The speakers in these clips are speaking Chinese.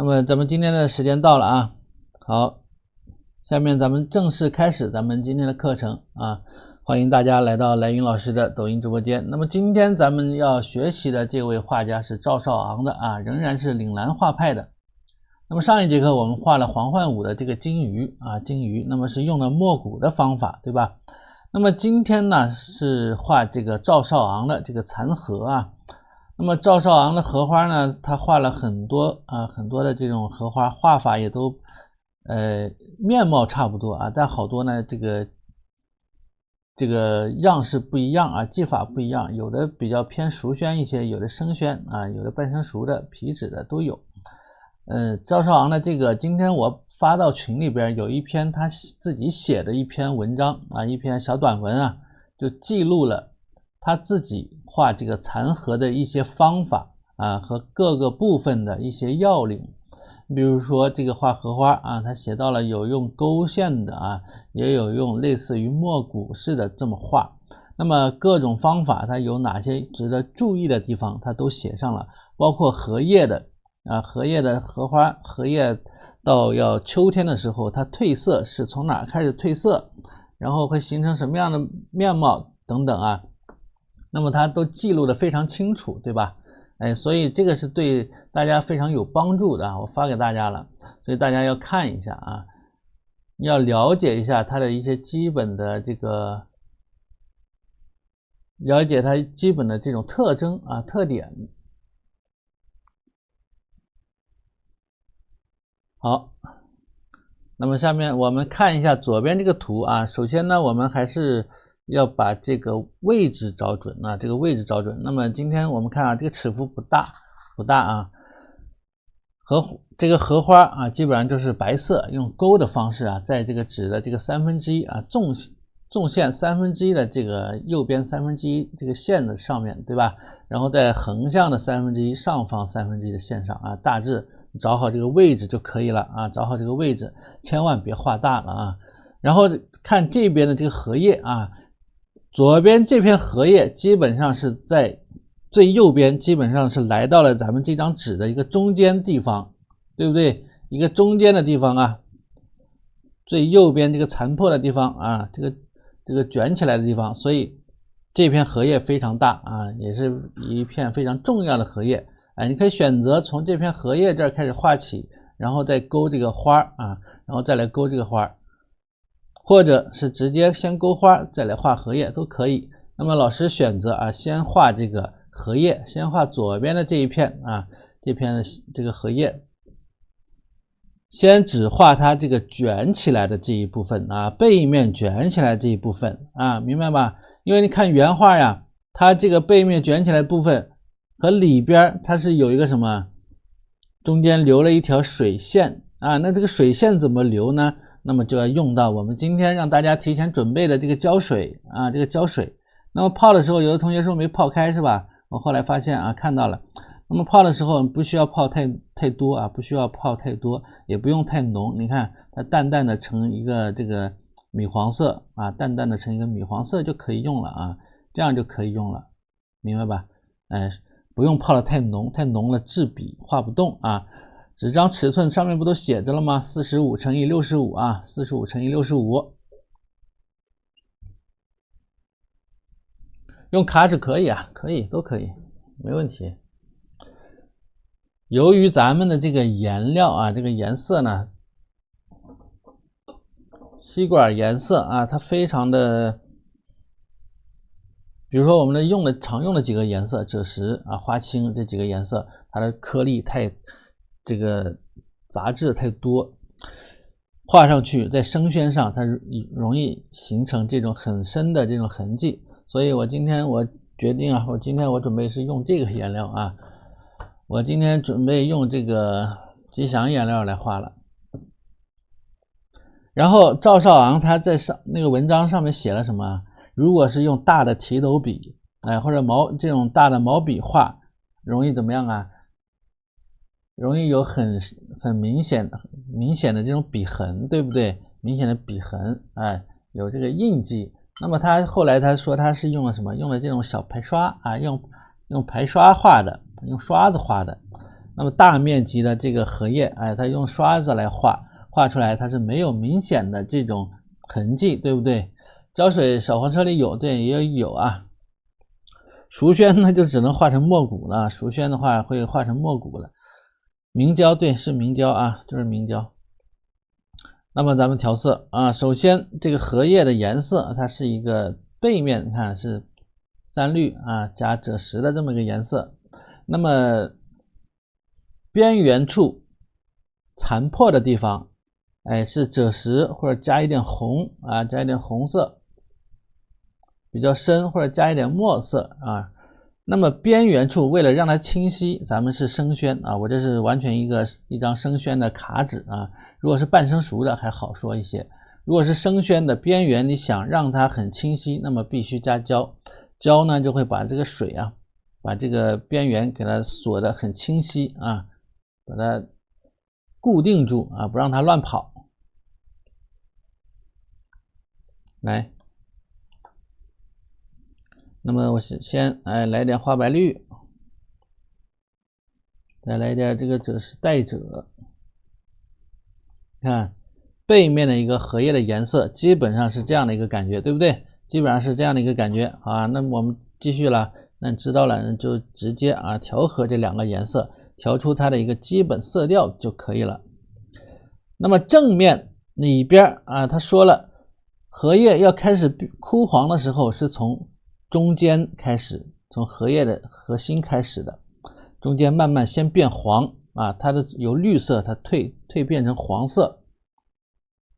那么咱们今天的时间到了啊，好，下面咱们正式开始咱们今天的课程啊，欢迎大家来到来云老师的抖音直播间。那么今天咱们要学习的这位画家是赵少昂的啊，仍然是岭南画派的。那么上一节课我们画了黄焕武的这个金鱼啊，金鱼，那么是用了墨骨的方法，对吧？那么今天呢是画这个赵少昂的这个残荷啊。那么赵少昂的荷花呢，他画了很多的这种荷花，画法也都面貌差不多啊，但好多呢这个样式不一样啊，技法不一样，有的比较偏熟宣一些，有的生宣啊，有的半生熟的、皮纸的都有。赵少昂的这个今天我发到群里边有一篇他自己写的一篇文章啊，一篇小短文啊，就记录了他自己画这个残荷的一些方法啊和各个部分的一些要领。比如说这个画荷花啊，他写到了有用勾线的啊，也有用类似于墨骨式的这么画。那么各种方法它有哪些值得注意的地方，他都写上了，包括荷叶的啊，荷叶的荷花，荷叶到要秋天的时候它褪色是从哪开始褪色，然后会形成什么样的面貌等等啊，那么它都记录的非常清楚，对吧？所以这个是对大家非常有帮助的啊，我发给大家了，所以大家要看一下啊，要了解一下它的一些基本的这个，了解它基本的这种特征啊、特点。好，那么下面我们看一下左边这个图啊，首先呢，我们还是要把这个位置找准啊，这个位置找准。那么今天我们看啊，这个尺幅不大啊，这个荷花啊，基本上就是白色，用勾的方式啊，在这个纸的这个1/3啊，纵线1/3的这个右边1/3这个线的上面，对吧？然后在横向的1/3上方1/3的线上啊，大致找好这个位置就可以了啊，找好这个位置，千万别画大了啊。然后看这边的这个荷叶啊，左边这片荷叶基本上是在最右边，基本上是来到了咱们这张纸的一个中间地方，对不对？一个中间的地方啊，最右边这个残破的地方啊，这个卷起来的地方，所以这片荷叶非常大啊，也是一片非常重要的荷叶。你可以选择从这片荷叶这儿开始画起，然后再勾这个花啊，然后再来勾这个花，或者是直接先勾花再来画荷叶都可以。那么老师选择啊，先画这个荷叶，先画左边的这一片啊，这片这个荷叶，先只画它这个卷起来的这一部分啊，背面卷起来这一部分啊，明白吧？因为你看原画呀，它这个背面卷起来的部分和里边它是有一个什么，中间留了一条水线啊，那这个水线怎么留呢？那么就要用到我们今天让大家提前准备的这个胶水啊，这个胶水。那么泡的时候，有的同学说没泡开是吧？我后来发现啊，看到了。那么泡的时候不需要泡太多啊，不需要泡太多，也不用太浓。你看它淡淡的成一个这个米黄色啊，淡淡的成一个米黄色就可以用了啊，这样就可以用了，明白吧？不用泡的太浓，太浓了制笔画不动啊。纸张尺寸上面不都写着了吗？45×65啊，45×65。用卡纸可以啊，可以，都可以，没问题。由于咱们的这个颜料啊，这个颜色呢，吸管颜色啊，它非常的，比如说我们常用的几个颜色，赭石啊、花青这几个颜色，它的颗粒这个杂质太多，画上去在生宣上它容易形成这种很深的这种痕迹，所以我今天决定啊，我准备是用这个颜料啊，我今天准备用这个吉祥颜料来画了。然后赵少昂他在那个文章上面写了什么？如果是用大的提斗笔，或者这种大的毛笔画，容易怎么样啊？容易有很明显的这种笔痕，对不对？明显的笔痕，有这个印记。那么他后来他说他是用了什么？用了这种小排刷啊，用排刷画的，用刷子画的。那么大面积的这个荷叶，哎，它用刷子来画出来，它是没有明显的这种痕迹，对不对？胶水小黄车里有，对，也有啊。熟宣呢就只能画成墨骨了，熟宣的话会画成墨骨了。明胶，对，是明胶啊，就是明胶。那么咱们调色啊，首先这个荷叶的颜色，它是一个背面，你看是3绿啊加赭石的这么一个颜色。那么边缘处残破的地方，哎，是赭石或者加一点红啊，加一点红色，比较深，或者加一点墨色啊。那么边缘处为了让它清晰，咱们是生宣啊，我这是完全一张生宣的卡纸啊。如果是半生熟的还好说一些，如果是生宣的边缘，你想让它很清晰，那么必须加胶。胶呢就会把这个水啊，把这个边缘给它锁得很清晰啊，把它固定住啊，不让它乱跑。来，那么我先来点花白绿，再来点这个赭石带赭。看背面的一个荷叶的颜色基本上是这样的一个感觉，对不对？基本上是这样的一个感觉啊。那么我们继续了，那你知道了就直接啊调和这2个颜色，调出它的一个基本色调就可以了。那么正面里边啊，他说了，荷叶要开始枯黄的时候是从中间开始，从荷叶的核心开始的，中间慢慢先变黄啊，它的由绿色它蜕变成黄色，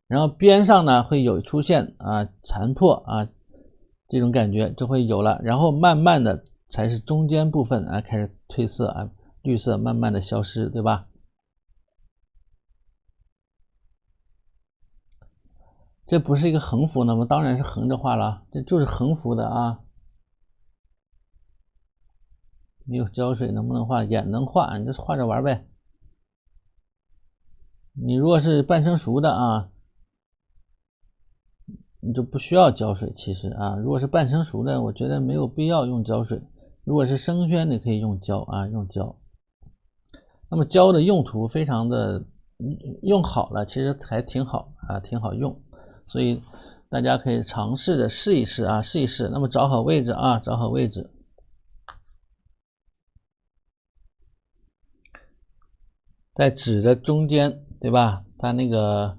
然后边上呢会有出现啊残破啊这种感觉就会有了，然后慢慢的才是中间部分啊开始褪色啊，绿色慢慢的消失，对吧？这不是一个横幅，那么当然是横着画了，这就是横幅的啊。没有胶水能不能画？也能画，你就画着玩呗。你如果是半生熟的啊，你就不需要胶水，其实啊，如果是半生熟的，我觉得没有必要用胶水。如果是生宣，你可以用胶啊，用胶。那么胶的用途非常的用好了，其实还挺好啊，挺好用，所以大家可以尝试着试一试啊，试一试。那么找好位置啊，找好位置。在纸的中间，对吧？它那个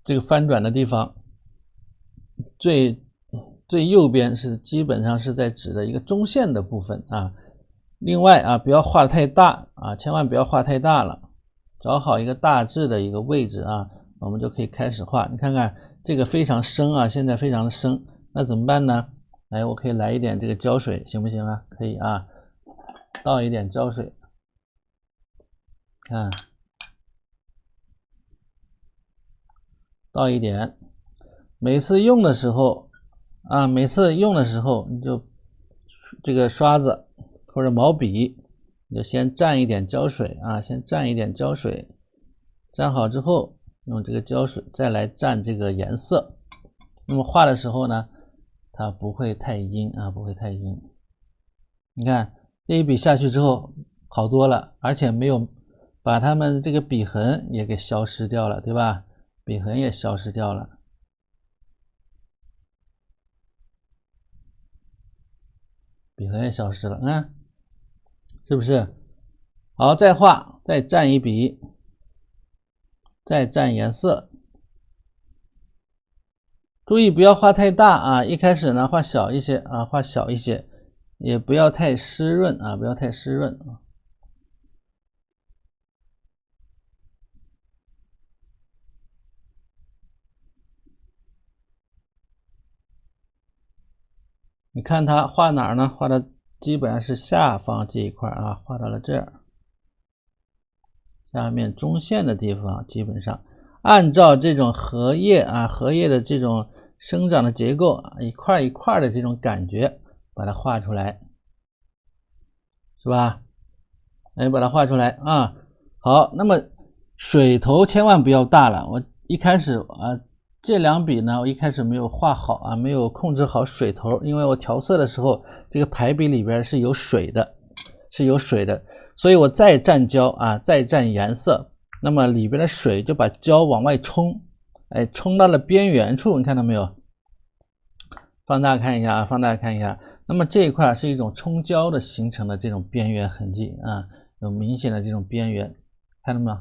这个翻转的地方，最右边是基本上是在纸的一个中线的部分啊。另外啊，不要画得太大啊，千万不要画太大了。找好一个大致的一个位置啊，我们就可以开始画。你看看这个非常深啊，现在非常的深，那怎么办呢？来，我可以来一点这个胶水，行不行啊？可以啊。倒一点胶水，看，倒一点。每次用的时候啊，你就这个刷子或者毛笔，你就先蘸一点胶水啊，先蘸一点胶水，蘸好之后用这个胶水再来蘸这个颜色。那么画的时候呢，它不会太阴啊，不会太阴。你看这一笔下去之后好多了，而且没有把它们这个笔痕也给消失掉了，对吧？笔痕也消失掉了，笔痕也消失了，看是不是？好，再画，再蘸一笔，再蘸颜色。注意不要画太大啊，一开始呢画小一些啊，画小一些，也不要太湿润啊，不要太湿润啊。你看它画哪儿呢？画的基本上是下方这一块啊，画到了这儿，下面中线的地方，基本上按照这种荷叶啊，荷叶的这种生长的结构啊，一块一块的这种感觉，把它画出来，是吧？哎，把它画出来啊。好，那么水头千万不要大了，我一开始啊这两笔呢，我一开始没有画好啊，没有控制好水头，因为我调色的时候，这个排比里边是有水的，所以我再蘸胶啊，再蘸颜色，那么里边的水就把胶往外冲，哎，冲到了边缘处，你看到没有？放大看一下啊，放大看一下。那么这一块是一种冲胶的形成的这种边缘痕迹啊，有明显的这种边缘，看到没有？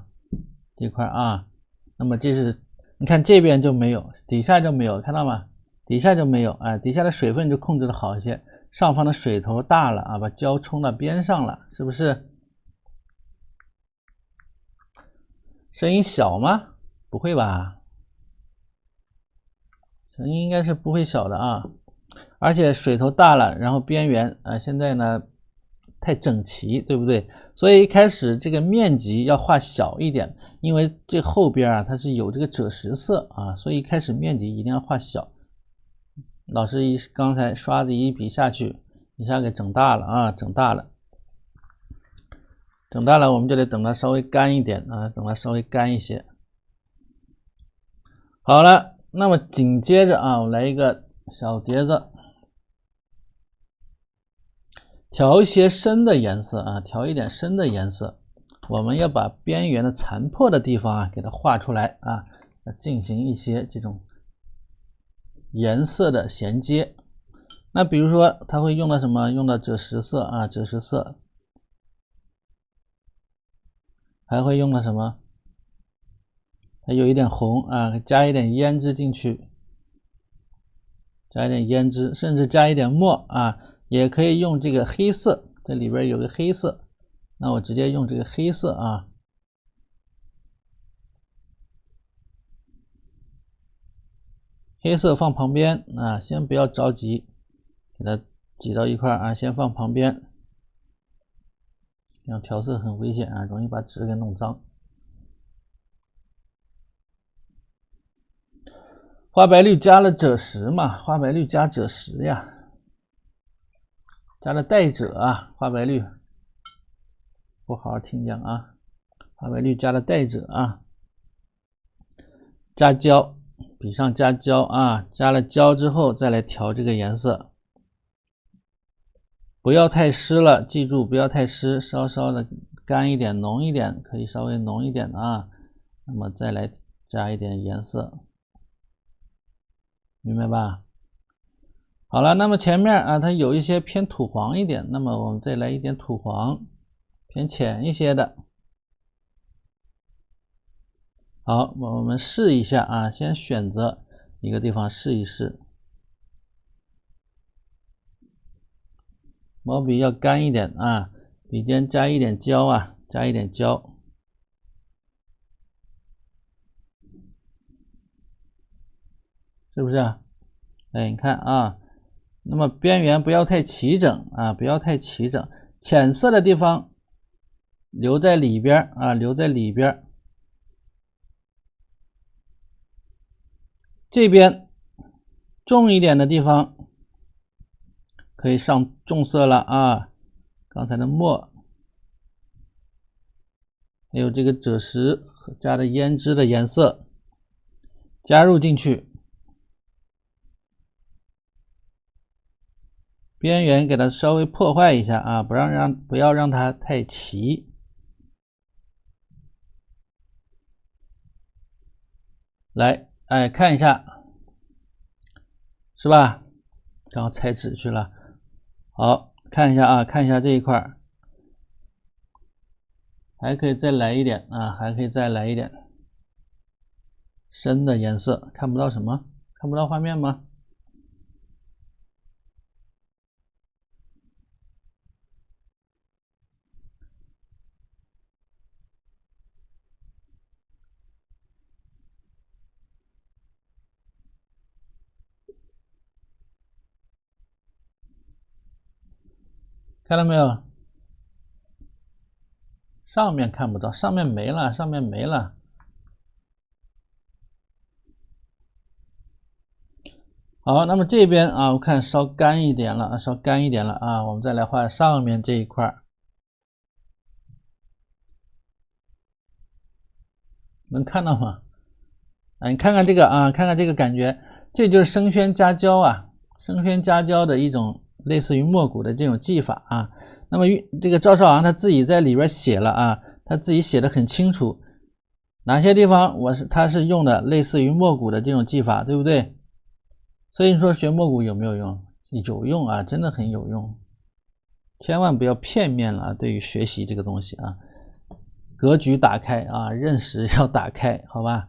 这块啊，那么这是你看这边就没有，底下就没有，看到吗？底下就没有，哎，底下的水分就控制的好一些，上方的水头大了啊，把胶冲到边上了，是不是？声音小吗？不会吧？声音应该是不会小的啊。而且水头大了，然后边缘现在呢太整齐，对不对？所以一开始这个面积要画小一点，因为这后边啊它是有这个赭石色啊，所以一开始面积一定要画小。老师刚才刷的一笔下去，一下给整大了啊，整大了，我们就得等它稍微干一点啊，等它稍微干一些。好了，那么紧接着啊，我来一个小碟子。调一些深的颜色啊，调一点深的颜色，我们要把边缘的残破的地方啊给它画出来啊，进行一些这种颜色的衔接。那比如说它会用到什么？用到赭石色啊，赭石色，还会用到什么？还有一点红啊，加一点胭脂进去，加一点胭脂，甚至加一点墨啊。也可以用这个黑色，这里边有个黑色，那我直接用这个黑色啊，黑色放旁边啊，先不要着急，给它挤到一块啊，先放旁边，这样调色很危险啊，容易把纸给弄脏。花白绿加了赭石嘛，花白绿加赭石呀。加了带赭啊，花白绿，不好好听讲啊，花白绿加了带赭啊，加胶，笔上加胶啊，加了胶之后再来调这个颜色，不要太湿了，记住不要太湿，稍稍的干一点，浓一点，可以稍微浓一点的啊，那么再来加一点颜色，明白吧？好了，那么前面啊，它有一些偏土黄一点，那么我们再来一点土黄，偏浅一些的。好，我们试一下啊，先选择一个地方试一试。毛笔要干一点啊，笔尖加一点胶啊，加一点胶。是不是啊？哎，你看啊。那么边缘不要太齐整啊，不要太齐整，浅色的地方留在里边啊，留在里边。这边重一点的地方可以上重色了啊，刚才的墨，还有这个赭石加的胭脂的颜色加入进去。边缘给它稍微破坏一下啊，不要让它太齐。来，哎，看一下，是吧？刚刚裁纸去了。好，看一下啊，看一下这一块，还可以再来一点啊，还可以再来一点深的颜色。看不到什么？看不到画面吗？看到没有？上面看不到，上面没了，上面没了。好，那么这边啊，我看稍干一点了，稍干一点了啊，我们再来画上面这一块，能看到吗？啊，你看看这个啊，看看这个感觉，这就是生宣加胶啊，生宣加胶的一种类似于墨骨的这种技法啊。那么这个赵少昂他自己在里边写了啊，他自己写的很清楚，哪些地方他是用的类似于墨骨的这种技法，对不对？所以你说学墨骨有没有用？有用啊，真的很有用。千万不要片面了，对于学习这个东西啊，格局打开啊，认识要打开，好吧？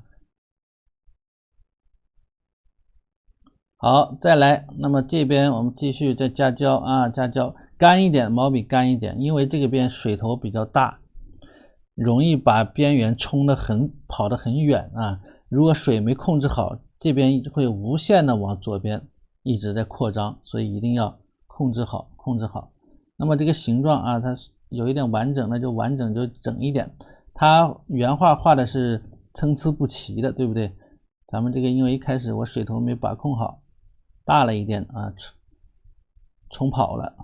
好，再来，那么这边我们继续再加胶啊，加胶，干一点，毛笔干一点，因为这个边水头比较大，容易把边缘冲得跑得很远啊。如果水没控制好，这边会无限的往左边一直在扩张，所以一定要控制好，控制好。那么这个形状啊，它有一点完整，那就完整就整一点。它原画画的是参差不齐的，对不对？咱们这个因为一开始我水头没把控好，大了一点啊，冲跑了。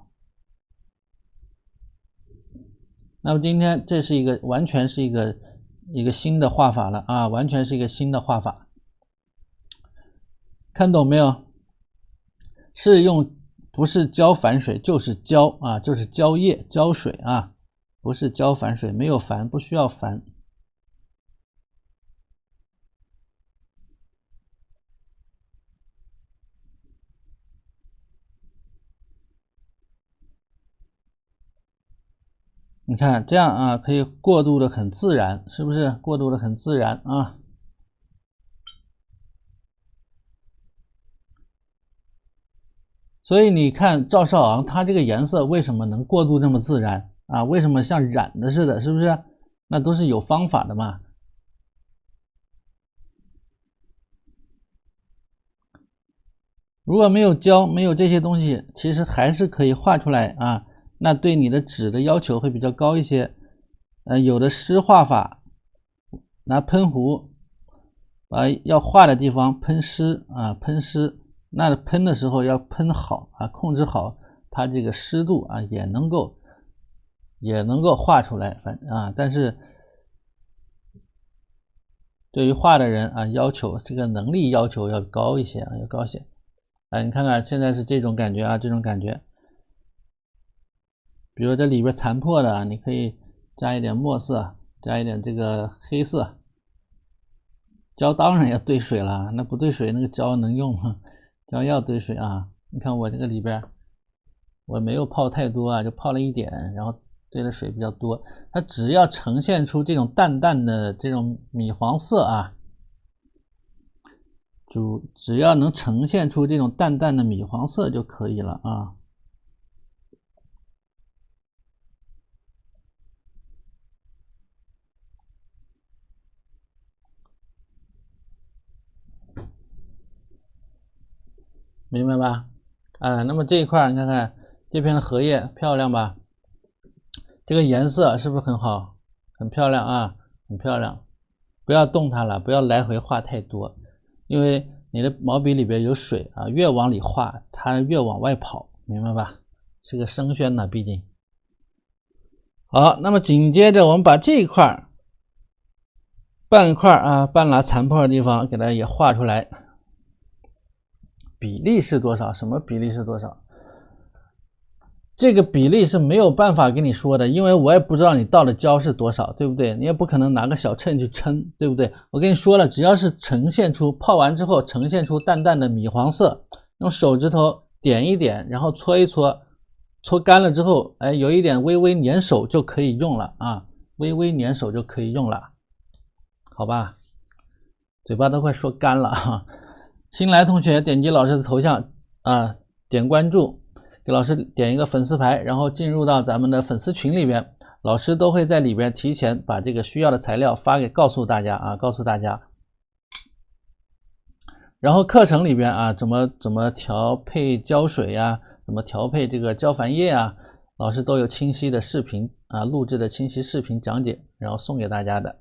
那么今天这是完全是一个新的画法了啊，完全是一个新的画法。看懂没有？是用不是胶反水就是胶啊，就是胶液胶水啊，不是胶反水，没有反，不需要反。你看这样啊，可以过渡的很自然，是不是？过渡的很自然啊。所以你看赵少昂他这个颜色为什么能过渡这么自然啊？为什么像染的似的，是不是？那都是有方法的嘛。如果没有胶，没有这些东西，其实还是可以画出来啊。那对你的纸的要求会比较高一些。有的湿画法，拿喷壶把要画的地方喷湿啊，喷湿。那喷的时候要喷好啊，控制好它这个湿度啊，也能够画出来，但是对于画的人啊，要求这个能力要求要高一些啊，要高一些。你看看现在是这种感觉啊，这种感觉。比如这里边残破的，你可以加一点墨色，加一点这个黑色。胶当然要兑水了，那不兑水那个胶能用吗？胶要兑水啊。你看我这个里边，我没有泡太多啊，就泡了一点，然后兑的水比较多。它只要呈现出这种淡淡的这种米黄色啊，只要能呈现出这种淡淡的米黄色就可以了啊。明白吧？那么这一块你看看这片的荷叶漂亮吧？这个颜色是不是很好？很漂亮啊，很漂亮。不要动它了，不要来回画太多，因为你的毛笔里边有水啊，越往里画它越往外跑，明白吧？是个生宣呢，毕竟。好，那么紧接着我们把这一块半块啊，半拉残破的地方给它也画出来。比例是多少？什么比例是多少？这个比例是没有办法跟你说的，因为我也不知道你倒的胶是多少，对不对？你也不可能拿个小秤去称，对不对？我跟你说了，只要是呈现出泡完之后呈现出淡淡的米黄色，用手指头点一点，然后搓一搓，搓干了之后，有一点微微粘手就可以用了啊，微微粘手就可以用了，好吧？嘴巴都快说干了啊！新来同学点击老师的头像啊，点关注，给老师点一个粉丝牌，然后进入到咱们的粉丝群里边，老师都会在里边提前把这个需要的材料告诉大家啊，告诉大家。然后课程里边啊，怎么调配胶水呀，怎么调配这个胶矾液啊，老师都有清晰的视频啊，录制的清晰视频讲解，然后送给大家的。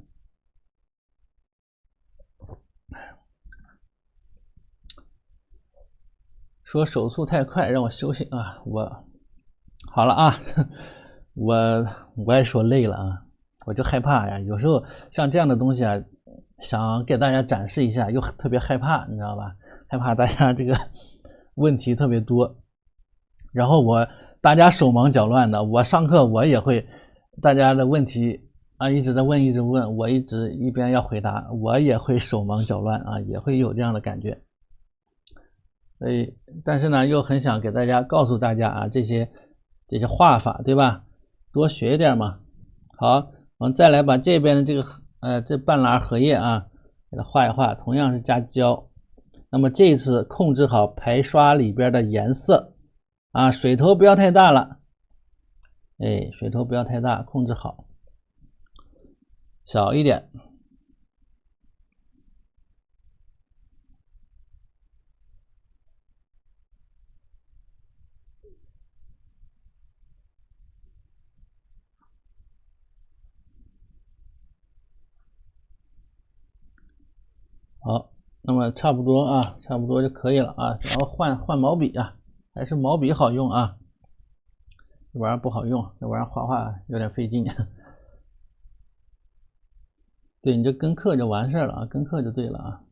说手速太快，让我休息啊！我好了啊，我也说累了啊，我就害怕呀。有时候像这样的东西啊，想给大家展示一下，又特别害怕，你知道吧？害怕大家这个问题特别多，然后大家手忙脚乱的，我上课我也会，大家的问题啊一直在问，一直问，我一边要回答，我也会手忙脚乱啊，也会有这样的感觉。所以，但是呢，又很想给大家告诉大家啊，这些画法，对吧？多学一点嘛。好，我们再来把这边的这个这半拉荷叶啊，给它画一画，同样是加胶。那么这次控制好排刷里边的颜色啊，水头不要太大了，哎，水头不要太大，控制好，小一点。好，那么差不多啊，差不多就可以了啊。然后换毛笔啊，还是毛笔好用啊，这玩意儿不好用，这玩意儿画画有点费劲。对，你就跟课就完事了啊，跟课就对了啊。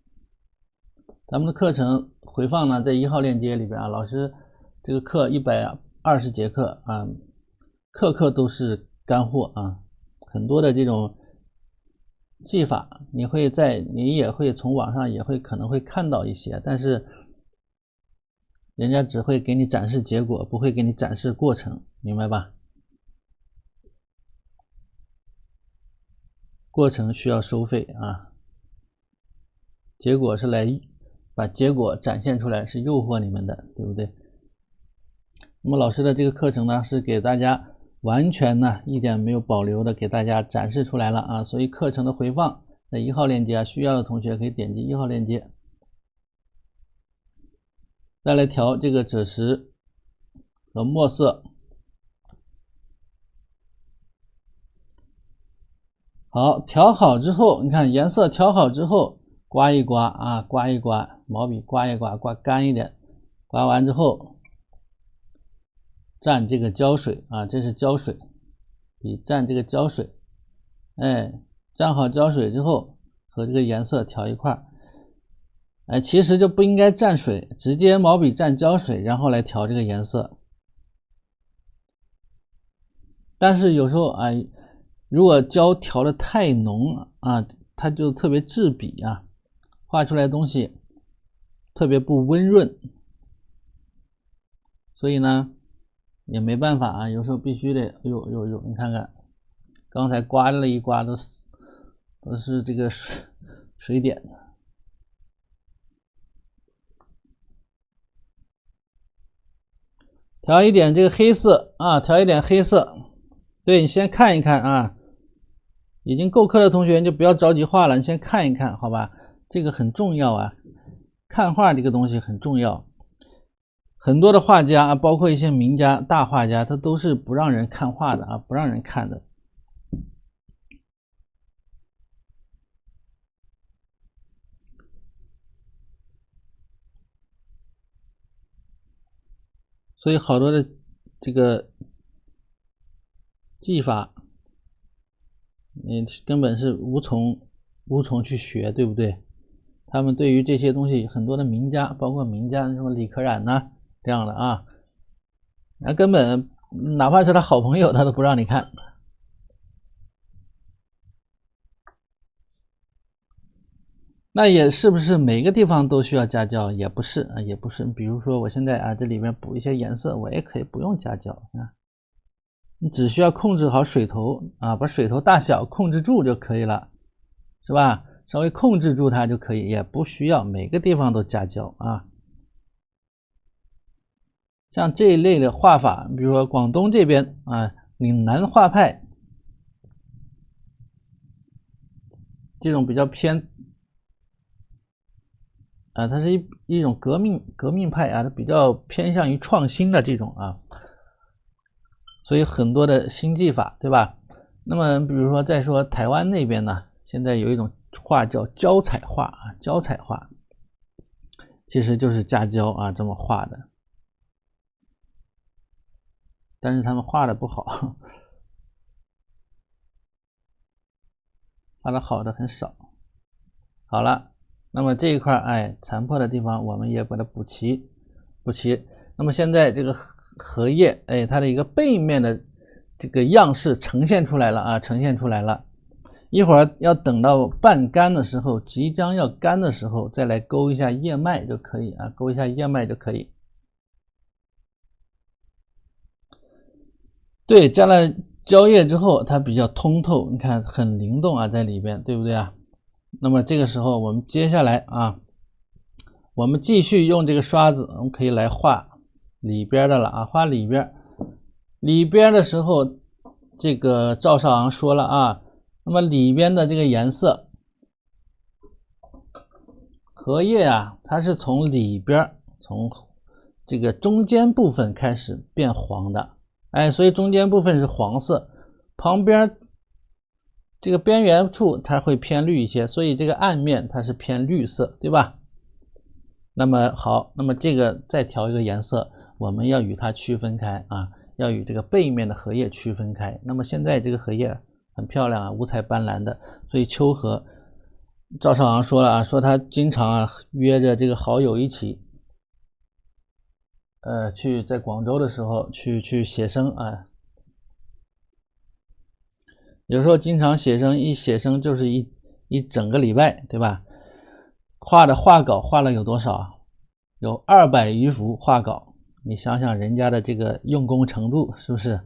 咱们的课程回放呢，在1号链接里边啊，老师这个课120节课啊，课课都是干货啊，很多的这种技法，你也会从网上可能会看到一些，但是人家只会给你展示结果，不会给你展示过程，明白吧？过程需要收费啊，结果是把结果展现出来，是诱惑你们的，对不对？那么老师的这个课程呢，是给大家完全呢一点没有保留的给大家展示出来了啊，所以课程的回放在1号链接啊，需要的同学可以点击1号链接。再来调这个赭石和墨色。好，调好之后，你看颜色调好之后，刮一刮啊，刮一刮，毛笔刮一刮，刮干一点，刮完之后蘸这个胶水啊，这是胶水，笔蘸这个胶水，哎，蘸好胶水之后和这个颜色调一块，哎，其实就不应该蘸水，直接毛笔蘸胶水，然后来调这个颜色。但是有时候啊，如果胶调的太浓啊，它就特别滞笔啊，画出来的东西特别不温润，所以呢也没办法啊，有时候必须得，呦，你看看，刚才刮了一刮都是这个水点的。调一点这个黑色啊，调一点黑色，对，你先看一看啊。已经够课的同学你就不要着急画了，你先看一看，好吧？这个很重要啊，看画这个东西很重要。很多的画家啊，包括一些名家、大画家，他都是不让人看画的啊，不让人看的。所以好多的这个技法，你根本是无从去学，对不对？他们对于这些东西，很多的名家，包括名家什么李可染呐这样的啊，那根本哪怕是他好朋友，他都不让你看。那也是不是每个地方都需要加胶？也不是啊，也不是。比如说我现在啊，这里面补一些颜色，我也可以不用加胶啊。你只需要控制好水头啊，把水头大小控制住就可以了，是吧？稍微控制住它就可以，也不需要每个地方都加胶啊。像这一类的画法，比如说广东这边啊，岭南画派这种比较偏啊，它是一种革命派啊，它比较偏向于创新的这种啊，所以很多的新技法，对吧？那么比如说再说台湾那边呢，现在有一种画叫胶彩画啊，胶彩画其实就是加胶啊这么画的，但是他们画的不好，画的好的很少。好了，那么这一块哎残破的地方我们也把它补齐。那么现在这个荷叶哎它的一个背面的这个样式呈现出来了啊，呈现出来了。一会儿要等到半干的时候，即将要干的时候，再来勾一下叶脉就可以啊，勾一下叶脉就可以。对，加了胶液之后，它比较通透，你看很灵动啊，在里边，对不对啊？那么这个时候，我们接下来啊，我们继续用这个刷子，我们可以来画里边的了啊，画里边。里边的时候，这个赵少昂说了啊。那么里边的这个颜色，荷叶啊，它是从里边，从这个中间部分开始变黄的，哎，所以中间部分是黄色，旁边这个边缘处它会偏绿一些，所以这个暗面它是偏绿色，对吧？那么好，那么这个再调一个颜色，我们要与它区分开啊，要与这个背面的荷叶区分开。那么现在这个荷叶很漂亮啊，五彩斑斓的，所以秋荷，赵少昂说了啊，说他经常啊约着这个好友一起，去在广州的时候去写生啊，有时候经常写生，一写生就是一整个礼拜，对吧？画的画稿画了有多少啊？有200余幅画稿，你想想人家的这个用功程度是不是？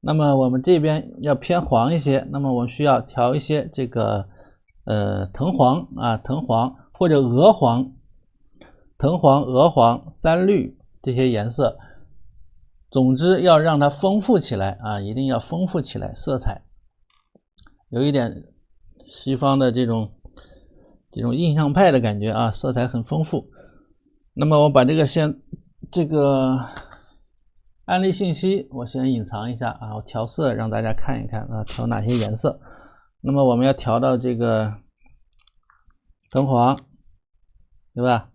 那么我们这边要偏黄一些，那么我们需要调一些这个藤黄啊，藤黄或者鹅黄，藤黄、鹅黄、三绿这些颜色，总之要让它丰富起来啊，一定要丰富起来色彩，有一点西方的这种印象派的感觉啊，色彩很丰富。那么我把这个案例信息我先隐藏一下啊，我调色让大家看一看啊，调哪些颜色。那么我们要调到这个藤黄，对吧？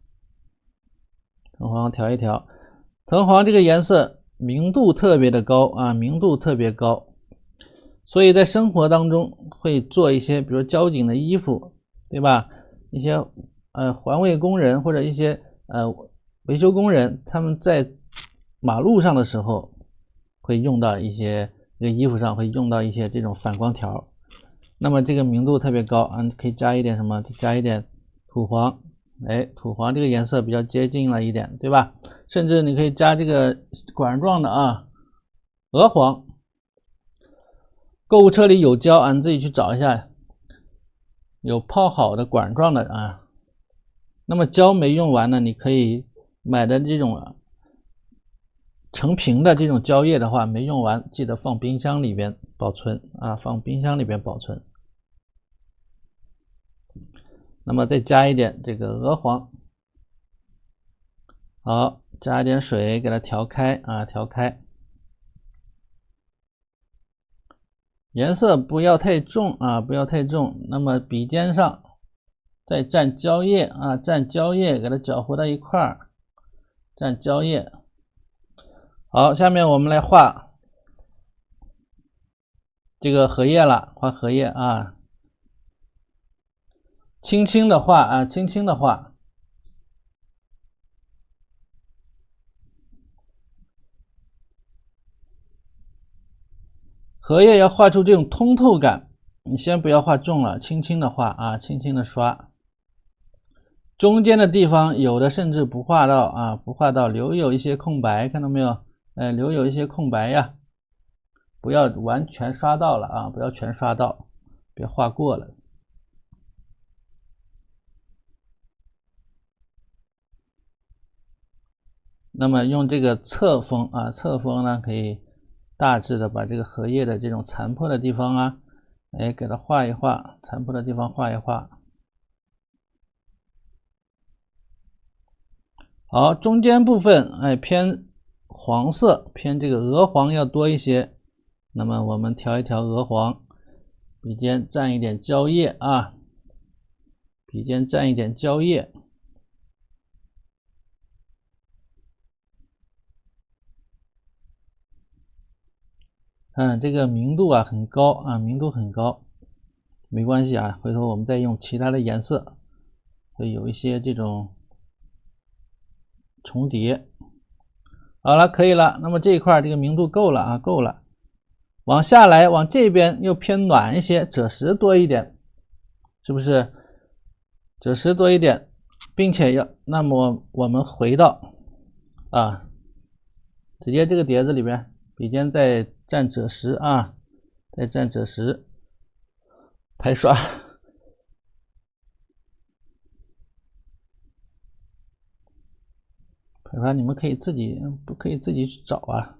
藤黄调一调，藤黄这个颜色明度特别的高啊，明度特别高，所以在生活当中会做一些，比如交警的衣服，对吧？一些环卫工人或者一些维修工人，他们在马路上的时候会用到一些，这个衣服上会用到一些这种反光条，那么这个明度特别高啊，可以加一点什么？加一点土黄，哎，土黄这个颜色比较接近了一点，对吧？甚至你可以加这个管状的啊，鹅黄。购物车里有胶啊，你自己去找一下，有泡好的管状的啊。那么胶没用完呢，你可以买的这种成瓶的这种胶液的话，没用完记得放冰箱里边保存啊，放冰箱里边保存。那么再加一点这个鹅黄，好，加一点水给它调开啊，调开。颜色不要太重啊，不要太重。那么笔尖上再蘸胶液啊，蘸胶液给它搅和到一块儿，蘸胶液。好，下面我们来画这个荷叶了，画荷叶啊，轻轻的画啊，轻轻的画。荷叶要画出这种通透感，你先不要画重了，轻轻的画啊，轻轻的刷。中间的地方有的甚至不画到啊，不画到，留有一些空白，看到没有？留有一些空白呀，不要完全刷到了啊，不要全刷到，别画过了。那么用这个侧锋啊，侧锋呢可以大致的把这个荷叶的这种残破的地方啊，哎，给它画一画，残破的地方画一画。好，中间部分哎偏黄色，偏这个鹅黄要多一些。那么我们调一调鹅黄，笔尖蘸一点胶液啊，笔尖蘸一点胶液。这个明度啊很高啊，明度很高，没关系啊，回头我们再用其他的颜色，会有一些这种重叠。好了，可以了。那么这一块这个明度够了啊，够了。往下来，往这边又偏暖一些，赭石多一点，是不是？赭石多一点，并且那么我们回到直接这个碟子里边，笔尖再蘸赭石啊，再蘸赭石，拍刷。拍刷你们可以自己去找啊。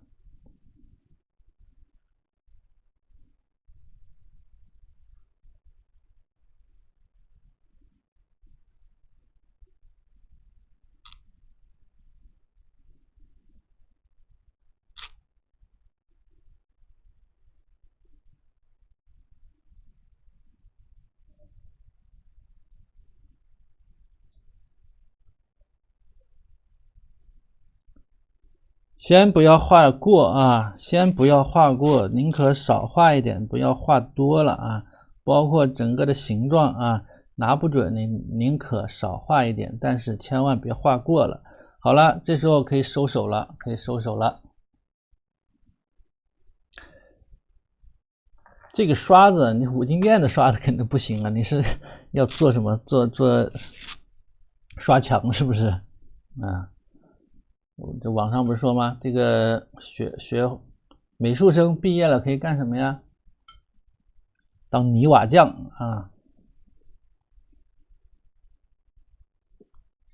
先不要画过啊，先不要画过，宁可少画一点，不要画多了啊。包括整个的形状啊，拿不准你宁可少画一点，但是千万别画过了。好了，这时候可以收手了，可以收手了。这个刷子，你五金店的刷子肯定不行啊，你是要做什么？做刷墙是不是？啊。这网上不是说吗？这个学美术生毕业了可以干什么呀？当泥瓦匠啊！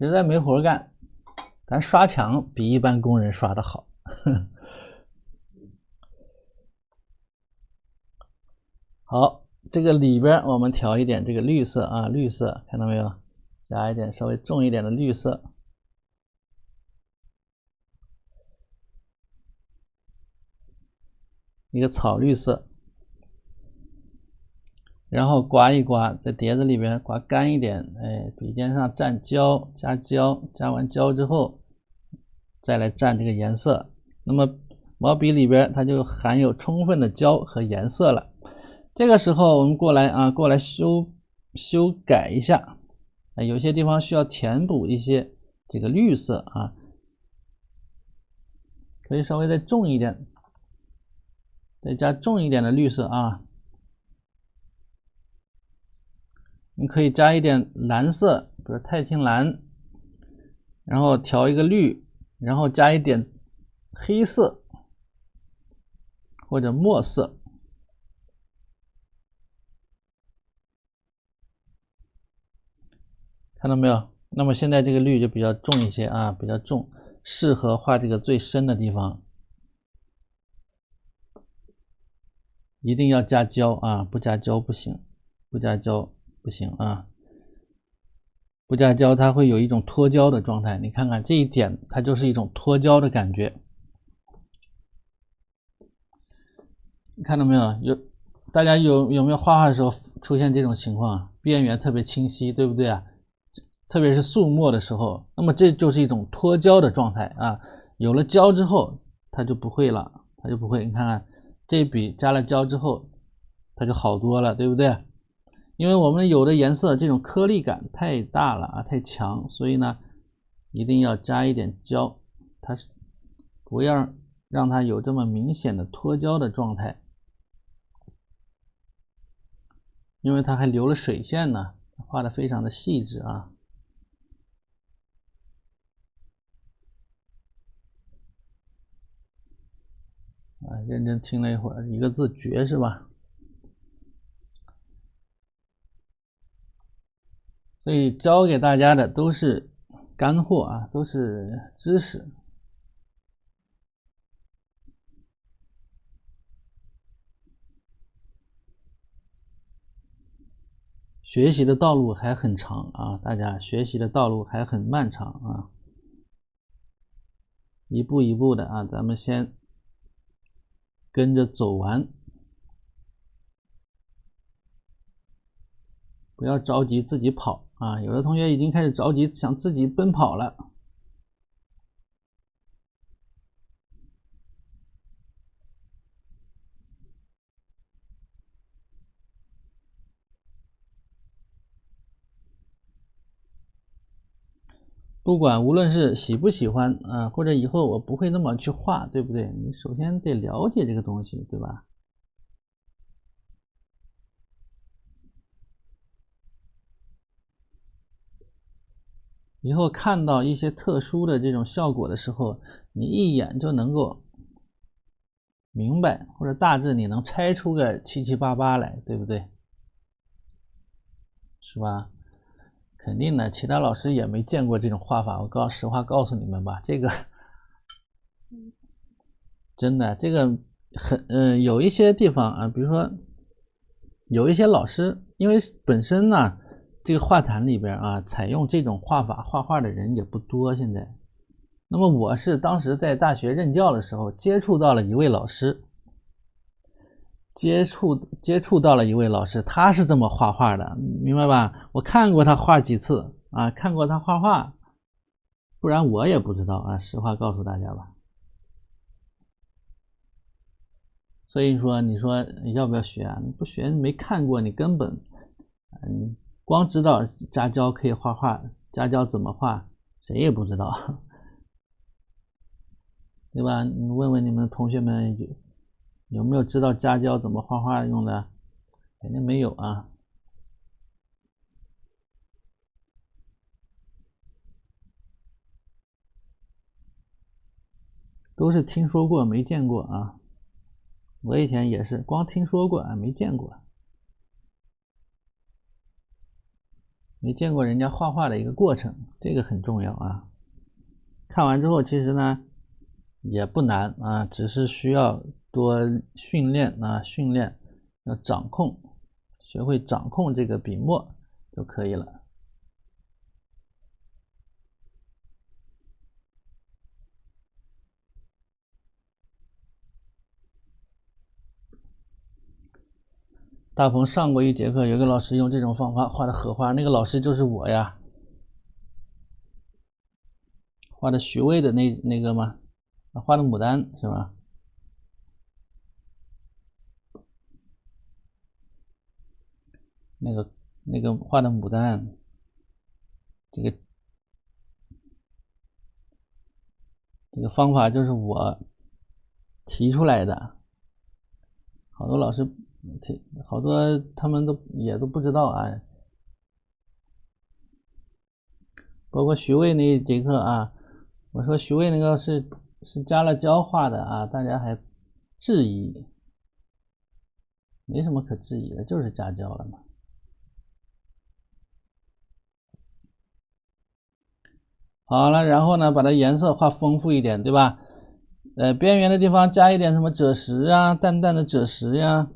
实在没活干，咱刷墙比一般工人刷的好。好，这个里边我们调一点这个绿色啊，绿色看到没有？加一点稍微重一点的绿色。一个草绿色，然后刮一刮，在碟子里边刮干一点，笔尖上蘸胶，加胶，加完胶之后，再来蘸这个颜色。那么毛笔里边它就含有充分的胶和颜色了。这个时候我们过来修改一下，有些地方需要填补一些这个绿色啊，可以稍微再重一点。再加重一点的绿色啊，你可以加一点蓝色，比如钛青蓝，然后调一个绿，然后加一点黑色或者墨色，看到没有？那么现在这个绿就比较重一些啊，比较重，适合画这个最深的地方。一定要加胶啊，不加胶不行，不加胶不行啊，不加胶它会有一种脱胶的状态。你看看这一点，它就是一种脱胶的感觉。你看到没有？大家有没有画画的时候出现这种情况？边缘特别清晰，对不对啊？特别是素墨的时候，那么这就是一种脱胶的状态啊。有了胶之后，它就不会了，它就不会。你看看。这笔加了胶之后，它就好多了，对不对？因为我们有的颜色这种颗粒感太大了啊，太强，所以呢，一定要加一点胶，它是不要让它有这么明显的脱胶的状态，因为它还留了水线呢，画的非常的细致啊。认真听了一会儿，一个字绝是吧？所以教给大家的都是干货啊，都是知识。学习的道路还很长啊，大家学习的道路还很漫长啊，一步一步的啊，咱们先跟着走完，不要着急自己跑啊！有的同学已经开始着急想自己奔跑了。不管无论是喜不喜欢啊，或者以后我不会那么去画，对不对？你首先得了解这个东西，对吧？以后看到一些特殊的这种效果的时候，你一眼就能够明白，或者大致你能猜出个七七八八来，对不对？是吧？肯定的，其他老师也没见过这种画法。我实话告诉你们吧，这个真的，这个有一些地方啊，比如说有一些老师，因为本身呢，这个画坛里边啊，采用这种画法画画的人也不多。现在，那么我是当时在大学任教的时候接触到了一位老师，他是这么画画的，明白吧？我看过他画几次啊，看过他画画，不然我也不知道啊，实话告诉大家吧。所以说，你说要不要学啊？你不学，你没看过，你根本，你光知道家教可以画画，家教怎么画，谁也不知道，对吧？你问问你们同学们有没有知道家教怎么画画用的？肯定没有啊。都是听说过没见过啊。我以前也是光听说过啊，没见过，没见过人家画画的一个过程，这个很重要啊。看完之后，其实呢也不难啊，只是需要多训练啊，要掌控，学会掌控这个笔墨就可以了。大鹏上过一节课，有个老师用这种方法画的荷花，那个老师就是我呀，画的徐渭的那个吗？画的牡丹是吧？那个画的牡丹，这个方法就是我提出来的，好多老师好多他们也都不知道啊。包括徐渭那一节课啊，我说徐渭那个是加了胶画的啊，大家还质疑，没什么可质疑的，就是加胶了嘛。好了，然后呢，把它颜色画丰富一点，对吧？边缘的地方加一点什么赭石啊，淡淡的赭石呀，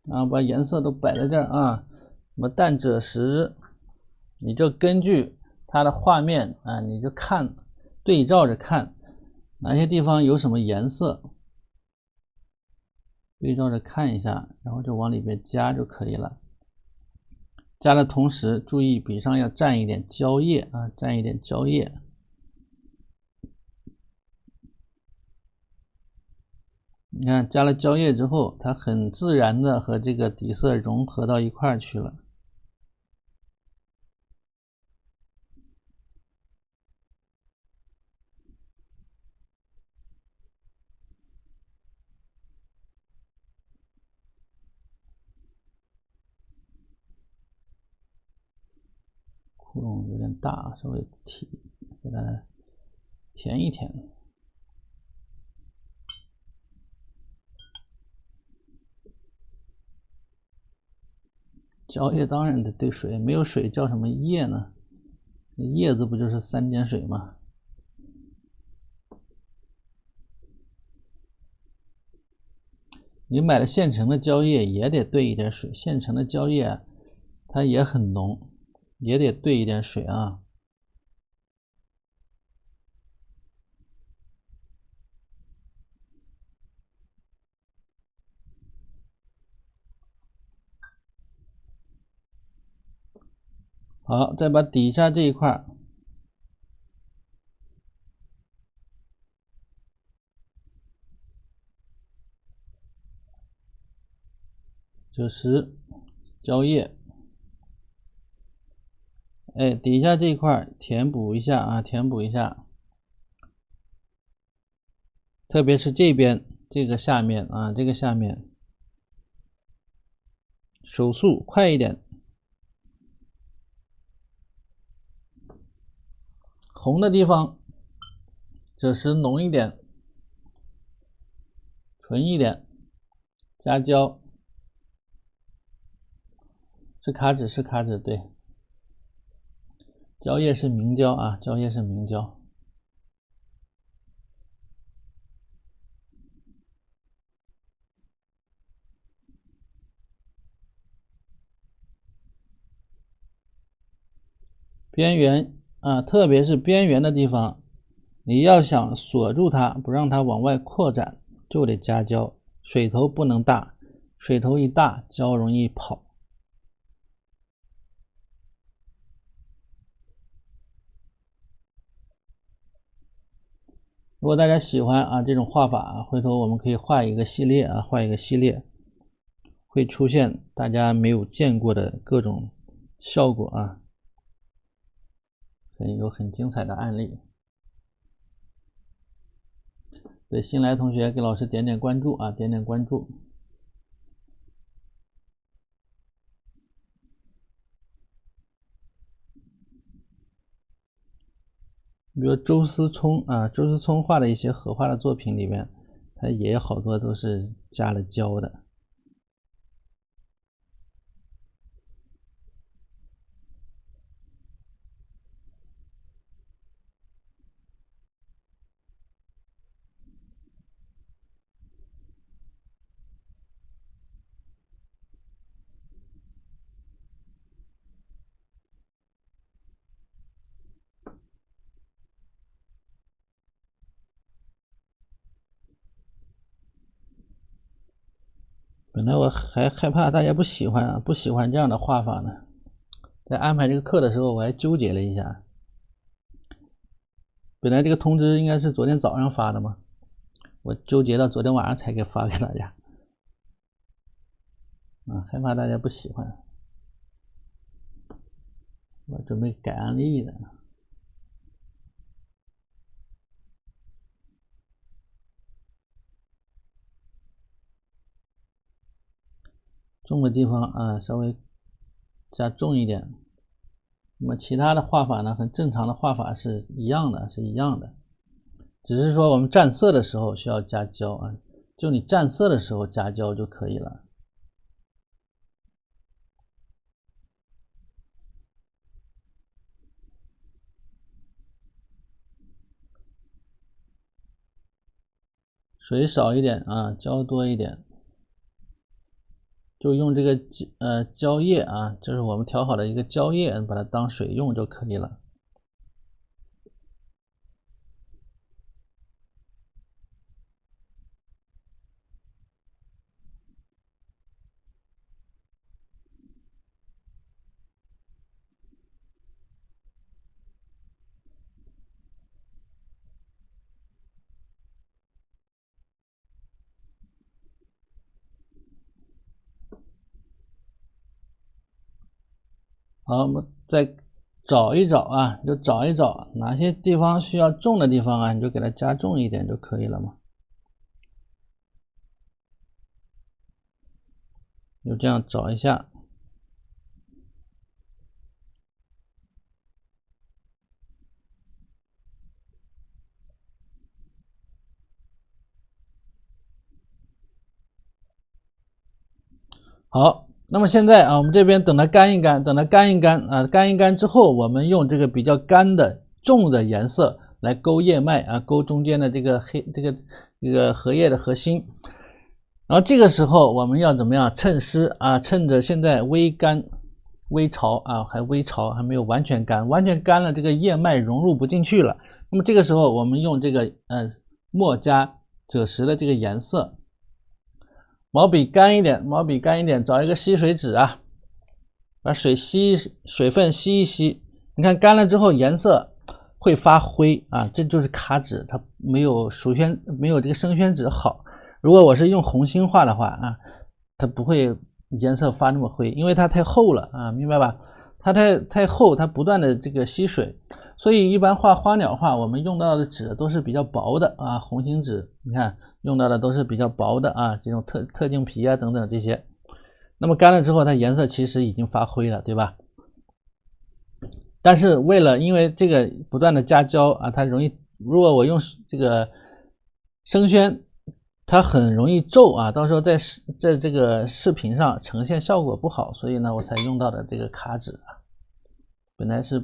然后把颜色都摆在这儿啊，什么淡赭石，你就根据它的画面啊，你就看，对照着看哪些地方有什么颜色，对照着看一下，然后就往里边加就可以了。加的同时，注意笔上要蘸一点胶液啊，蘸一点胶液。你看，加了胶液之后，它很自然的和这个底色融合到一块儿去了。窟窿有点大，稍微给它填一填。胶液当然得兑水，没有水叫什么液呢？叶子不就是3点水吗？你买了现成的胶液也得兑一点水，现成的胶液它也很浓，也得兑一点水啊。好，再把底下这一块赭石、胶液，哎，底下这一块填补一下啊，填补一下，特别是这边这个下面啊，这个下面手速快一点，红的地方赭石浓一点，纯一点，加胶，是卡纸是卡纸，对，胶液是明胶啊，胶液是明胶。边缘啊，特别是边缘的地方，你要想锁住它，不让它往外扩展，就得加胶，水头不能大，水头一大，胶容易跑。如果大家喜欢啊这种画法啊，回头我们可以画一个系列啊，画一个系列，会出现大家没有见过的各种效果啊，有很精彩的案例。对新来同学给老师点点关注啊，点点关注。比如周思聪啊，周思聪画的一些荷花的作品里面，他也有好多都是加了胶的。本来我还害怕大家不喜欢啊，不喜欢这样的画法呢。在安排这个课的时候，我还纠结了一下。本来这个通知应该是昨天早上发的嘛，我纠结到昨天晚上才给发给大家。害怕大家不喜欢，我准备改案例的。重的地方啊，稍微加重一点。那么其他的画法呢，和正常的画法是一样的，只是说我们蘸色的时候需要加胶啊，就你蘸色的时候加胶就可以了。水少一点啊，胶多一点。就用这个胶液啊，这是我们调好的一个胶液，把它当水用就可以了。好，我们再找一找啊，就找一找哪些地方需要重的地方啊，你就给它加重一点就可以了嘛。就这样找一下。好，那么现在啊，我们这边等它干一干，干一干之后，我们用这个比较干的重的颜色来勾叶脉啊，勾中间的这个这个荷叶的核心。然后这个时候我们要怎么样？趁湿啊，趁着现在微干、微潮啊，还微潮，还没有完全干，完全干了，这个叶脉融入不进去了。那么这个时候我们用这个墨加赭石的这个颜色。毛笔干一点，找一个吸水纸啊，把水分吸一吸。你看干了之后颜色会发灰啊，这就是卡纸，它没有这个生宣纸好。如果我是用红心画的话啊，它不会颜色发那么灰，因为它太厚了啊，明白吧？它太厚，它不断的这个吸水，所以一般画花鸟画，我们用到的纸都是比较薄的啊，红型纸，你看用到的都是比较薄的啊，这种特定皮啊等等这些。那么干了之后，它颜色其实已经发灰了，对吧？但是因为这个不断的加胶啊，它容易，如果我用这个生宣，它很容易皱啊，到时候在这个视频上呈现效果不好，所以呢我才用到的这个卡纸啊。本来是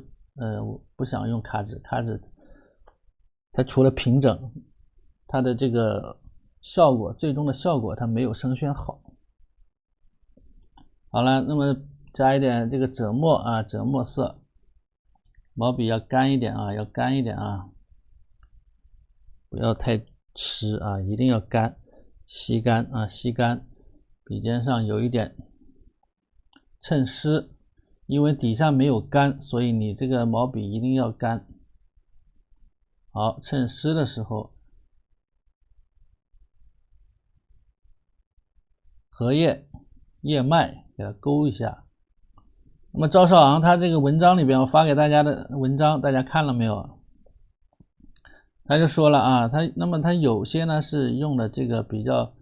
我不想用卡纸它除了平整，它的这个效果最终的效果它没有生宣好。好了，那么加一点这个赭墨啊，赭墨色，毛笔要干一点啊，要干一点啊，不要太湿啊，一定要干，吸干啊，吸干，笔尖上有一点趁湿，因为底下没有干，所以你这个毛笔一定要干。好，趁湿的时候，荷叶、叶脉给它勾一下。那么赵少昂他这个文章里边，我发给大家的文章，大家看了没有？他就说了啊，他有些呢是用的这个比较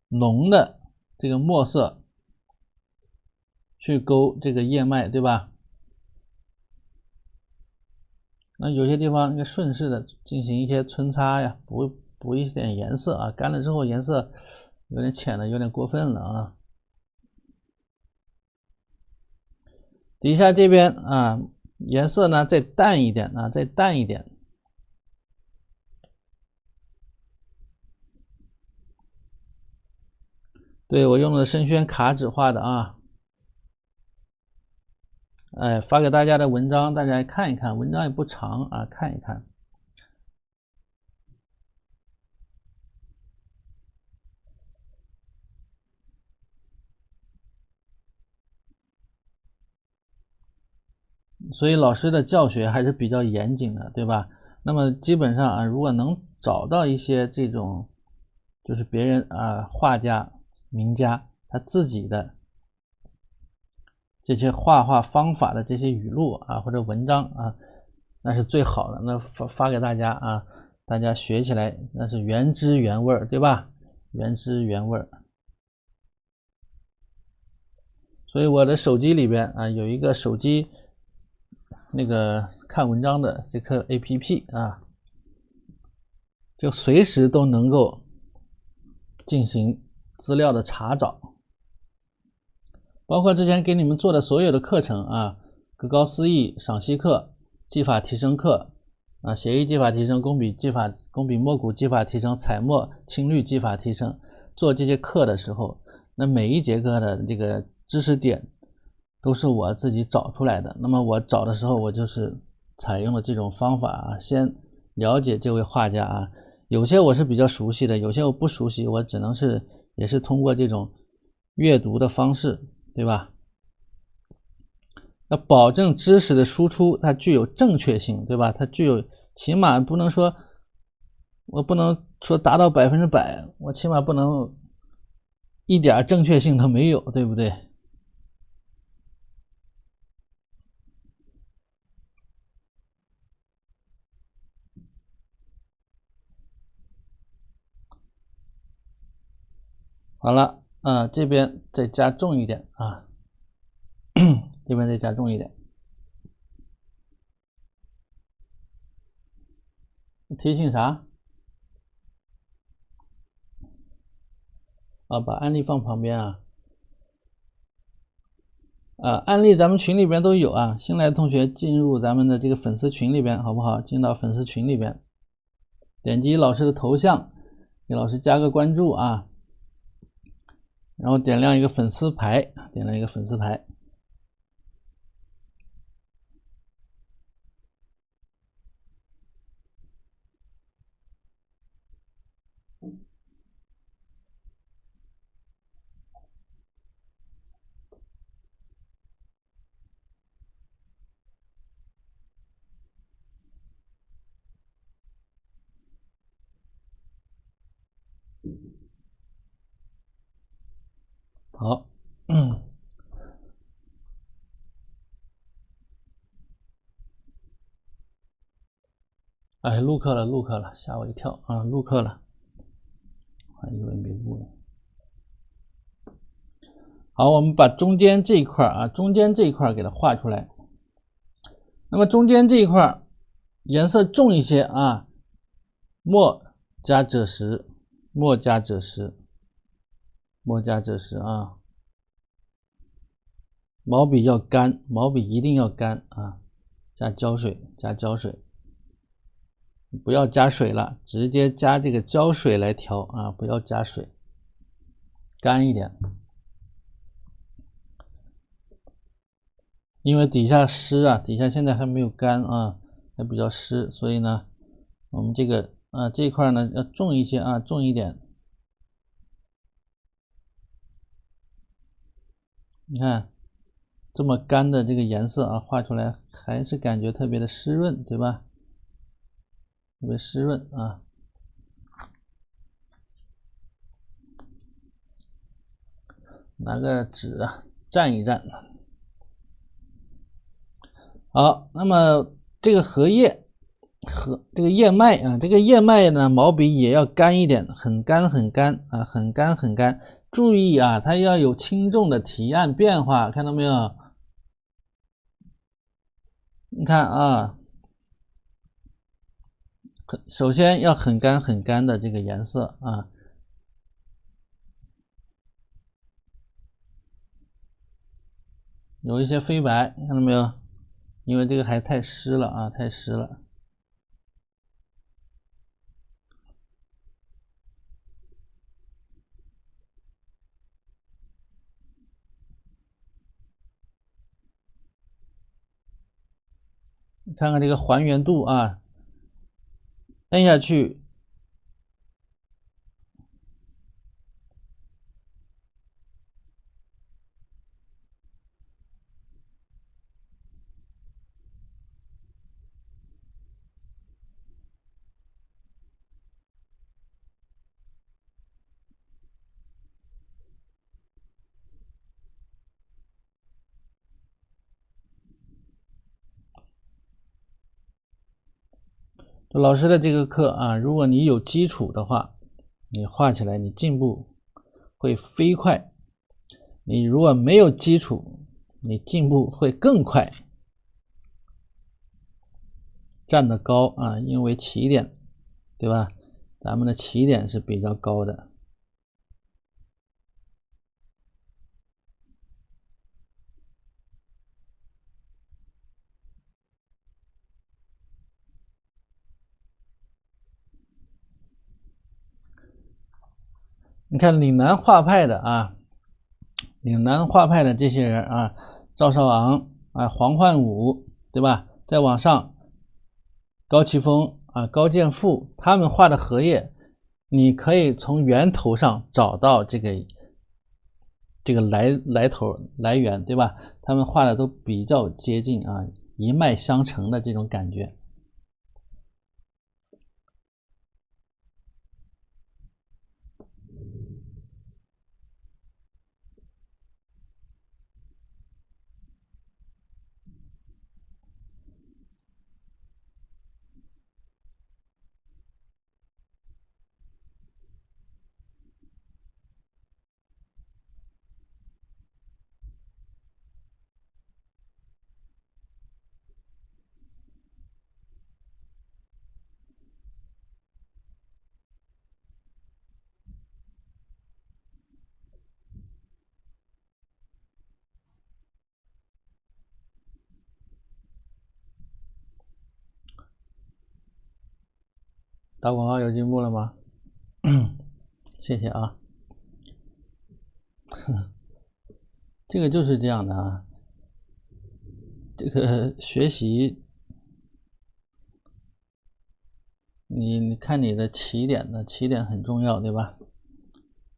浓的这个墨色去勾这个叶脉，对吧？那有些地方应该顺势的进行一些皴擦呀，补一点颜色啊，干了之后颜色有点浅了，有点过分了啊。底下这边啊，颜色呢再淡一点啊，再淡一点。对，我用的生宣卡纸画的啊。哎，发给大家的文章，大家看一看，文章也不长啊，看一看。所以老师的教学还是比较严谨的，对吧？那么基本上啊，如果能找到一些这种，就是别人啊，画家、名家他自己的这些画方法的这些语录啊，或者文章啊，那是最好的。那发给大家啊，大家学起来那是原汁原味，对吧？原汁原味。所以我的手机里边啊，有一个手机那个看文章的这个 APP 啊，就随时都能够进行资料的查找，包括之前给你们做的所有的课程啊，格高思义、赏析课、技法提升课啊，写意技法提升、工笔墨骨技法提升、彩墨青绿技法提升，做这些课的时候，那每一节课的这个知识点都是我自己找出来的。那么我找的时候，我就是采用了这种方法啊，先了解这位画家啊，有些我是比较熟悉的，有些我不熟悉，我只能是也是通过这种阅读的方式，对吧？要保证知识的输出它具有正确性，对吧？它具有起码不能说，我不能说达到100%，我起码不能一点正确性都没有，对不对？好了，这边再加重一点啊，这边再加重一点。提醒啥？啊，把案例放旁边啊。案例咱们群里边都有啊，新来的同学进入咱们的这个粉丝群里边，好不好？进到粉丝群里边，点击老师的头像，给老师加个关注啊，然后点亮一个粉丝牌，点亮一个粉丝牌。好，哎，录课了，录课了，吓我一跳啊！录课了，还以为没录呢。好，我们把中间这一块啊，中间这一块给它画出来。那么中间这一块颜色重一些啊，墨加赭石，墨加赭石，墨加赭石啊。毛笔要干，毛笔一定要干啊！加胶水，加胶水。不要加水了，直接加这个胶水来调啊！不要加水，干一点，因为底下湿啊，底下现在还没有干啊，还比较湿，所以呢，我们这个这一块呢要重一些啊，重一点。你看这么干的这个颜色啊，画出来还是感觉特别的湿润，对吧？特别湿润啊。拿个纸啊蘸一蘸。好，那么这个荷叶和这个叶脉啊，这个叶脉呢，毛笔也要干一点，很干很干啊，很干很干。注意啊，它要有轻重的提按变化，看到没有？你看啊，首先要很干很干的这个颜色啊。有一些飞白，看到没有？因为这个还太湿了啊，太湿了。看看这个还原度啊，摁下去。老师的这个课啊，如果你有基础的话，你画起来你进步会飞快；你如果没有基础，你进步会更快。站得高啊，因为起点，对吧？咱们的起点是比较高的。你看岭南画派的啊，岭南画派的这些人啊，赵少昂啊、黄焕武，对吧？再往上，高奇峰啊、高剑父，他们画的荷叶，你可以从源头上找到这个来头来源，对吧？他们画的都比较接近啊，一脉相承的这种感觉。打广告有进步了吗？谢谢啊。这个就是这样的啊，这个学习，你看你的起点很重要，对吧？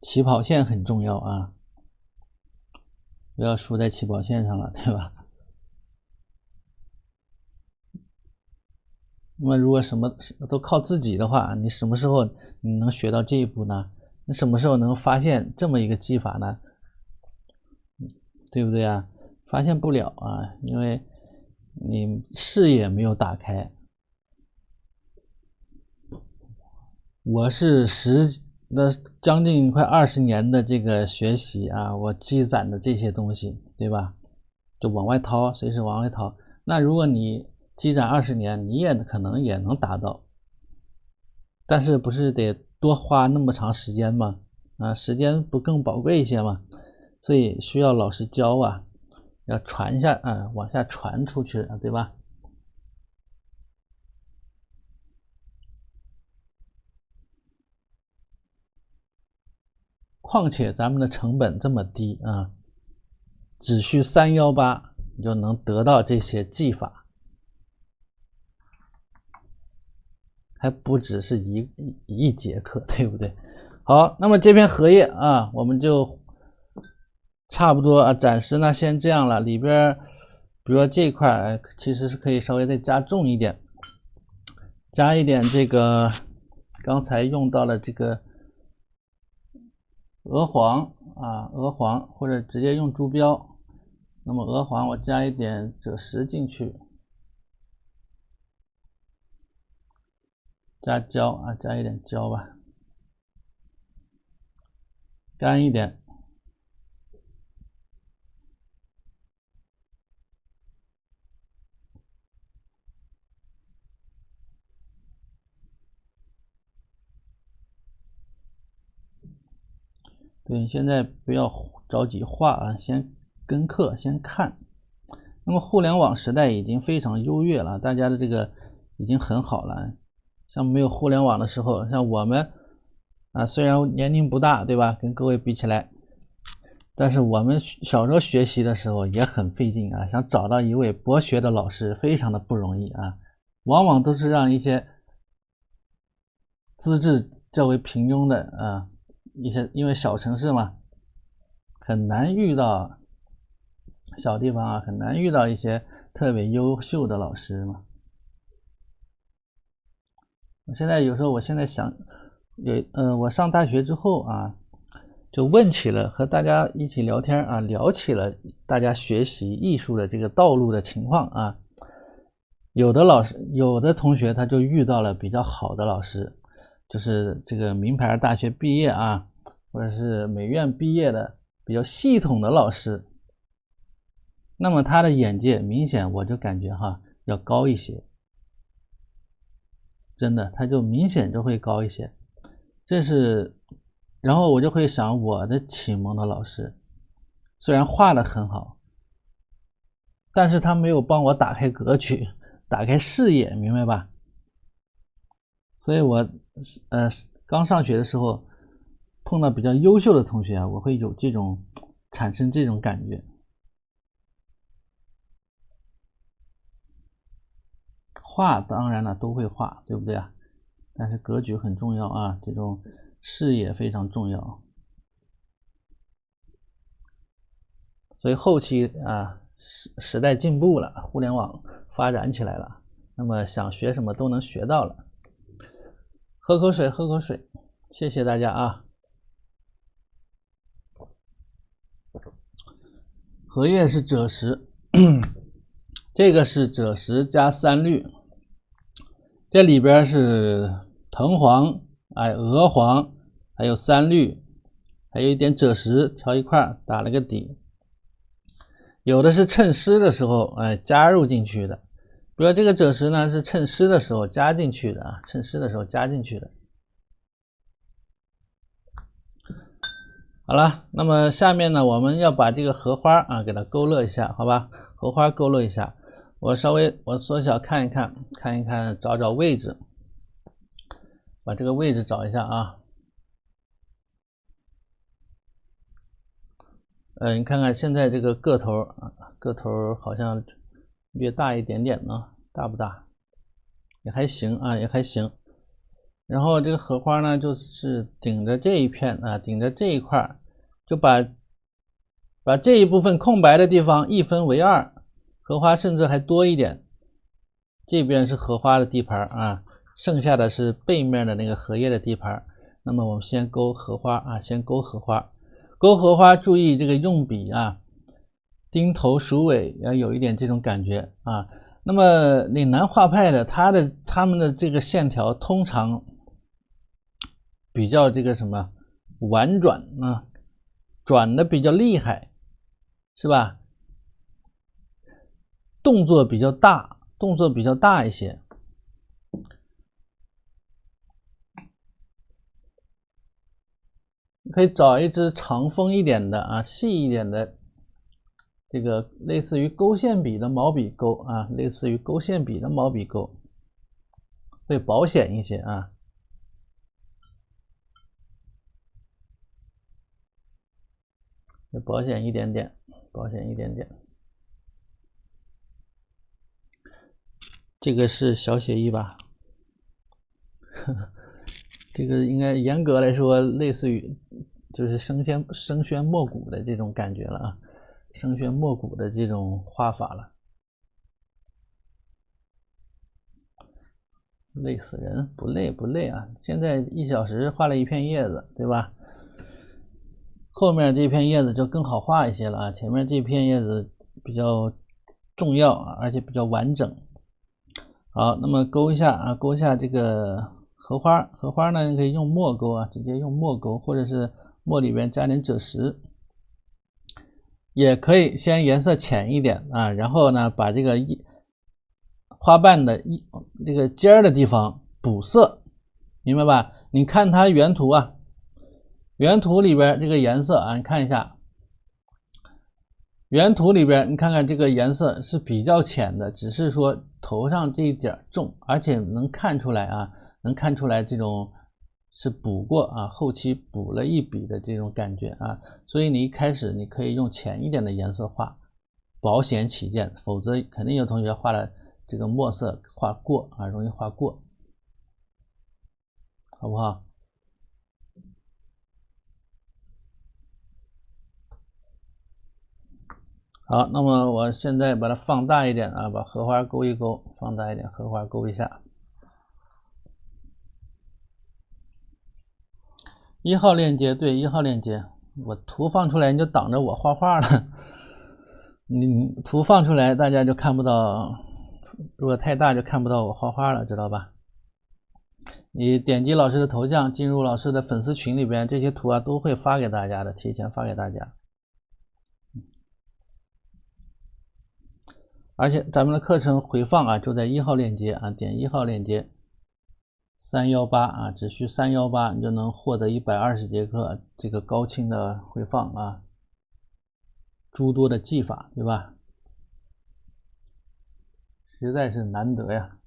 起跑线很重要啊，不要输在起跑线上了，对吧？那么如果什么都靠自己的话，你什么时候你能学到这一步呢？你什么时候能发现这么一个技法呢？对不对啊？发现不了啊，因为你视野没有打开。我是将近快20年的这个学习啊，我积攒的这些东西，对吧？就往外掏，随时往外掏。那如果你积攒20年，你也可能也能达到，但是不是得多花那么长时间吗？啊，时间不更宝贵一些吗？所以需要老师教啊，要传一下啊，往下传出去啊，对吧？况且咱们的成本这么低啊，只需318，你就能得到这些技法，还不只是一节课，对不对？好，那么这篇荷叶啊，我们就差不多啊，暂时呢先这样了。里边比如说这一块其实是可以稍微再加重一点，加一点这个刚才用到了这个鹅黄啊，鹅黄或者直接用朱标。那么鹅黄我加一点赭石进去，加胶啊，加一点胶吧，干一点。对，现在不要着急画啊，先跟课，先看。那么互联网时代已经非常优越了，大家的这个已经很好了。像没有互联网的时候，像我们啊，虽然年龄不大，对吧？跟各位比起来，但是我们小时候学习的时候也很费劲啊，想找到一位博学的老师非常的不容易啊，往往都是让一些资质较为平庸的啊。因为小城市嘛，很难遇到小地方啊，很难遇到一些特别优秀的老师嘛。我现在想，我上大学之后啊，就问起了和大家一起聊天啊，聊起了大家学习艺术的这个道路的情况啊。有的同学他就遇到了比较好的老师。就是这个名牌大学毕业啊，或者是美院毕业的比较系统的老师，那么他的眼界明显我就感觉要高一些，真的他就明显就会高一些。然后我就会想，我的启蒙的老师虽然画得很好，但是他没有帮我打开格局，打开视野，明白吧？所以我刚上学的时候碰到比较优秀的同学啊，我会有产生这种感觉。画当然了都会画，对不对啊？但是格局很重要啊，这种视野非常重要。所以后期啊，时代进步了，互联网发展起来了，那么想学什么都能学到了。喝口水，喝口水，谢谢大家啊。荷叶是赭石，这个是赭石加3绿，这里边是藤黄、鹅黄，还有3绿，还有一点赭石调一块打了个底。有的是趁湿的时候加入进去的，比如这个赭石呢是趁湿的时候加进去的啊，趁湿的时候加进去的。好了，那么下面呢，我们要把这个荷花啊给它勾勒一下，好吧？荷花勾勒一下，我缩小看一看，找找位置，把这个位置找一下啊。你看看现在这个个头好像略大一点点呢，大不大？也还行啊，也还行。然后这个荷花呢，就是顶着这一片啊，顶着这一块，就把这一部分空白的地方一分为2，荷花甚至还多一点。这边是荷花的地盘啊，剩下的是背面的那个荷叶的地盘。那么我们先勾荷花啊，先勾荷花。勾荷花注意这个用笔啊，丁头鼠尾要有一点这种感觉啊。那么岭南画派的他们的这个线条通常比较这个什么婉转啊，转的比较厉害，是吧？动作比较大一些。可以找一支长锋一点的啊，细一点的，这个类似于勾线笔的毛笔钩啊，类似于勾线笔的毛笔钩，会保险一些啊。保险一点点，保险一点点。这个是小写意吧？这个应该严格来说，类似于就是生宣墨骨的这种感觉了啊，生宣墨骨的这种画法了。累死人，不累啊！现在1小时画了一片叶子，对吧？后面这片叶子就更好画一些了啊，前面这片叶子比较重要啊，而且比较完整。好，那么勾一下啊，勾一下这个荷花，荷花呢可以用墨勾啊，直接用墨勾，或者是墨里边加点赭石，也可以先颜色浅一点啊，然后呢把这个花瓣的这个尖儿的地方补色，明白吧？你看它原图啊，原图里边这个颜色啊，你看一下。原图里边，你看看这个颜色是比较浅的，只是说头上这一点重，而且能看出来啊，能看出来这种是补过啊，后期补了一笔的这种感觉啊，所以你一开始你可以用浅一点的颜色画，保险起见，否则肯定有同学画了这个墨色画过啊，容易画过，好不好？好，那么我现在把它放大一点啊，把荷花勾一勾，放大一点，荷花勾一下。1号链接，对，1号链接，我图放出来你就挡着我画画了，你图放出来大家就看不到，如果太大就看不到我画画了，知道吧？你点击老师的头像，进入老师的粉丝群里边，这些图啊都会发给大家的，提前发给大家。而且咱们的课程回放啊，就在1号链接啊，点1号链接318啊，只需318，你就能获得120节课这个高清的回放啊，诸多的技法，对吧？实在是难得呀。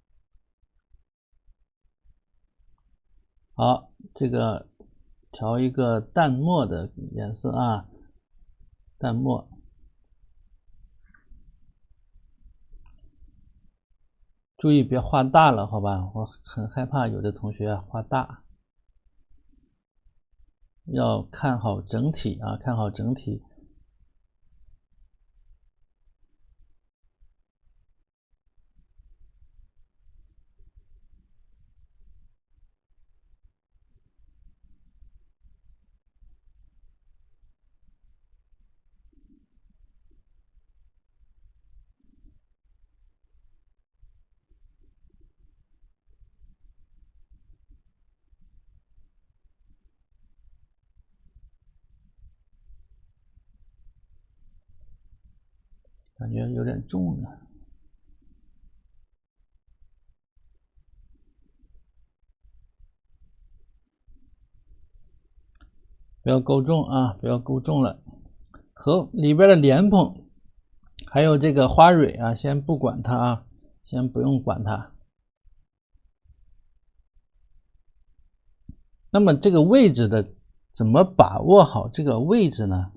好，这个调一个淡墨的颜色啊，淡墨。注意别画大了，好吧？我很害怕有的同学画大，要看好整体啊，看好整体。感觉有点重了，不要勾重啊，不要勾重了。和里边的莲蓬，还有这个花蕊啊，先不管它啊，先不用管它。那么这个位置的怎么把握好这个位置呢？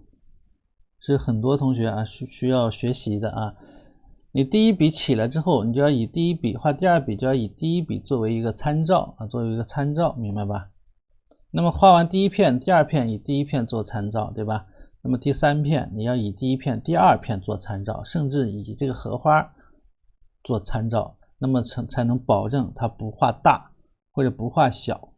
是很多同学啊需要学习的啊。你第一笔起来之后，你就要以第一笔画第二笔，就要以第一笔作为一个参照啊，作为一个参照，明白吧？那么画完第一片，第二片以第一片做参照，对吧？那么第三片你要以第一片、第二片做参照，甚至以这个荷花做参照，那么才能保证它不画大或者不画小。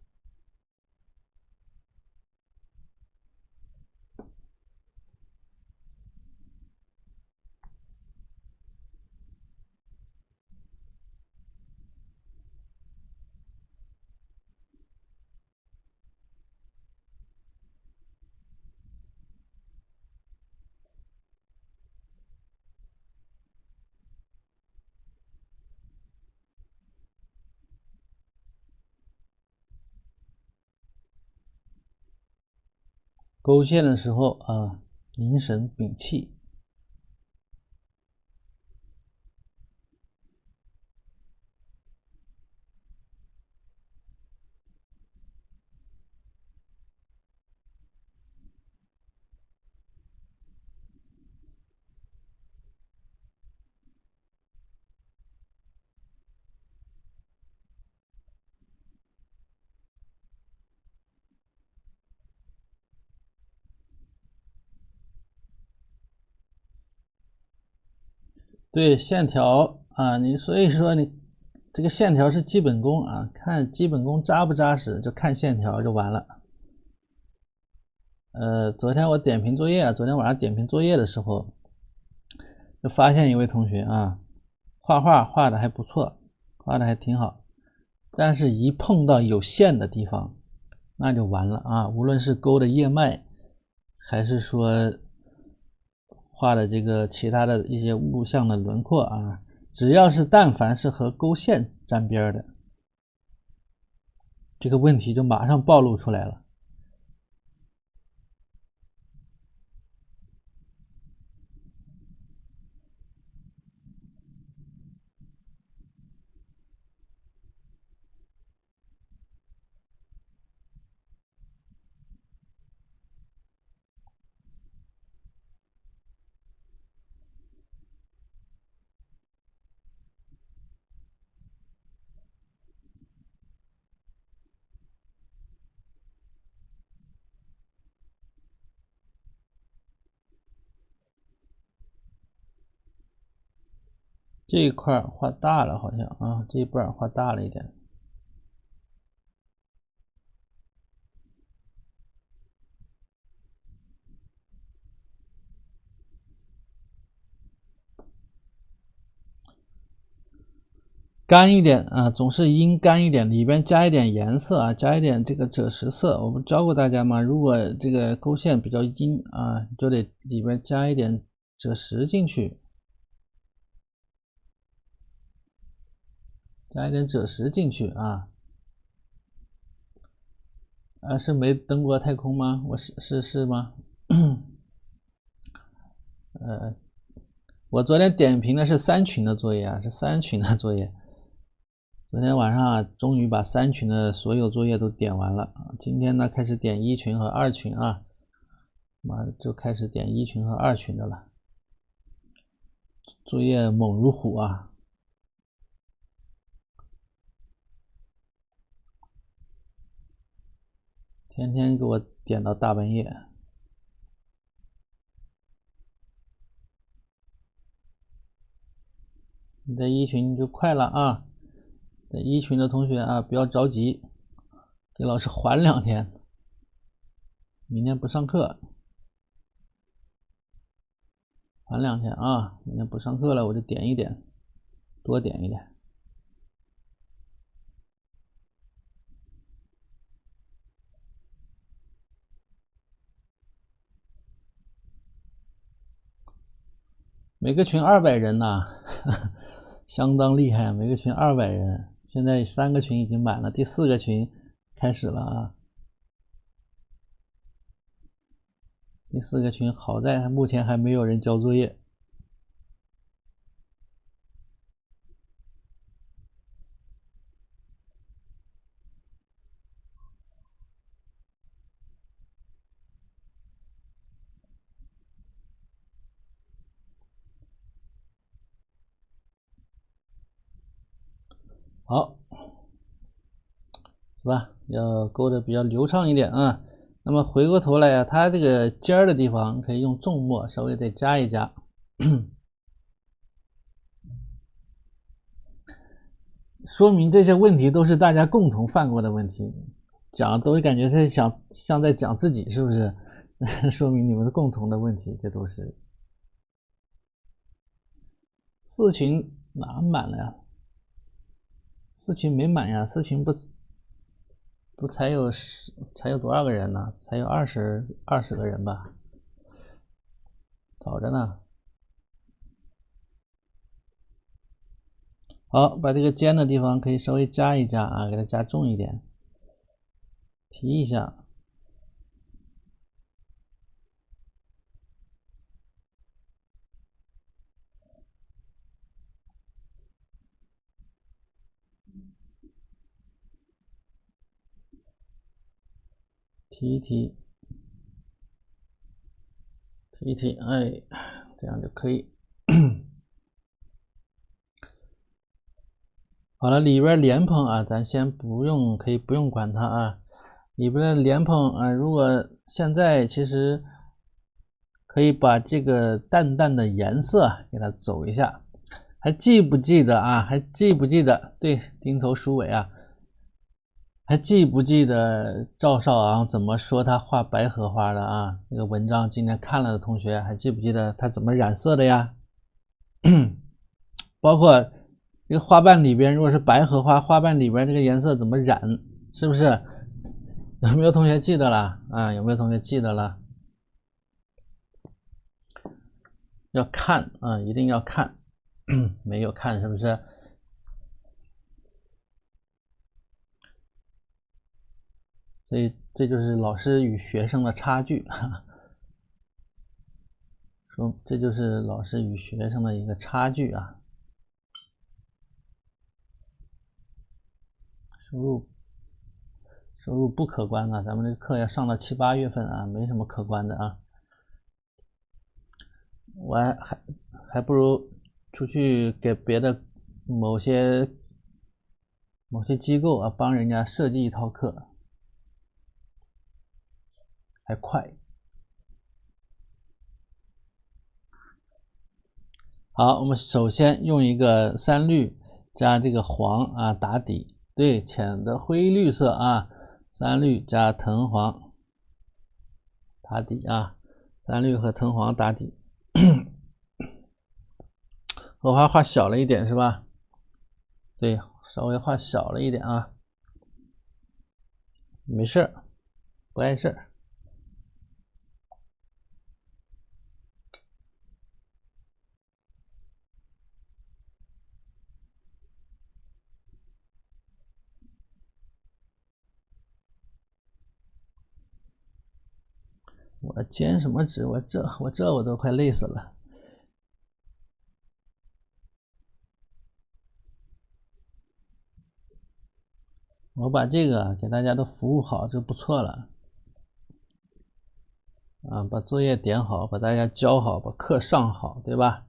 勾线的时候啊，凝神屏气。对线条啊，所以说你这个线条是基本功啊，看基本功扎不扎实，就看线条就完了。昨天我点评作业啊，昨天晚上点评作业的时候，就发现一位同学啊，画画画的还不错，画的还挺好，但是一碰到有线的地方，那就完了啊！无论是勾的叶脉，还是说画的这个其他的一些物象的轮廓啊，只要是但凡是和勾线沾边的，这个问题就马上暴露出来了。这一块画大了，好像啊，这一半画大了一点。干一点啊，总是阴干一点，里边加一点颜色啊，加一点这个赭石色。我们教过大家嘛，如果这个勾线比较阴啊，就得里边加一点赭石进去，加一点赭石进去啊。是没登过太空吗？我是吗？我昨天点评的是3群的作业啊，是3群的作业。昨天晚上啊，终于把3群的所有作业都点完了啊。今天呢，开始点1群和2群啊，就开始点1群和2群的了。作业猛如虎啊！天天给我点到大半夜。你在1群就快了啊！在1群的同学啊，不要着急，给老师缓2天，明天不上课，缓2天啊！明天不上课了，我就点一点，多点一点。每个群200人呐，相当厉害，每个群200人。现在3个群已经满了，第4个群开始了啊。第4个群好在目前还没有人交作业。好，是吧？要勾的比较流畅一点啊。那么回过头来啊，它这个尖儿的地方可以用重墨稍微再加一加。说明这些问题都是大家共同犯过的问题，讲都感觉在像在讲自己，是不是？说明你们的共同的问题，这都是。4群哪满了呀？4群没满呀，4群不才有多少个人呢？才有20个人吧，早着呢。好，把这个尖的地方可以稍微加一加啊，给它加重一点，提一下。提一提，哎，这样就可以。好了，里边莲蓬啊，咱先不用，可以不用管它啊。里边的莲蓬啊，如果现在其实可以把这个淡淡的颜色给它走一下。还记不记得啊？还记不记得？对，丁头鼠尾啊，还记不记得赵少昂怎么说他画白荷花的啊？这个文章今天看了的同学还记不记得他怎么染色的呀？包括这个花瓣里边，如果是白荷花，花瓣里边这个颜色怎么染？是不是？有没有同学记得了啊？有没有同学记得了？要看啊，一定要看。没有看是不是？所以这就是老师与学生的差距。说这就是老师与学生的一个差距啊。收入不可观啊，咱们这个课要上到7、8月份啊，没什么可观的啊。我还不如出去给别的某些机构啊，帮人家设计一套课，还快。好，我们首先用一个3绿加这个黄啊打底，对，浅的灰绿色啊，3绿加藤黄打底啊，3绿和藤黄打底。荷花画小了一点是吧？对，稍微画小了一点啊，没事儿，不碍事儿。我剪什么纸？我都快累死了。我把这个给大家都服务好就不错了啊，把作业点好，把大家教好，把课上好，对吧？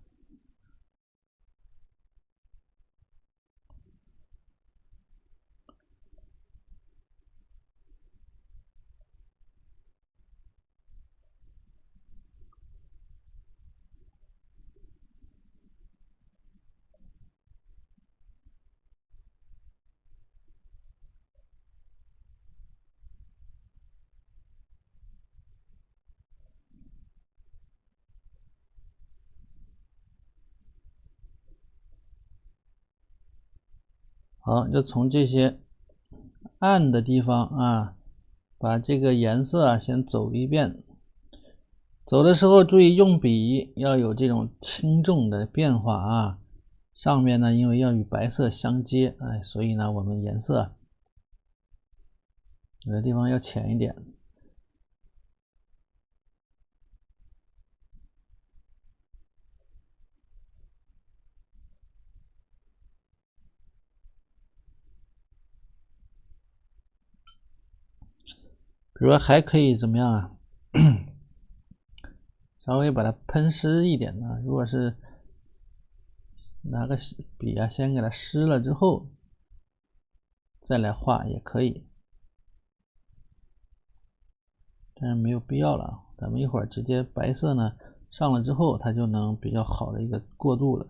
好，就从这些暗的地方啊，把这个颜色啊先走一遍。走的时候注意用笔要有这种轻重的变化啊。上面呢，因为要与白色相接，哎，所以呢，我们颜色有的地方要浅一点。比如说还可以怎么样啊？稍微把它喷湿一点呢。如果是拿个笔啊，先给它湿了之后，再来画也可以，但是没有必要了。咱们一会儿直接白色呢上了之后，它就能比较好的一个过渡了。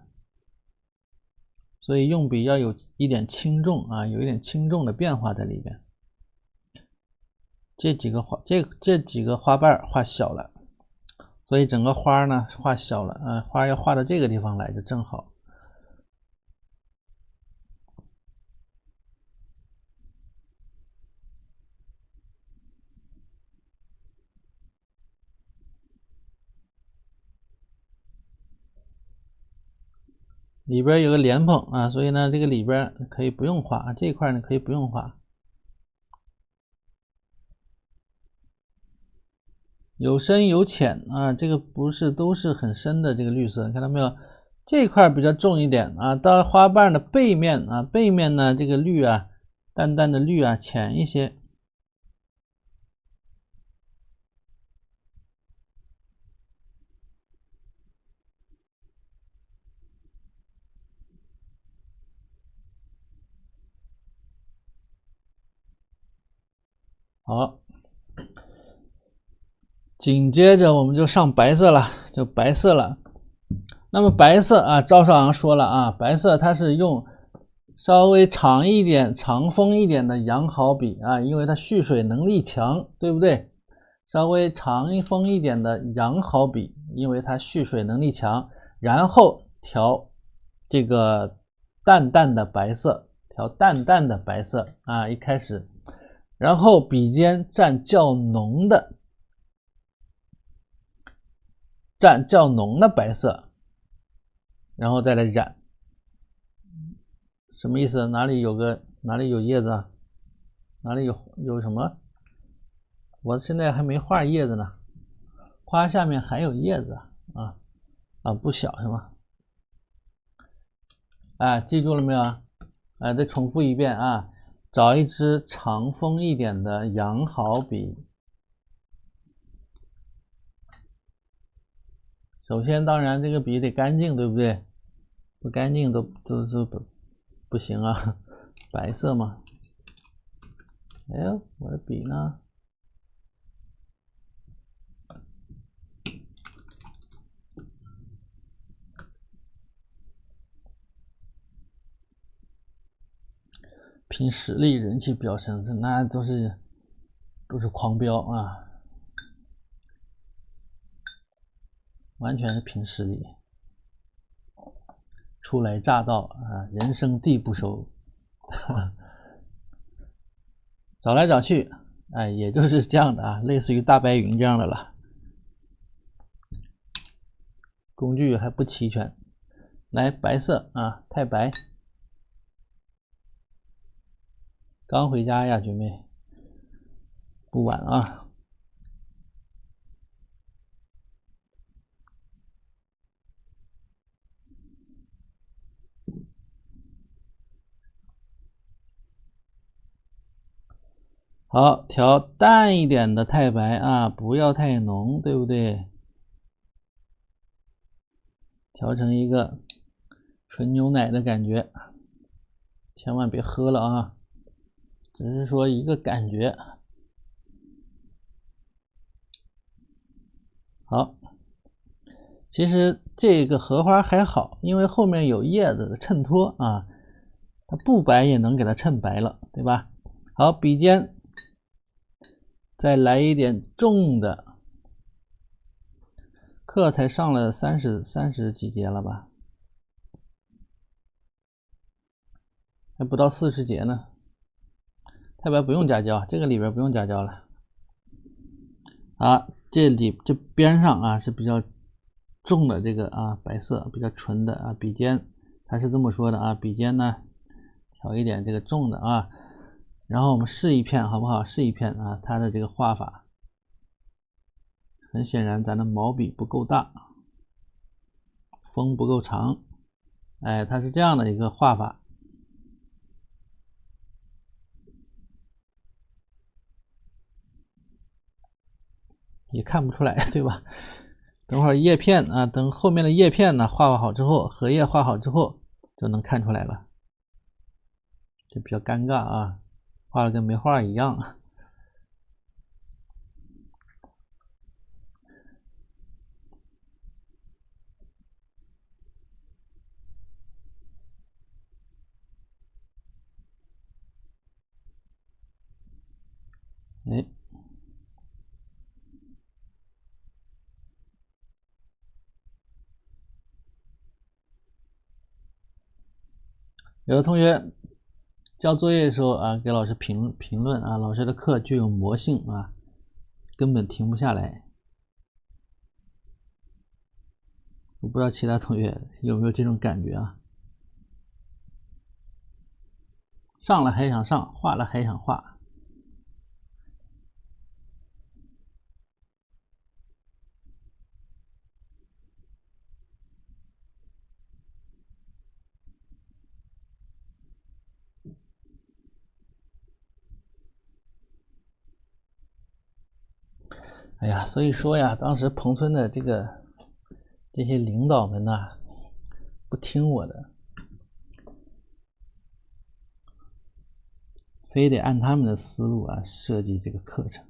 所以用笔要有一点轻重啊，有一点轻重的变化在里边。这几个花瓣画小了，所以整个花呢画小了啊，花要画到这个地方来就正好。里边有个莲蓬啊，所以呢这个里边可以不用画，这一块呢可以不用画。有深有浅啊，这个不是都是很深的这个绿色，看到没有？这一块比较重一点啊，到了花瓣的背面啊，背面呢这个绿啊，淡淡的绿啊，浅一些。好，紧接着我们就上白色了，就白色了。那么白色啊，赵少阳说了啊，白色它是用稍微长一点、长锋一点的羊毫笔啊，因为它蓄水能力强，对不对？稍微长锋一点的羊毫笔，因为它蓄水能力强，然后调这个淡淡的白色，调淡淡的白色啊，一开始，然后笔尖蘸较浓的白色，然后再来染。什么意思？哪里有叶子啊？哪里有什么？我现在还没画叶子呢，花下面还有叶子啊，不小是吗？啊，记住了没有啊？再重复一遍啊，找一支长锋一点的羊毫笔。首先，当然这个笔得干净，对不对？不干净都不行啊，白色嘛。哎呦，我的笔呢？凭实力人气飙升，那都是狂飙啊，完全是凭实力。初来乍到啊，人生地不熟，找来找去，哎，也就是这样的啊，类似于大白云这样的了。工具还不齐全，来白色啊，太白。刚回家呀，姐妹，不晚啊。好，调淡一点的太白啊，不要太浓，对不对？调成一个纯牛奶的感觉，千万别喝了啊，只是说一个感觉。好，其实这个荷花还好，因为后面有叶子的衬托啊，它不白也能给它衬白了，对吧？好，笔尖再来一点重的，课才上了30几节了吧？还不到40节呢。太白不用加胶，这个里边不用加胶了。啊，这边上啊是比较重的这个啊白色，比较纯的啊笔尖，它是这么说的啊，笔尖呢调一点这个重的啊，然后我们试一片好不好？试一片啊，它的这个画法，很显然咱的毛笔不够大，锋不够长，哎，它是这样的一个画法。也看不出来，对吧？等会儿叶片啊，等后面的叶片呢画好之后，荷叶画好之后就能看出来了，就比较尴尬啊，画的跟没画一样。哎，有的同学交作业的时候啊，给老师评论啊，老师的课具有魔性啊，根本停不下来。我不知道其他同学有没有这种感觉啊？上了还想上，画了还想画。哎呀，所以说呀，当时彭村的这些领导们呐，不听我的，非得按他们的思路啊设计这个课程。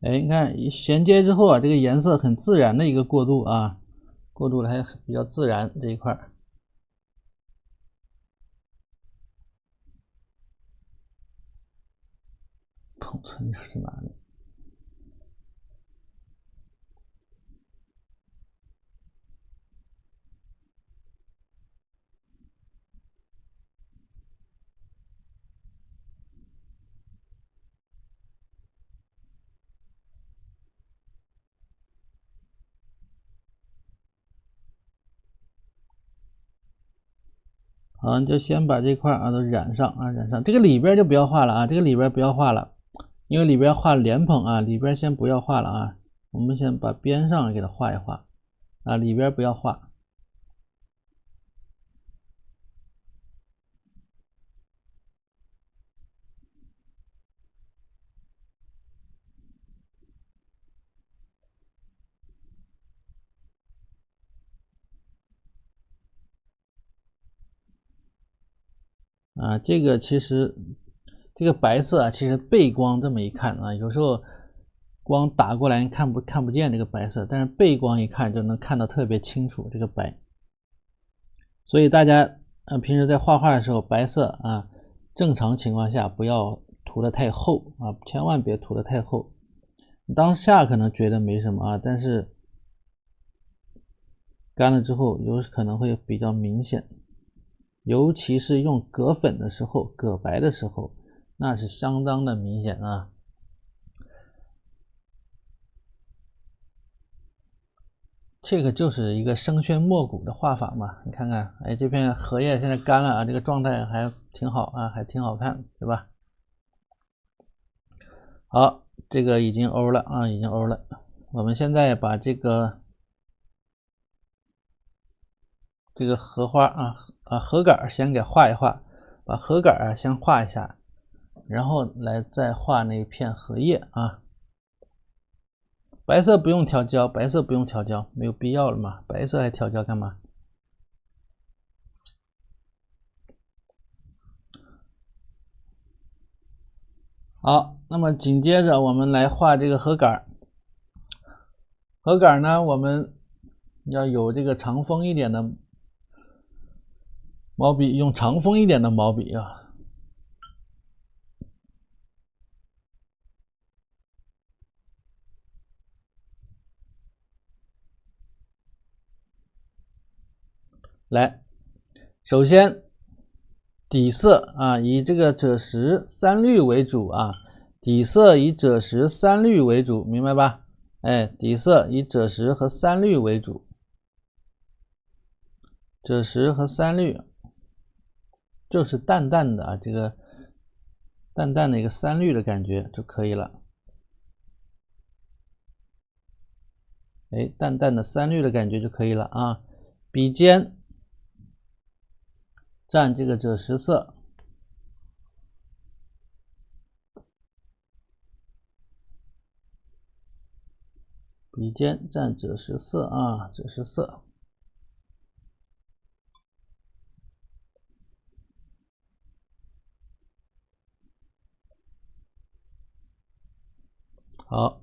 哎，你看一衔接之后啊，这个颜色很自然的一个过渡啊，过渡的还比较自然这一块。碰村是哪里？好，你就先把这块啊都染上啊，染上。这个里边就不要画了啊，这个里边不要画了，因为里边画莲蓬啊，里边先不要画了啊。我们先把边上给它画一画啊，里边不要画。啊，这个其实这个白色啊，其实背光这么一看啊，有时候光打过来看不见这个白色，但是背光一看就能看得特别清楚这个白。所以大家平时在画画的时候，白色啊，正常情况下不要涂得太厚啊，千万别涂得太厚。当下可能觉得没什么啊，但是干了之后有可能会比较明显。尤其是用铬粉的时候，铬白的时候，那是相当的明显啊。这个就是一个生宣墨骨的画法嘛，你看看，哎，这片荷叶现在干了啊，这个状态还挺好啊，还挺好看，对吧？好，这个已经欧了啊，已经欧了。我们现在把这个荷花荷杆先给画一画，把荷杆先画一下，然后来再画那一片荷叶啊。白色不用调焦，白色不用调焦，没有必要了嘛，白色还调焦干嘛？好，那么紧接着我们来画这个荷杆。荷杆呢，我们要有这个长锋一点的毛笔，用长锋一点的毛笔啊。来，首先底色啊，以这个赭石三绿为主啊，底色以赭石三绿为主，明白吧？哎，底色以赭石和三绿为主，赭石和三绿就是淡淡的啊，这个淡淡的一个三绿的感觉就可以了。哎，淡淡的三绿的感觉就可以了啊。笔尖蘸这个赭石色，笔尖蘸赭石色啊，赭石色。好，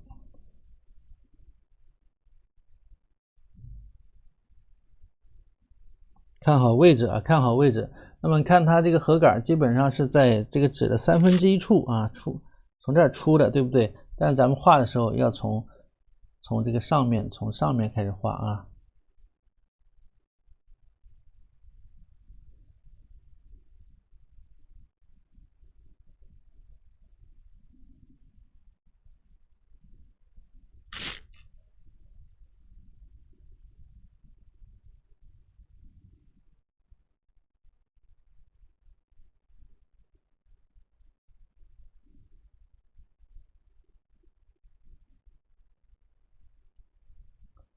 看好位置啊，看好位置。那么看它这个荷杆基本上是在这个纸的1/3处啊，从这儿出的，对不对？但是咱们画的时候要从这个上面，从上面开始画啊。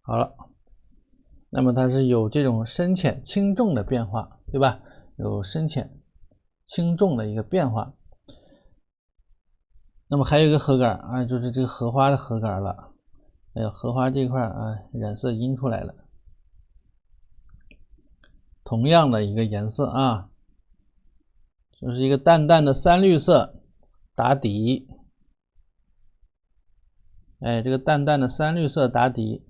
好了，那么它是有这种深浅轻重的变化，对吧？有深浅轻重的一个变化。那么还有一个荷杆啊，就是这个荷花的荷杆了。还有荷花这块啊，染色阴出来了。同样的一个颜色啊，就是一个淡淡的三绿色打底。哎，这个淡淡的三绿色打底，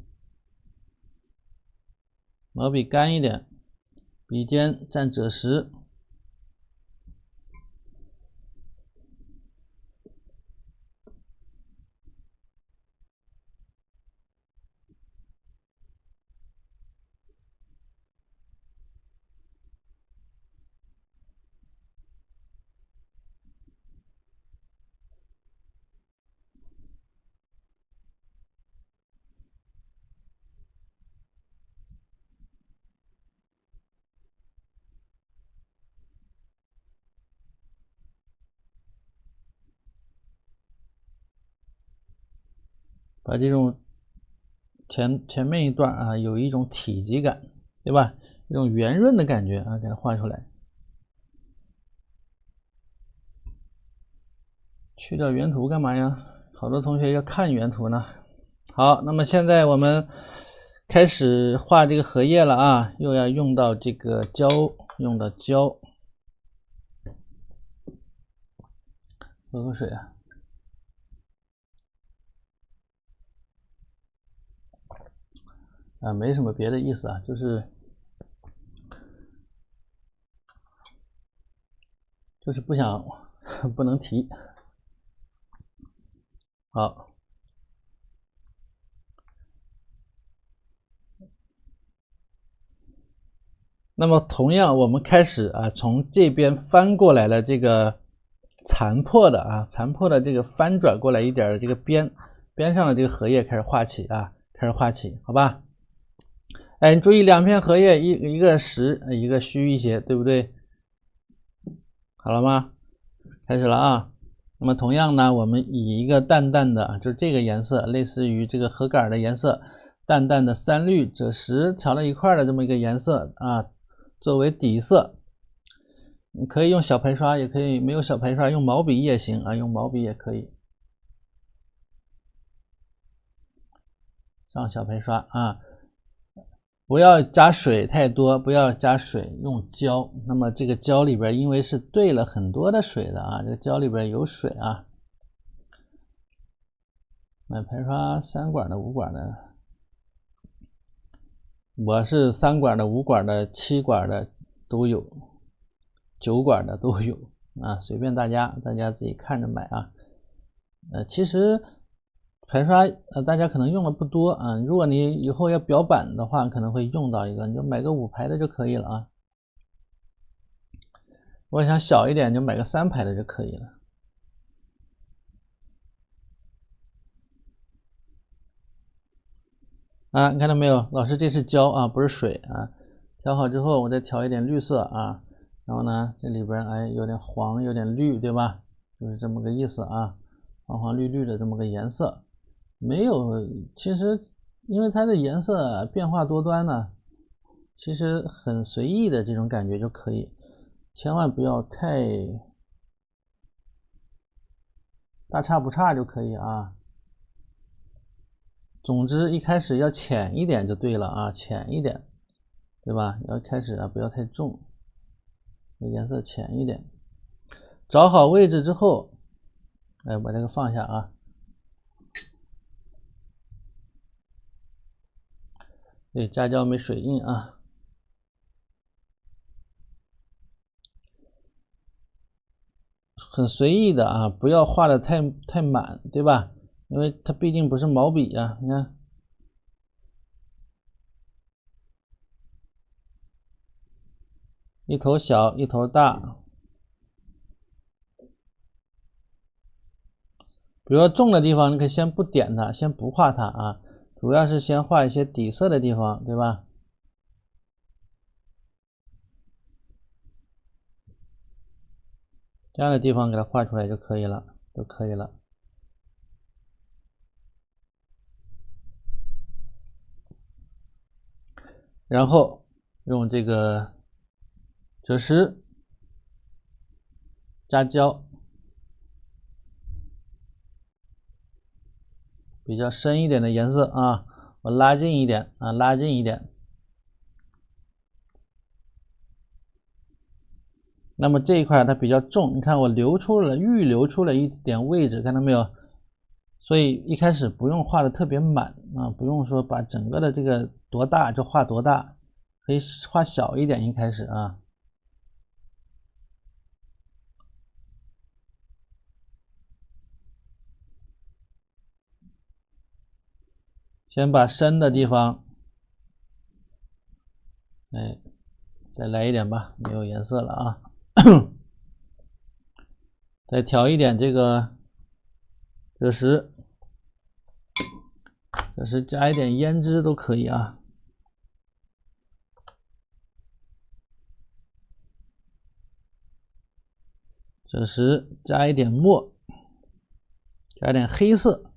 毛笔干一点，笔尖蘸赭石。把这种前面一段啊，有一种体积感，对吧？一种圆润的感觉啊，给它画出来。去掉原图干嘛呀？好多同学要看原图呢。好，那么现在我们开始画这个荷叶了啊，又要用到这个胶，用到胶。喝口水啊。没什么别的意思啊，就是不想不能提。好，那么同样我们开始啊，从这边翻过来了这个残破的这个翻转过来一点的这个边上的这个荷叶开始画起啊，好吧？哎，你注意两片荷叶，一个实，一个虚一些，对不对？好了吗？开始了啊。那么同样呢，我们以一个淡淡的，就是这个颜色，类似于这个荷杆的颜色，淡淡的三绿赭石调到一块的这么一个颜色啊，作为底色。你可以用小排刷，也可以没有小排刷，用毛笔也行啊，用毛笔也可以。上小排刷啊。不要加水太多，不要加水，用胶。那么这个胶里边因为是兑了很多的水的啊，这个胶里边有水啊。买排刷3管的、5管的，我是3管的、5管的、7管的都有，9管的都有啊，随便大家自己看着买啊。其实排刷大家可能用的不多啊，如果你以后要裱板的话，可能会用到一个，你就买个5排的就可以了啊。如果想小一点，就买个3排的就可以了。啊，你看到没有？老师这是胶啊，不是水啊。调好之后，我再调一点绿色啊，然后呢，这里边哎有点黄，有点绿，对吧？就是这么个意思啊，黄黄绿绿的这么个颜色。没有，其实因为它的颜色变化多端呢，其实很随意的这种感觉就可以，千万不要太大差不差就可以啊。总之一开始要浅一点就对了啊，浅一点，对吧？要开始啊，不要太重，颜色浅一点。找好位置之后，哎，把这个放下啊。对，加胶没水印啊。很随意的啊，不要画的太满，对吧？因为它毕竟不是毛笔啊，你看。一头小，一头大。比如说重的地方，你可以先不点它，先不画它啊，主要是先画一些底色的地方，对吧？这样的地方给它画出来就可以了，然后用这个赭石加胶，比较深一点的颜色啊，我拉近一点啊，拉近一点。那么这一块它比较重，你看我预留出了一点位置，看到没有？所以一开始不用画的特别满啊，不用说把整个的这个多大就画多大，可以画小一点一开始啊。先把深的地方，哎，再来一点吧，没有颜色了啊。再调一点这个赭石，加一点胭脂都可以啊。赭石加一点墨，加一点黑色。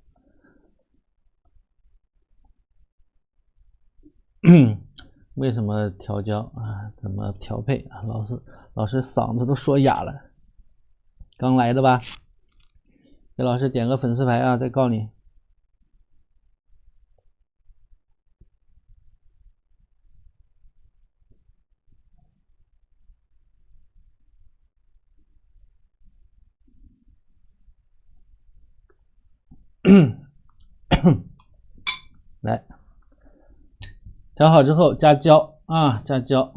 为什么调焦啊？怎么调配啊？老师嗓子都说哑了，刚来的吧？给老师点个粉丝牌啊！再告你。来，调好之后加胶啊，加胶。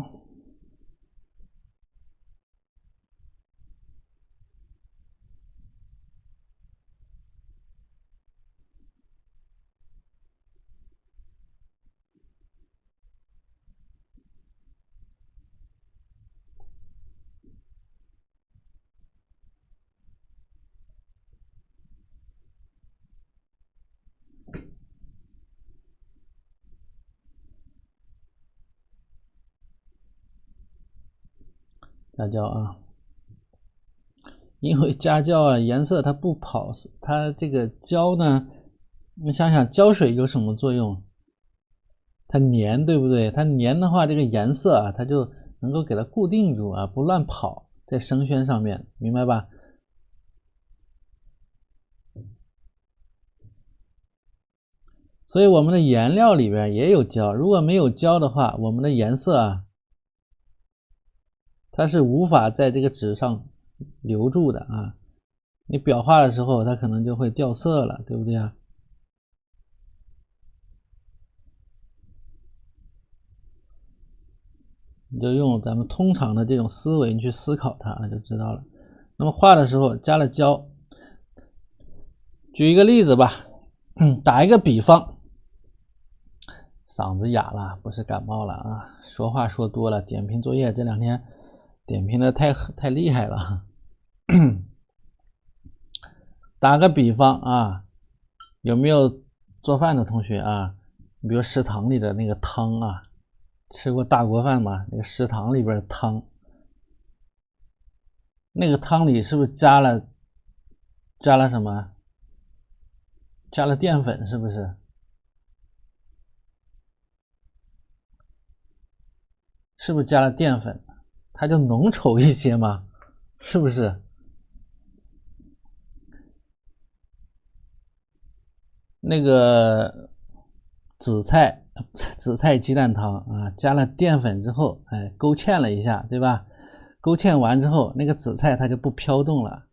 加胶啊，因为加胶啊，颜色它不跑，它这个胶呢，你想想胶水有什么作用？它粘，对不对？它粘的话，这个颜色啊，它就能够给它固定住啊，不乱跑在生宣上面，明白吧？所以我们的颜料里边也有胶，如果没有胶的话，我们的颜色啊，它是无法在这个纸上留住的啊。你裱画的时候，它可能就会掉色了，对不对啊？你就用咱们通常的这种思维，你去思考它，就知道了。那么画的时候加了胶，举一个例子吧，打一个比方，嗓子哑了，不是感冒了啊，说话说多了，点评作业这2天点评的太厉害了。打个比方啊，有没有做饭的同学啊？比如食堂里的那个汤啊，吃过大锅饭吗？那个食堂里边的汤，那个汤里是不是加了什么？加了淀粉，是不是？是不是加了淀粉？它就浓稠一些嘛，是不是？那个紫菜鸡蛋汤啊，加了淀粉之后，哎，勾芡了一下，对吧？勾芡完之后，那个紫菜它就不飘动了。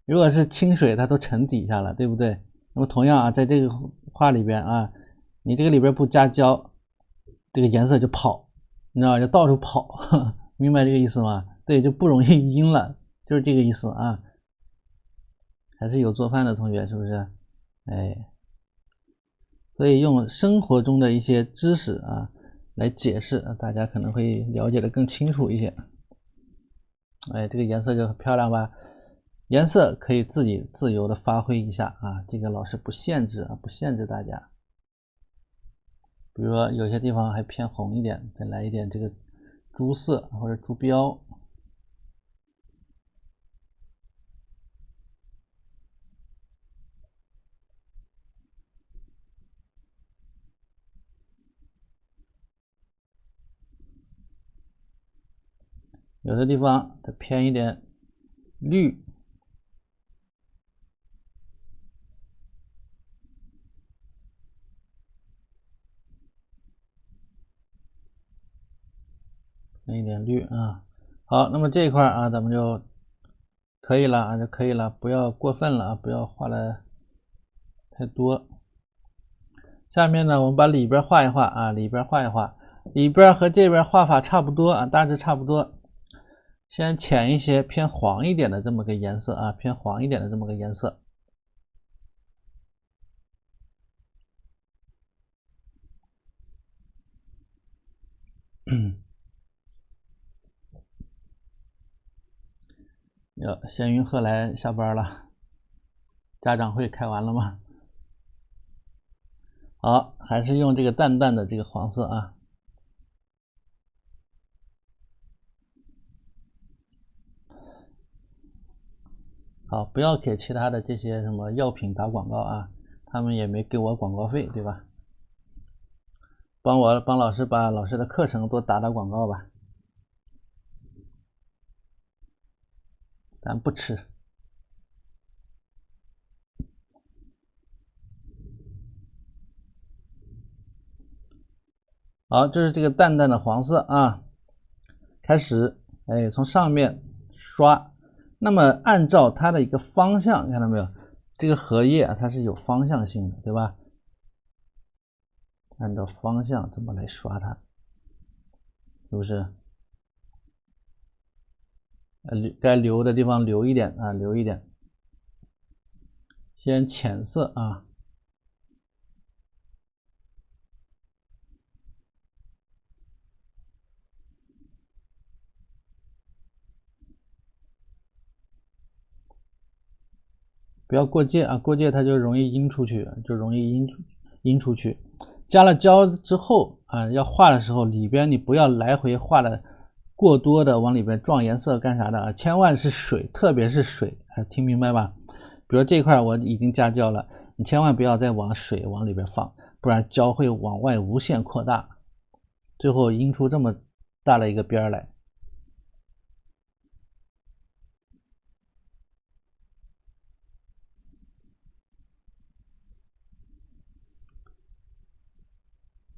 如果是清水，它都沉底下了，对不对？那么同样啊，在这个画里边啊，你这个里边不加胶，这个颜色就跑，你知道就到处跑，明白这个意思吗？对，就不容易阴了，就是这个意思啊。还是有做饭的同学，是不是？哎。所以用生活中的一些知识啊来解释，大家可能会了解的更清楚一些。哎，这个颜色就很漂亮吧？颜色可以自己自由的发挥一下啊，这个老师不限制啊，不限制大家。比如说有些地方还偏红一点，再来一点这个朱色或者朱标。有的地方它偏一点绿，偏一点绿啊。好，那么这一块啊，咱们就可以了啊，就可以了，不要过分了啊，不要画的太多。下面呢，我们把里边画一画啊，里边画一画，里边和这边画法差不多啊，大致差不多。先浅一些，偏黄一点的这么个颜色啊，偏黄一点的这么个颜色。哟，闲云鹤来下班了，家长会开完了吗？好，还是用这个淡淡的这个黄色啊。好，不要给其他的这些什么药品打广告啊，他们也没给我广告费，对吧？帮老师把老师的课程多打广告吧，咱不吃。好，这是这个淡淡的黄色啊，开始，哎，从上面刷。那么按照它的一个方向，看到没有？这个荷叶啊，它是有方向性的，对吧？按照方向怎么来刷它，是不是？该留的地方留一点啊，留一点。先浅色啊。不要过界啊，过界它就容易阴出去，阴出去。加了胶之后啊，要画的时候里边你不要来回画的过多的往里边撞颜色干啥的啊，千万是水，特别是水，听明白吧？比如这一块我已经加胶了，你千万不要再水往里边放，不然胶会往外无限扩大，最后阴出这么大的一个边来。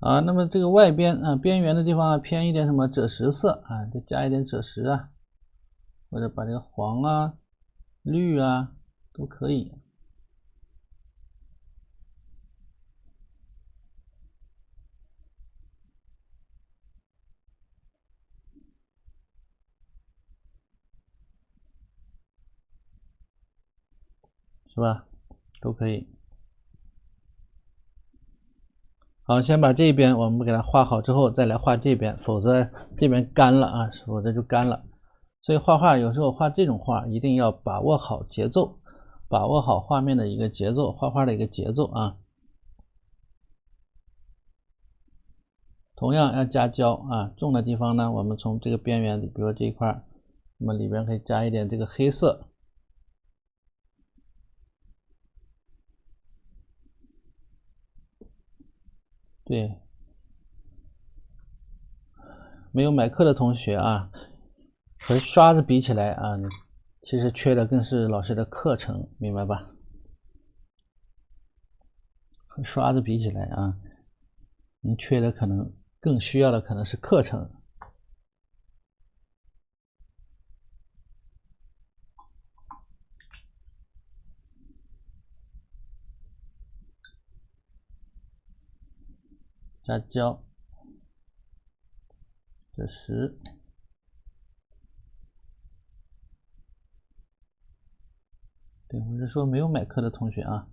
啊，那么这个外边啊，边缘的地方偏一点什么赭石色啊，再加一点赭石啊，或者把这个黄啊、绿啊都可以。是吧？都可以。好，先把这边我们给它画好之后，再来画这边，否则这边干了啊，否则就干了。所以画画有时候画这种画，一定要把握好节奏，把握好画面的一个节奏，画画的一个节奏啊。同样要加胶啊，重的地方呢，我们从这个边缘，比如说这一块，那么里边可以加一点这个黑色。对，没有买课的同学啊，和刷子比起来啊，其实缺的更是老师的课程，明白吧？和刷子比起来啊，您缺的可能更需要的可能是课程。加胶，赭石。对，我是说没有买课的同学啊。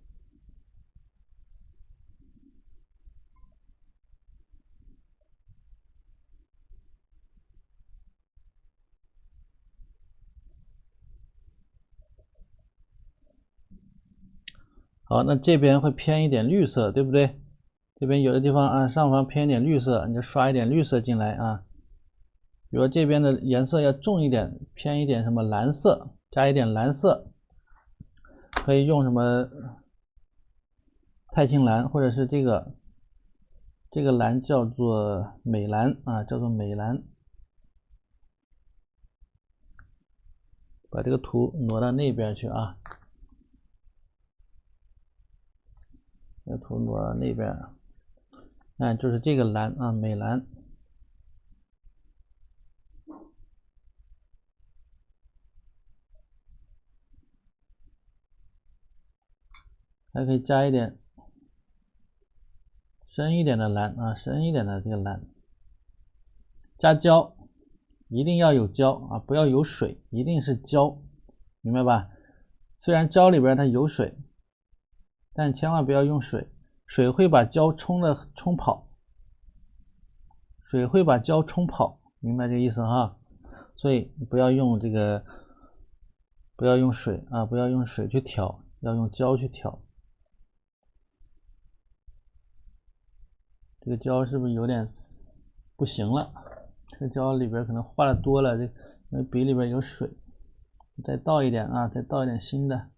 好，那这边会偏一点绿色，对不对？这边有的地方啊，上方偏一点绿色，你就刷一点绿色进来啊。比如这边的颜色要重一点，偏一点什么蓝色，加一点蓝色，可以用什么太青蓝，或者是这个蓝叫做美蓝啊，叫做美蓝。把这个图挪到那边去啊，这个图挪到那边，就是这个蓝啊，美蓝。还可以加一点深一点的蓝啊，深一点的这个蓝，加胶，一定要有胶啊，不要有水，一定是胶，明白吧？虽然胶里边它有水，但千万不要用水，水会把胶冲跑，水会把胶冲跑，明白这个意思哈？所以不要用这个，不要用水啊，不要用水去调，要用胶去调。这个胶是不是有点不行了？这个胶里边可能画的多了，这笔里边有水，再倒一点啊，再倒一点新的。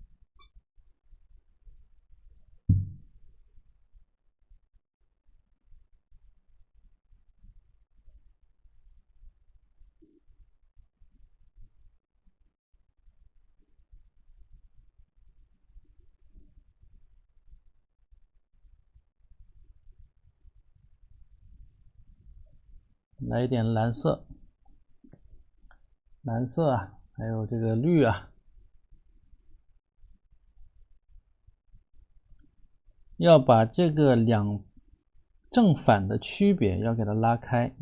来一点蓝色，蓝色啊，还有这个绿啊，要把这个两正反的区别要给它拉开。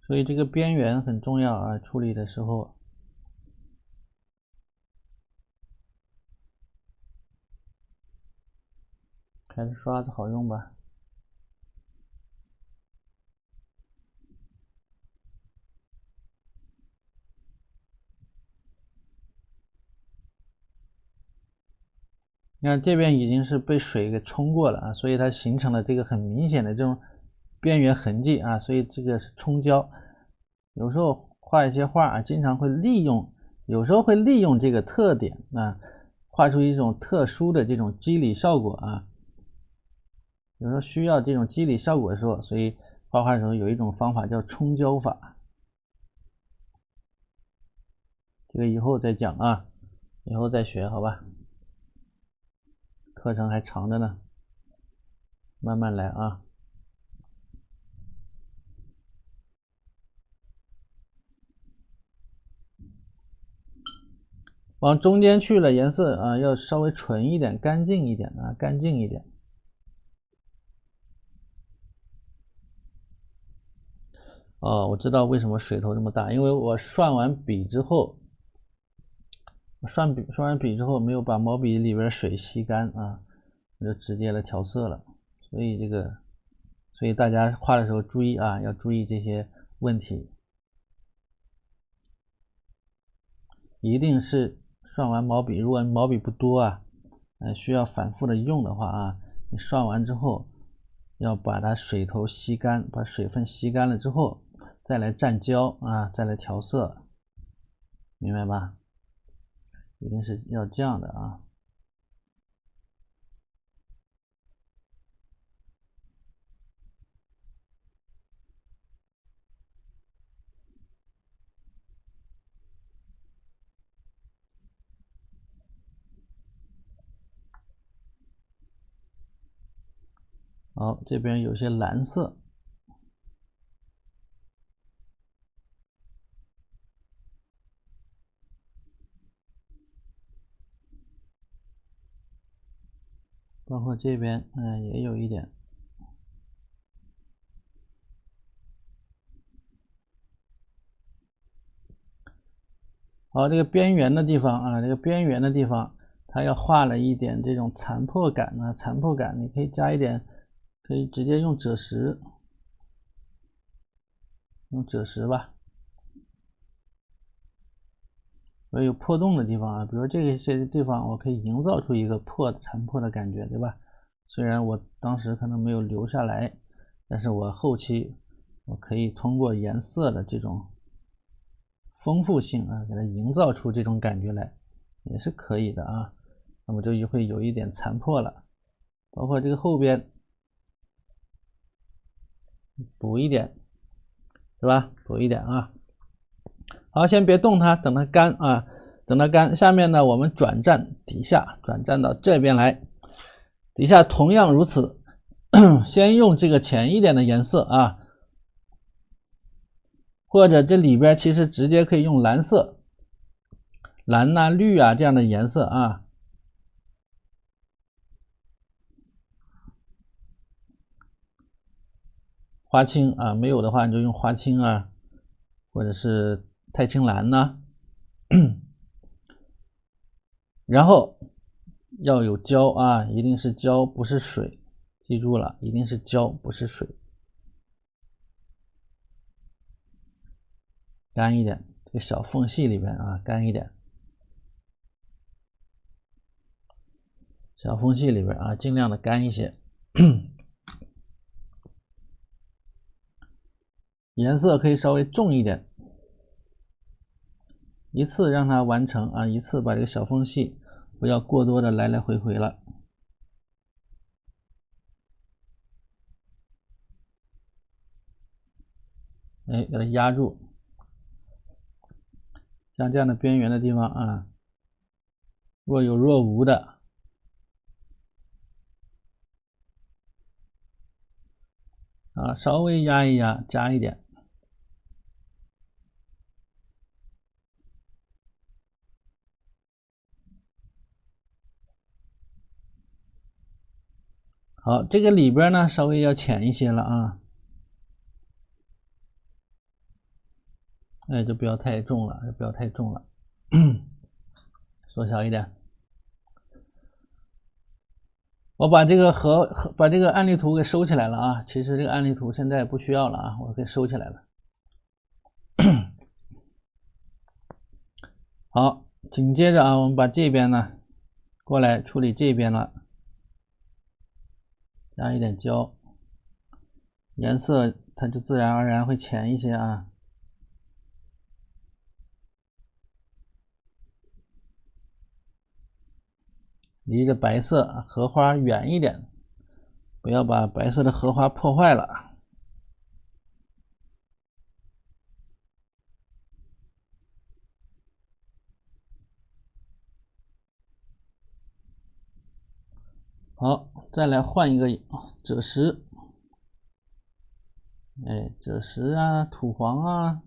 所以这个边缘很重要啊，处理的时候。还是刷子好用吧。你看这边已经是被水给冲过了啊，所以它形成了这个很明显的这种边缘痕迹啊，所以这个是冲胶。有时候画一些画啊，经常会利用，有时候会利用这个特点啊，画出一种特殊的这种肌理效果啊。有时候需要这种肌理效果的时候，所以画画的时候有一种方法叫冲胶法。这个以后再讲啊，以后再学好吧。课程还长着呢，慢慢来啊。往中间去了，颜色啊要稍微纯一点，干净一点啊，干净一点。哦，我知道为什么水头这么大，因为我涮完笔之后，涮完笔之后没有把毛笔里边水吸干啊，我就直接来调色了。所以大家画的时候注意啊，要注意这些问题。一定是涮完毛笔，如果毛笔不多啊，需要反复的用的话啊，你涮完之后要把它水头吸干，把水分吸干了之后，再来蘸胶啊，再来调色，明白吧？一定是要这样的啊。好，这边有些蓝色，包括这边也有一点。好，这个边缘的地方啊，这个边缘的地方，它要画了一点这种残破感啊，残破感，你可以加一点，可以直接用赭石，用赭石吧。有破洞的地方啊，比如这些地方，我可以营造出一个残破的感觉，对吧？虽然我当时可能没有留下来，但是我后期我可以通过颜色的这种丰富性啊，给它营造出这种感觉来，也是可以的啊。那么就会有一点残破了。包括这个后边补一点，是吧？补一点啊。好，先别动它，等它干啊，等它干。下面呢，我们转战底下，转战到这边来，底下同样如此。先用这个浅一点的颜色啊，或者这里边其实直接可以用蓝色、蓝啊、绿啊这样的颜色啊。花青啊，没有的话你就用花青啊，或者是太青蓝呐、然后要有胶啊，一定是胶，不是水，记住了，一定是胶，不是水。干一点，这个小缝隙里边啊，干一点。小缝隙里边啊，尽量的干一些。颜色可以稍微重一点，一次让它完成啊，一次把这个小缝隙不要过多的来来回回了。哎，给它压住，像这样的边缘的地方啊，若有若无的啊，稍微压一压，加一点。好，这个里边呢稍微要浅一些了啊，哎，就不要太重了，不要太重了，缩小一点。我把这个把这个案例图给收起来了啊，其实这个案例图现在不需要了啊，我给收起来了。好，紧接着啊，我们把这边呢过来处理这边了，加一点胶，颜色它就自然而然会浅一些啊。离着白色荷花远一点，不要把白色的荷花破坏了。好，再来换一个赭石，哎，赭石啊，土黄啊，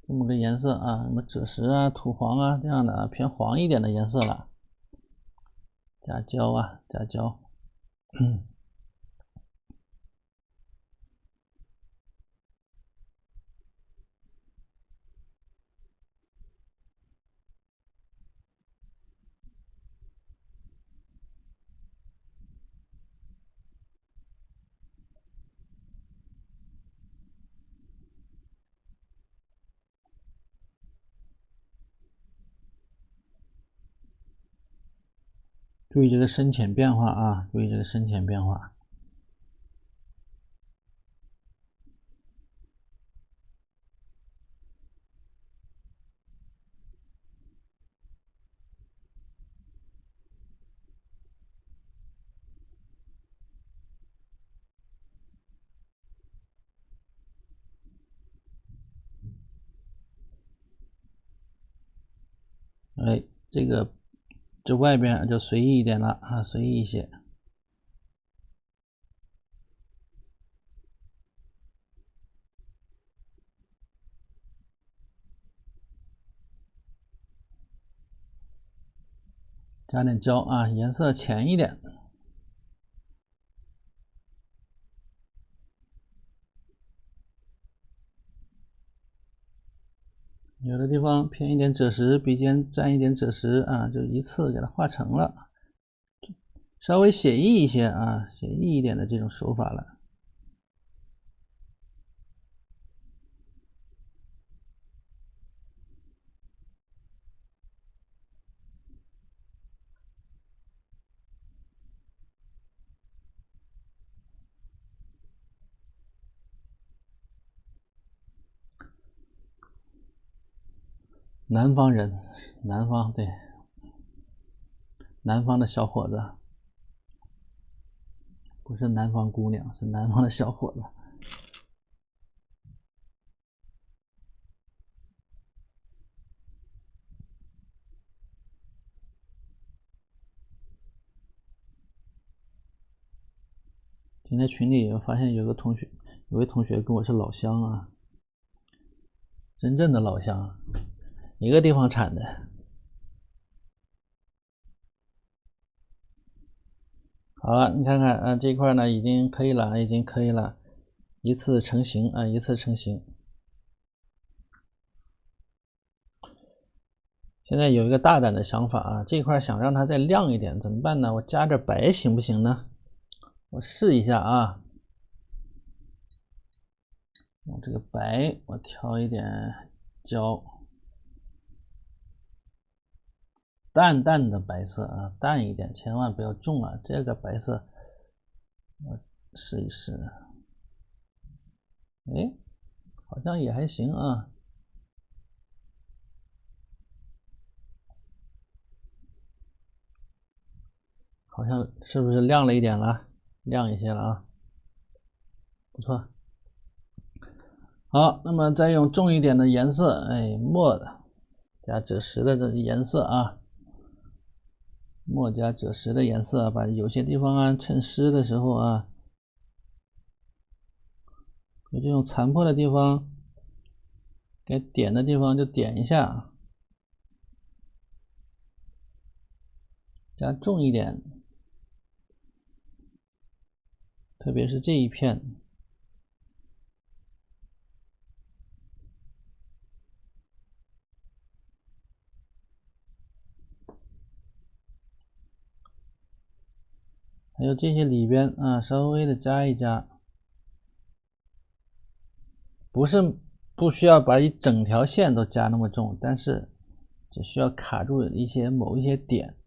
这么个颜色啊，什么赭石啊、土黄啊这样的啊，偏黄一点的颜色了。加胶啊，加胶。注意这个深浅变化啊，注意这个深浅变化。哎，这外边就随意一点了啊，随意一些。加点胶啊，颜色浅一点。有的地方偏一点赭石，笔尖沾一点赭石啊，就一次给它画成了，稍微写意一些啊，写意一点的这种手法了。南方人，南方对，南方的小伙子，不是南方姑娘，是南方的小伙子。今天群里我发现有位同学跟我是老乡啊，真正的老乡，一个地方产的。好了，你看看啊，这一块呢已经可以了，已经可以了，一次成型啊，一次成型。现在有一个大胆的想法啊，这块想让它再亮一点，怎么办呢？我加点白行不行呢？我试一下啊，用这个白，我调一点焦，淡淡的白色啊，淡一点，千万不要重啊。这个白色，我试一试，哎，好像也还行啊。好像是不是亮了一点了？亮一些了啊，不错。好，那么再用重一点的颜色，哎，墨的加赭石的这颜色啊，墨加赭石的颜色，把有些地方啊趁湿的时候啊，有这种残破的地方，该点的地方就点一下，加重一点，特别是这一片。还有这些里边啊，稍微的加一加，不是不需要把一整条线都加那么重，但是只需要卡住某一些点，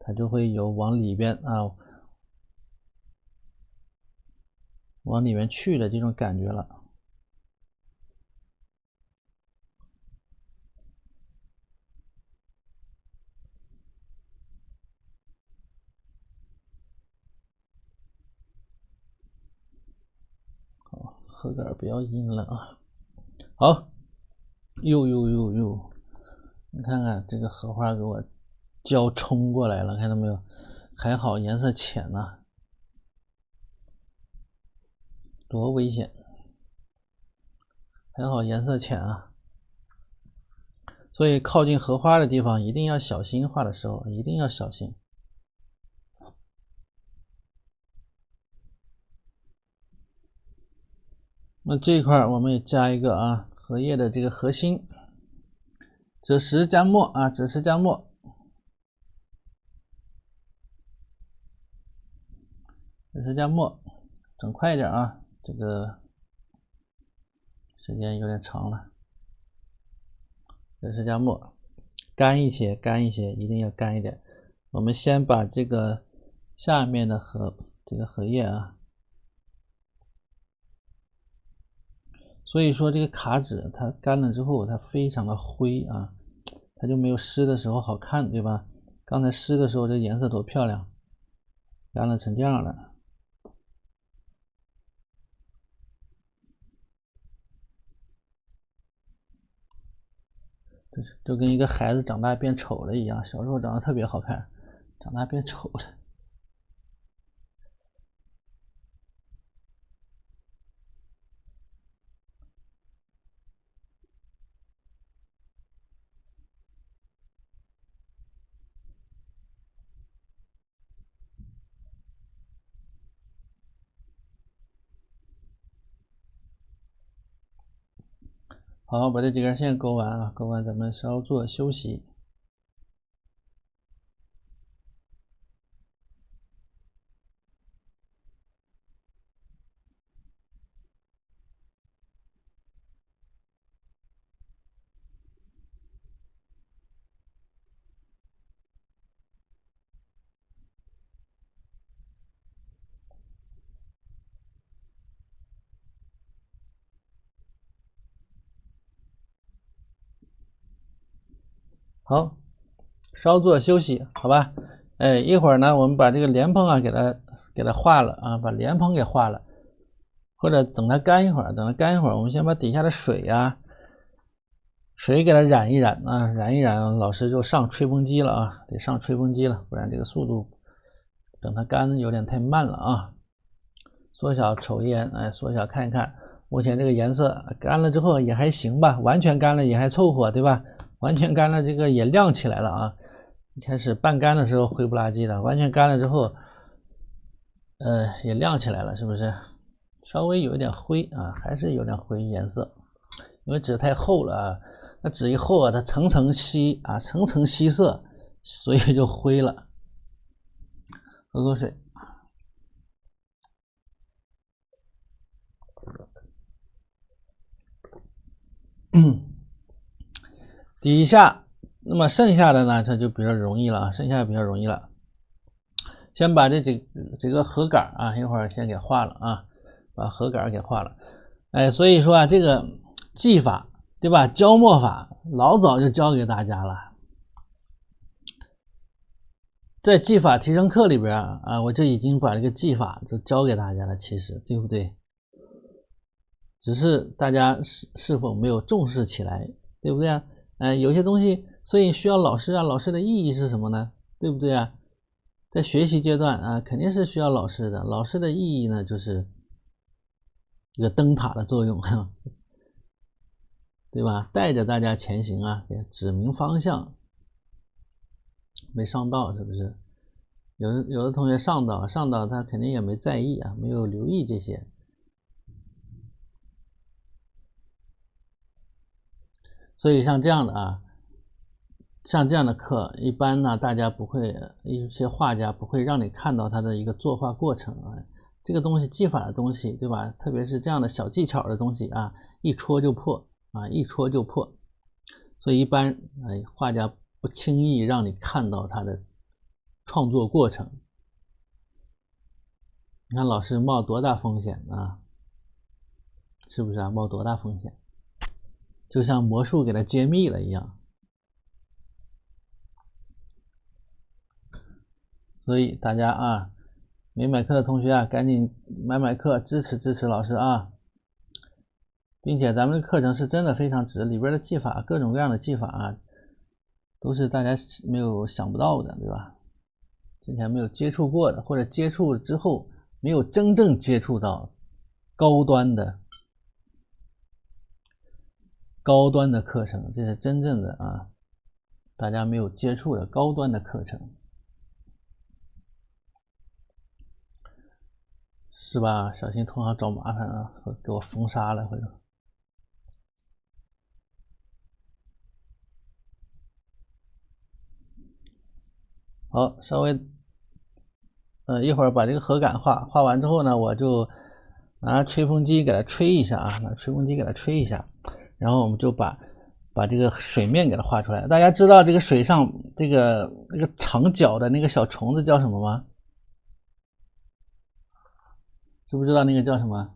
它就会有往里边啊，往里面去的这种感觉了。好，荷杆不要阴了啊。好，呦，你看看这个荷花给我焦冲过来了，看到没有？还好颜色浅呢，多危险！还好颜色浅啊，所以靠近荷花的地方一定要小心，画的时候一定要小心。那这一块我们也加一个啊，荷叶的这个核心，赭石加墨啊，赭石加墨，赭石加墨，整快一点啊，这个时间有点长了。赭石加墨，干一些，干一些，一定要干一点。我们先把这个下面的这个荷叶啊，所以说这个卡纸它干了之后，它非常的灰啊，它就没有湿的时候好看，对吧？刚才湿的时候这颜色多漂亮，干了成这样了。就跟一个孩子长大变丑了一样，小时候长得特别好看，长大变丑了。好，把这几根线勾完啊，勾完咱们稍作休息。好，稍作休息，好吧？哎，一会儿呢，我们把这个莲蓬啊给它化了啊，把莲蓬给化了，或者等它干一会儿，我们先把底下的水给它染一染啊，染一染，老师就上吹风机了啊，得上吹风机了，不然这个速度等它干有点太慢了啊。缩小瞅一眼，哎，缩小看一看，目前这个颜色干了之后也还行吧，完全干了也还凑合，对吧？完全干了这个也亮起来了啊。一开始半干的时候灰不拉几的，完全干了之后，也亮起来了，是不是？稍微有一点灰啊，还是有点灰颜色，因为纸太厚了啊。那纸一厚啊，它层层吸色，所以就灰了。喝口水。第一下，那么剩下的呢，它就比较容易了啊，先把这个核杆啊，一会儿先给化了啊，把核杆给化了。哎，所以说啊，这个技法，对吧？教墨法老早就教给大家了，在技法提升课里边啊，我就已经把这个技法就教给大家了，其实对不对？只是大家是否没有重视起来，对不对啊？有些东西，所以需要老师啊，老师的意义是什么呢？对不对啊？在学习阶段啊，肯定是需要老师的。老师的意义呢，就是一个灯塔的作用，对吧？带着大家前行啊，给指明方向。没上道是不是？有的同学上道，他肯定也没在意啊，没有留意这些。所以像这样的啊，像这样的课，一般呢，大家不会，一些画家不会让你看到他的一个作画过程啊，这个东西技法的东西，对吧？特别是这样的小技巧的东西啊，一戳就破啊，一戳就破。所以一般画家不轻易让你看到他的创作过程。你看老师冒多大风险啊？是不是啊？冒多大风险？就像魔术给他揭秘了一样。所以大家啊，没买课的同学啊，赶紧买课，支持老师啊！并且咱们的课程是真的非常值，里边的技法，各种各样的技法啊，都是大家没有想不到的，对吧？之前没有接触过的，或者接触了之后没有真正接触到高端的课程，这是真正的啊，大家没有接触的高端的课程，是吧？小心同行找麻烦啊，给我封杀了回头。好，稍微一会儿把这个核杆画完之后呢，我就拿吹风机给它吹一下啊，然后我们就把这个水面给它画出来。大家知道这个水上那个长脚的那个小虫子叫什么吗？知不知道那个叫什么？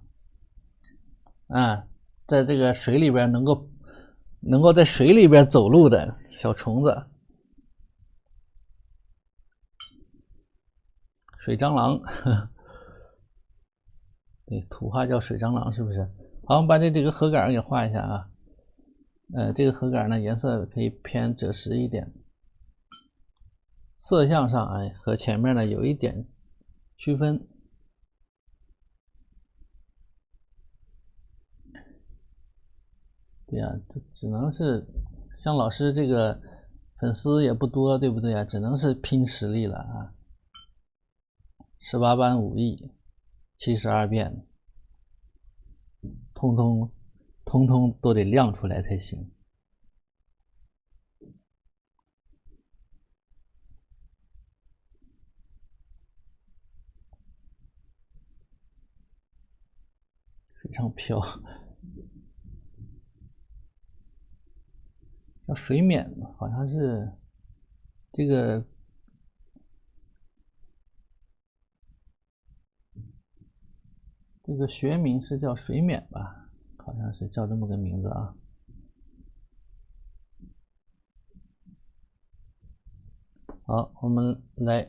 啊，在这个水里边能够在水里边走路的小虫子。水蟑螂，对，土话叫水蟑螂，是不是？好，我们把这个核杆给画一下啊。这个核杆呢，颜色可以偏赭石一点，色相上和前面呢有一点区分。对呀，这只能是像老师这个粉丝也不多，对不对啊？只能是拼实力了啊。18般武艺，72变，通通都得亮出来才行。水上漂，叫水冕，好像是这个。这个学名是叫水冕吧，好像是叫这么个名字啊。好，我们来。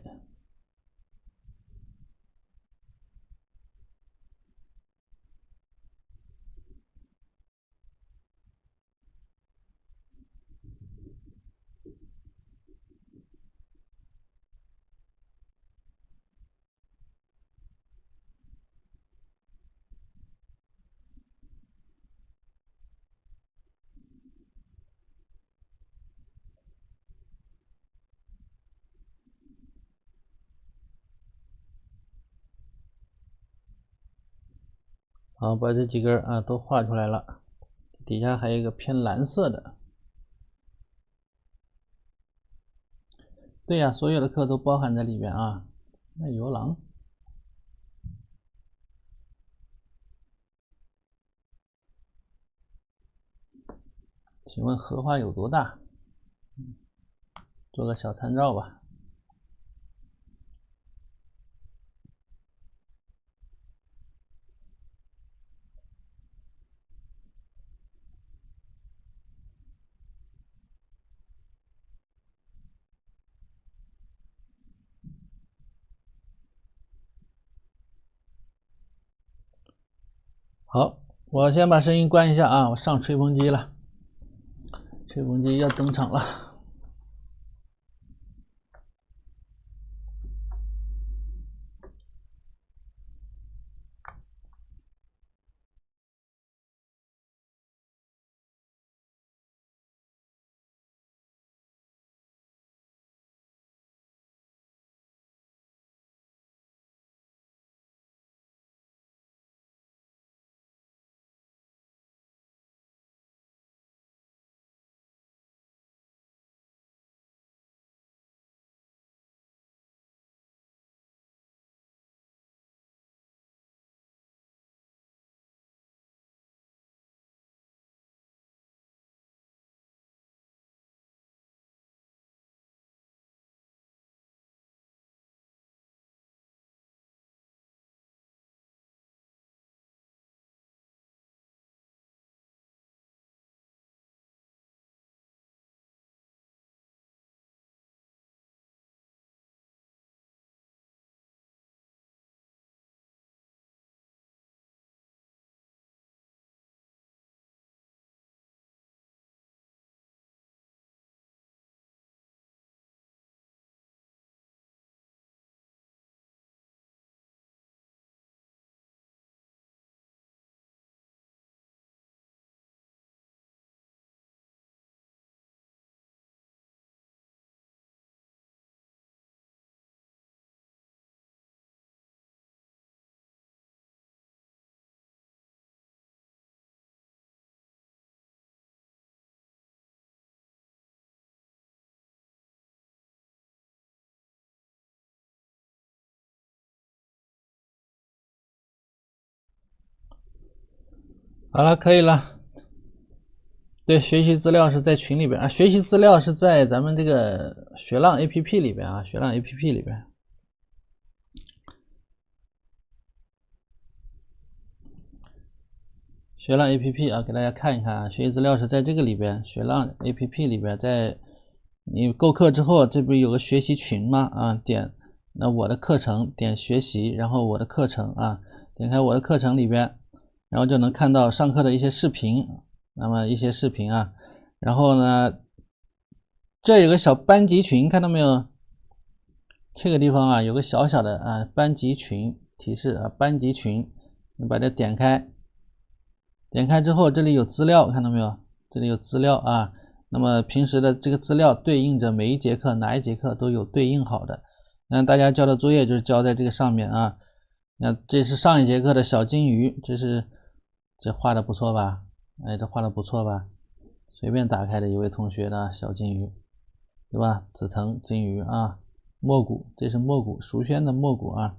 好，把这几根啊都画出来了，底下还有一个偏蓝色的。对呀，所有的课都包含在里边啊。那游廊，请问荷花有多大？做个小参照吧。好，我先把声音关一下啊，我上吹风机了，吹风机要登场了。好了，可以了。对，学习资料是在群里边啊，学习资料是在咱们这个学浪 APP 里边啊，学浪 APP 里边。学浪 APP 啊，给大家看一看啊，学习资料是在这个里边，学浪 APP 里边，在你购课之后，这不有个学习群吗？啊，点那我的课程，点学习，然后我的课程啊，点开我的课程里边，然后就能看到上课的一些视频，那么一些视频啊，然后呢，这有个小班级群，看到没有？这个地方啊，有个小小的啊班级群提示啊，班级群，你把它点开。点开之后，这里有资料，看到没有？这里有资料啊。那么平时的这个资料对应着每一节课，哪一节课都有对应好的。那大家交的作业就是交在这个上面啊。那这是上一节课的小金鱼，这画的不错吧？哎，这画的不错吧？随便打开的一位同学的小金鱼，对吧？紫藤金鱼啊，墨谷，这是墨谷，蜀轩的墨谷啊。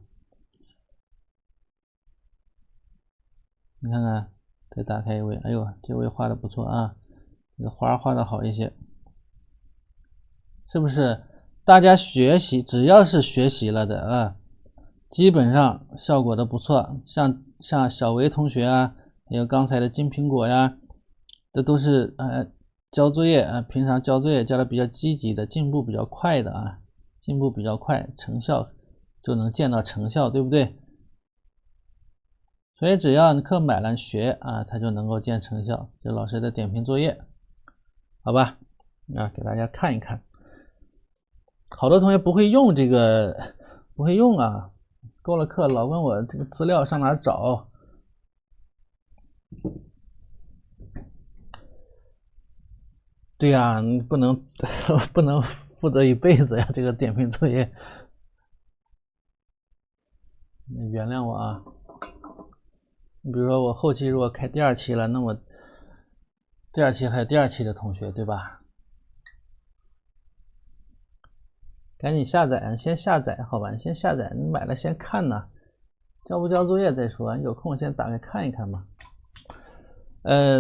你看看。再打开一位，哎呦，这位画的不错啊，这个花画的好一些，是不是？大家学习只要是学习了的啊，基本上效果都不错。像小维同学啊，还有刚才的金苹果呀，这都是交作业啊，平常交作业交的比较积极的，进步比较快的啊。进步比较快，成效就能见到成效，对不对？所以只要你课买了学啊，它就能够见成效。这老师的点评作业，好吧？啊，给大家看一看。好多同学不会用这个，不会用啊，购了课老问我这个资料上哪找。对呀，你不能不能负责一辈子呀，这个点评作业。你原谅我啊。你比如说我后期如果开第2期了，那么第2期还有第2期的同学，对吧？赶紧下载，先下载好吧？你先下载，你买了先看呢，交不交作业再说，你有空先打开看一看吧。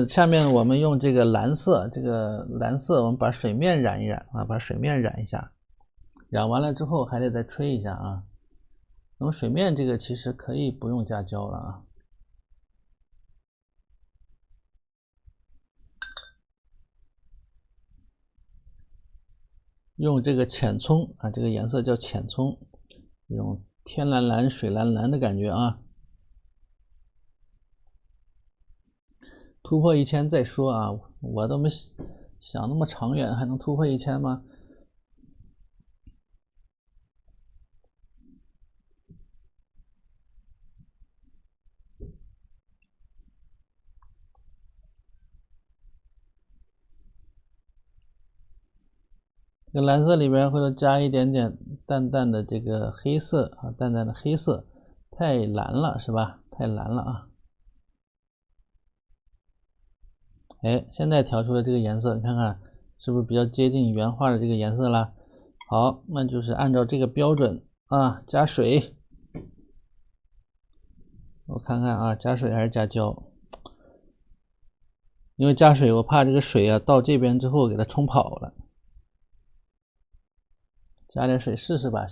下面我们用这个蓝色，我们把水面染一染啊，把水面染一下，染完了之后还得再吹一下啊。那么水面这个其实可以不用加胶了啊。用这个浅葱啊，这个颜色叫浅葱，这种天蓝蓝、水蓝蓝的感觉啊。突破1000再说啊，我都没想那么长远，还能突破1000吗？这个蓝色里边或者加一点点淡淡的这个黑色啊，淡淡的黑色，太蓝了是吧？太蓝了啊！哎，现在调出了这个颜色，你看看是不是比较接近原画的这个颜色了？好，那就是按照这个标准啊，加水。我看看啊，加水还是加胶？因为加水，我怕这个水啊到这边之后给它冲跑了。加点水试试吧，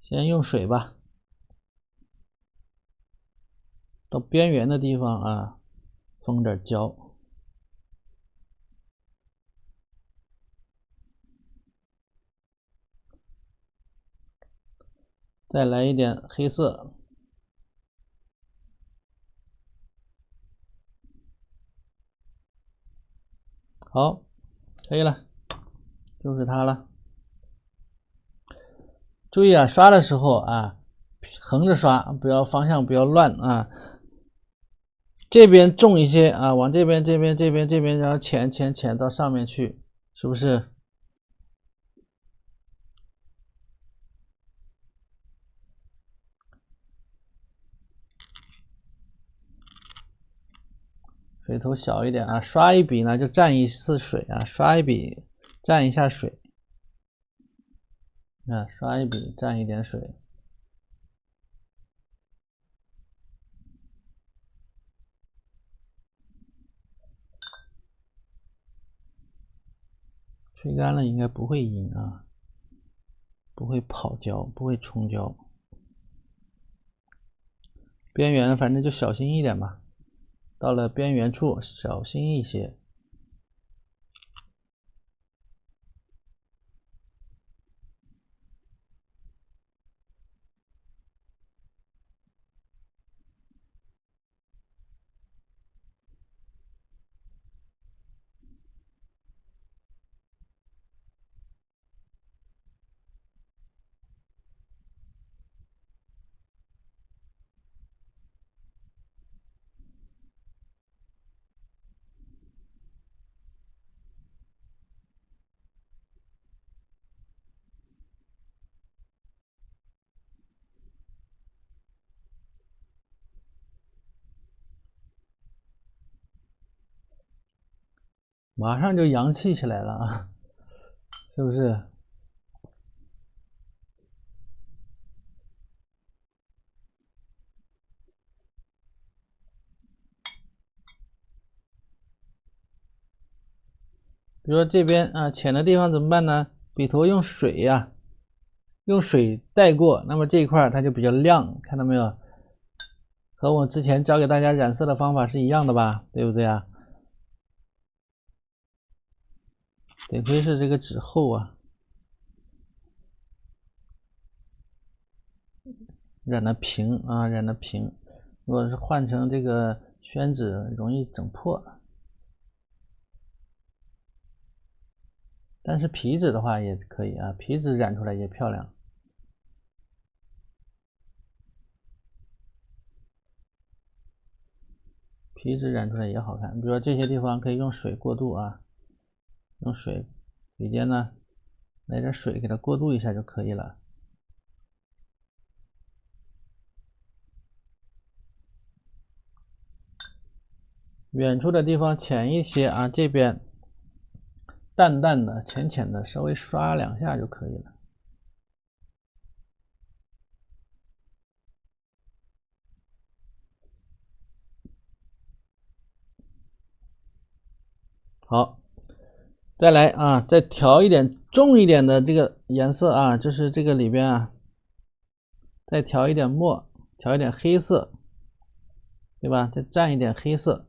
先用水吧。到边缘的地方啊，封点胶。再来一点黑色。好，可以了，就是它了。注意啊，刷的时候啊，横着刷，不要方向不要乱啊。这边重一些啊，往这边，然后浅到上面去，是不是？水头小一点啊，刷一笔呢就蘸一次水啊，刷一笔蘸一下水，啊，刷一笔蘸一点水。吹干了应该不会阴啊，不会跑胶，不会冲胶。边缘反正就小心一点吧，到了边缘处小心一些。马上就洋气起来了啊，是不是？比如说这边啊，浅的地方怎么办呢？笔头用水呀，用水带过，那么这一块它就比较亮，看到没有？和我之前教给大家染色的方法是一样的吧？对不对啊？得亏是这个纸厚啊，染的平啊，染的平。如果是换成这个宣纸，容易整破。但是皮纸的话也可以啊，皮纸染出来也漂亮。皮纸染出来也好看，比如说这些地方可以用水过渡啊，用水笔尖呢来点水给它过渡一下就可以了。远处的地方浅一些啊，这边淡淡的、浅浅的，稍微刷2下就可以了。好，再来啊，再调一点重一点的这个颜色啊，就是这个里边啊，再调一点墨，调一点黑色，对吧？再蘸一点黑色，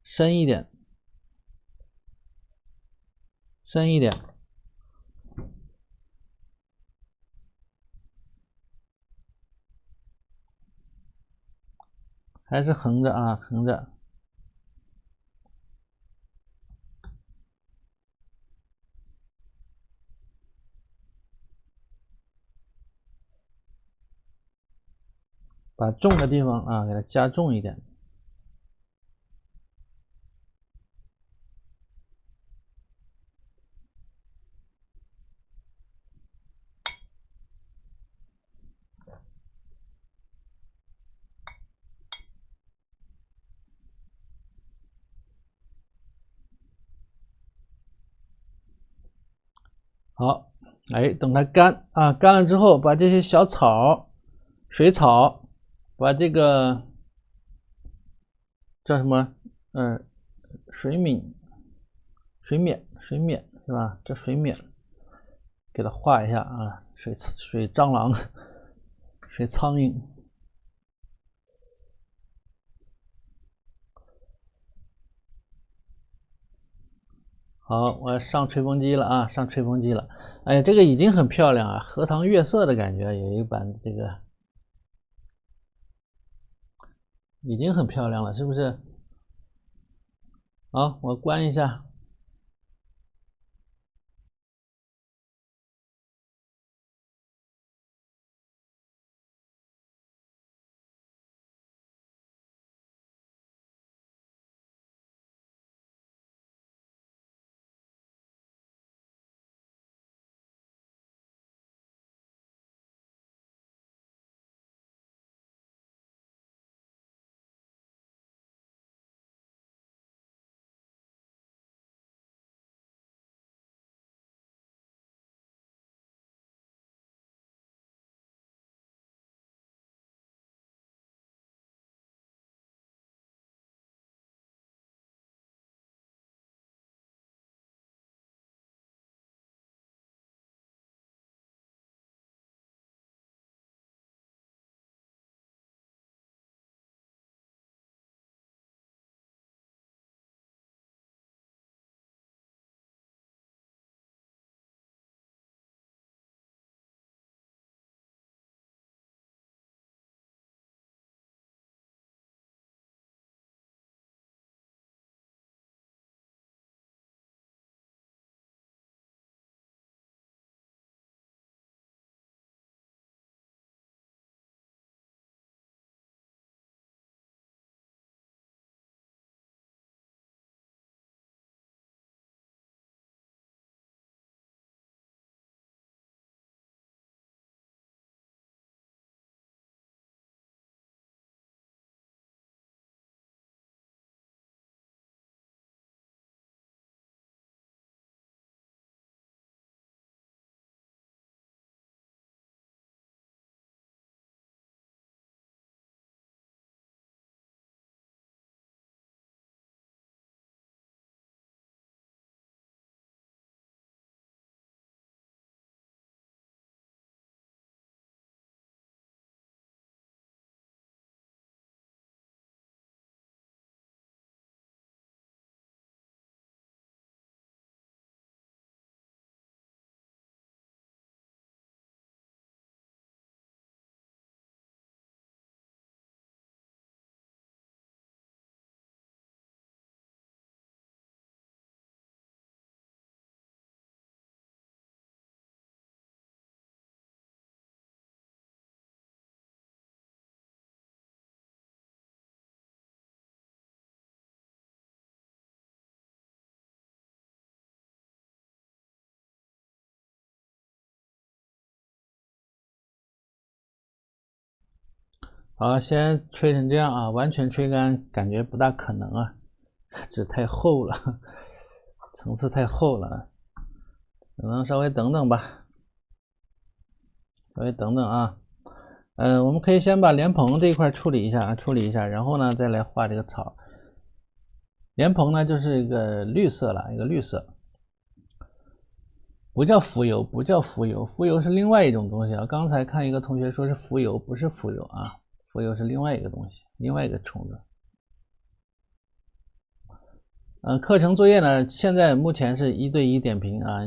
深一点，深一点。还是横着啊，横着。把重的地方啊，给它加重一点。好，哎，等它干啊，干了之后，把这些小草、水草，把这个叫什么？水敏、水冕是吧？这水冕给它画一下啊，水蟑螂、水苍蝇。好，我上吹风机了啊，上吹风机了。哎呀，这个已经很漂亮啊，荷塘月色的感觉，有一版这个已经很漂亮了，是不是？好，我关一下。好，先吹成这样啊，完全吹干感觉不大可能啊，纸太厚了，层次太厚了，可能稍微等等吧，稍微等等啊。我们可以先把莲蓬这一块处理一下，然后呢再来画这个草。莲蓬呢就是一个绿色了，一个绿色，不叫浮游，不叫浮游，浮游是另外一种东西啊。刚才看一个同学说是浮游，不是浮游啊，浮游是另外一个东西，另外一个虫子。课程作业呢，现在目前是1对1点评啊，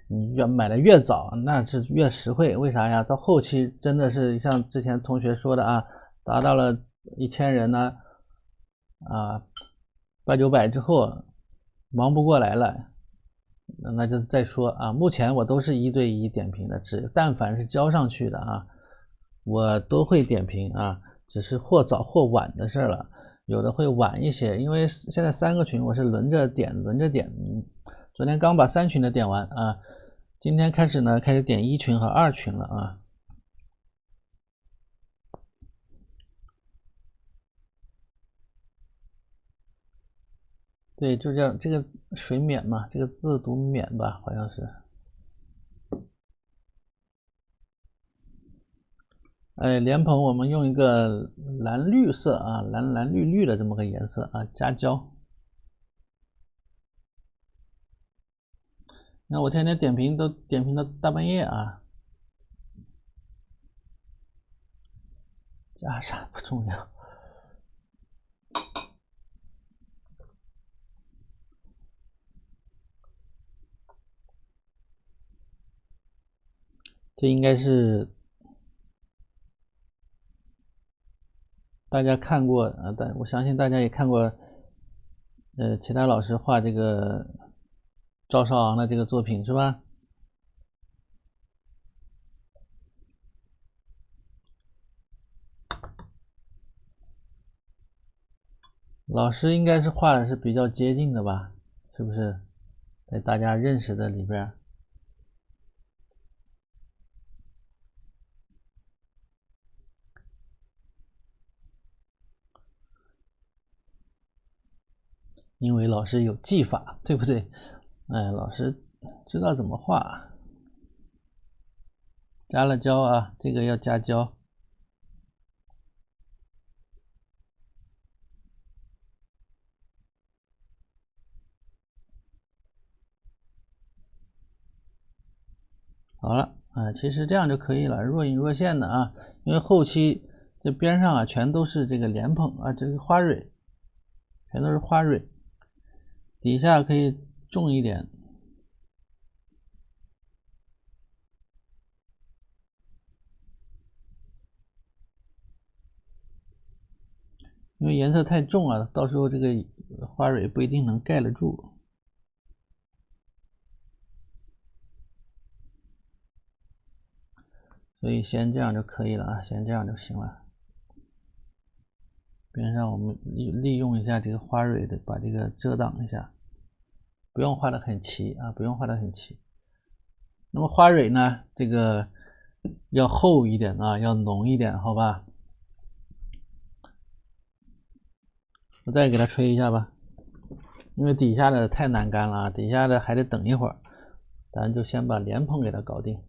你越买的越早，那是越实惠。为啥呀？到后期真的是像之前同学说的啊，达到了1000人呢，啊，800-900之后忙不过来了，那就再说啊。目前我都是1对1点评的，但凡是交上去的啊，我都会点评啊，只是或早或晚的事了。有的会晚一些，因为现在3个群我是轮着点。昨天刚把3群的点完啊，今天开始呢，开始点1群和2群了啊。对，就叫这个水冕嘛，这个字读冕吧，好像是。莲蓬我们用一个蓝绿色啊，蓝绿绿的这么个颜色啊，加焦。那我天天点评都点评到大半夜啊，加啥不重要。这应该是大家看过啊，但我相信大家也看过，其他老师画这个赵少昂的这个作品是吧？老师应该是画的是比较接近的吧？是不是？在大家认识的里边，因为老师有技法，对不对？老师知道怎么画。加了胶啊，这个要加胶。好了啊，其实这样就可以了，若隐若现的啊，因为后期这边上啊全都是这个莲蓬啊，这个花蕊，全都是花蕊，底下可以种一点。因为颜色太重啊，到时候这个花蕊不一定能盖得住。所以先这样就可以了啊，先这样就行了。边上我们利用一下这个花蕊的，把这个遮挡一下，不用画得很齐啊，不用画得很齐。那么花蕊呢，这个要厚一点啊，要浓一点，好吧？我再给它吹一下吧，因为底下的太难干了啊，底下的还得等一会儿，咱就先把莲蓬给它搞定。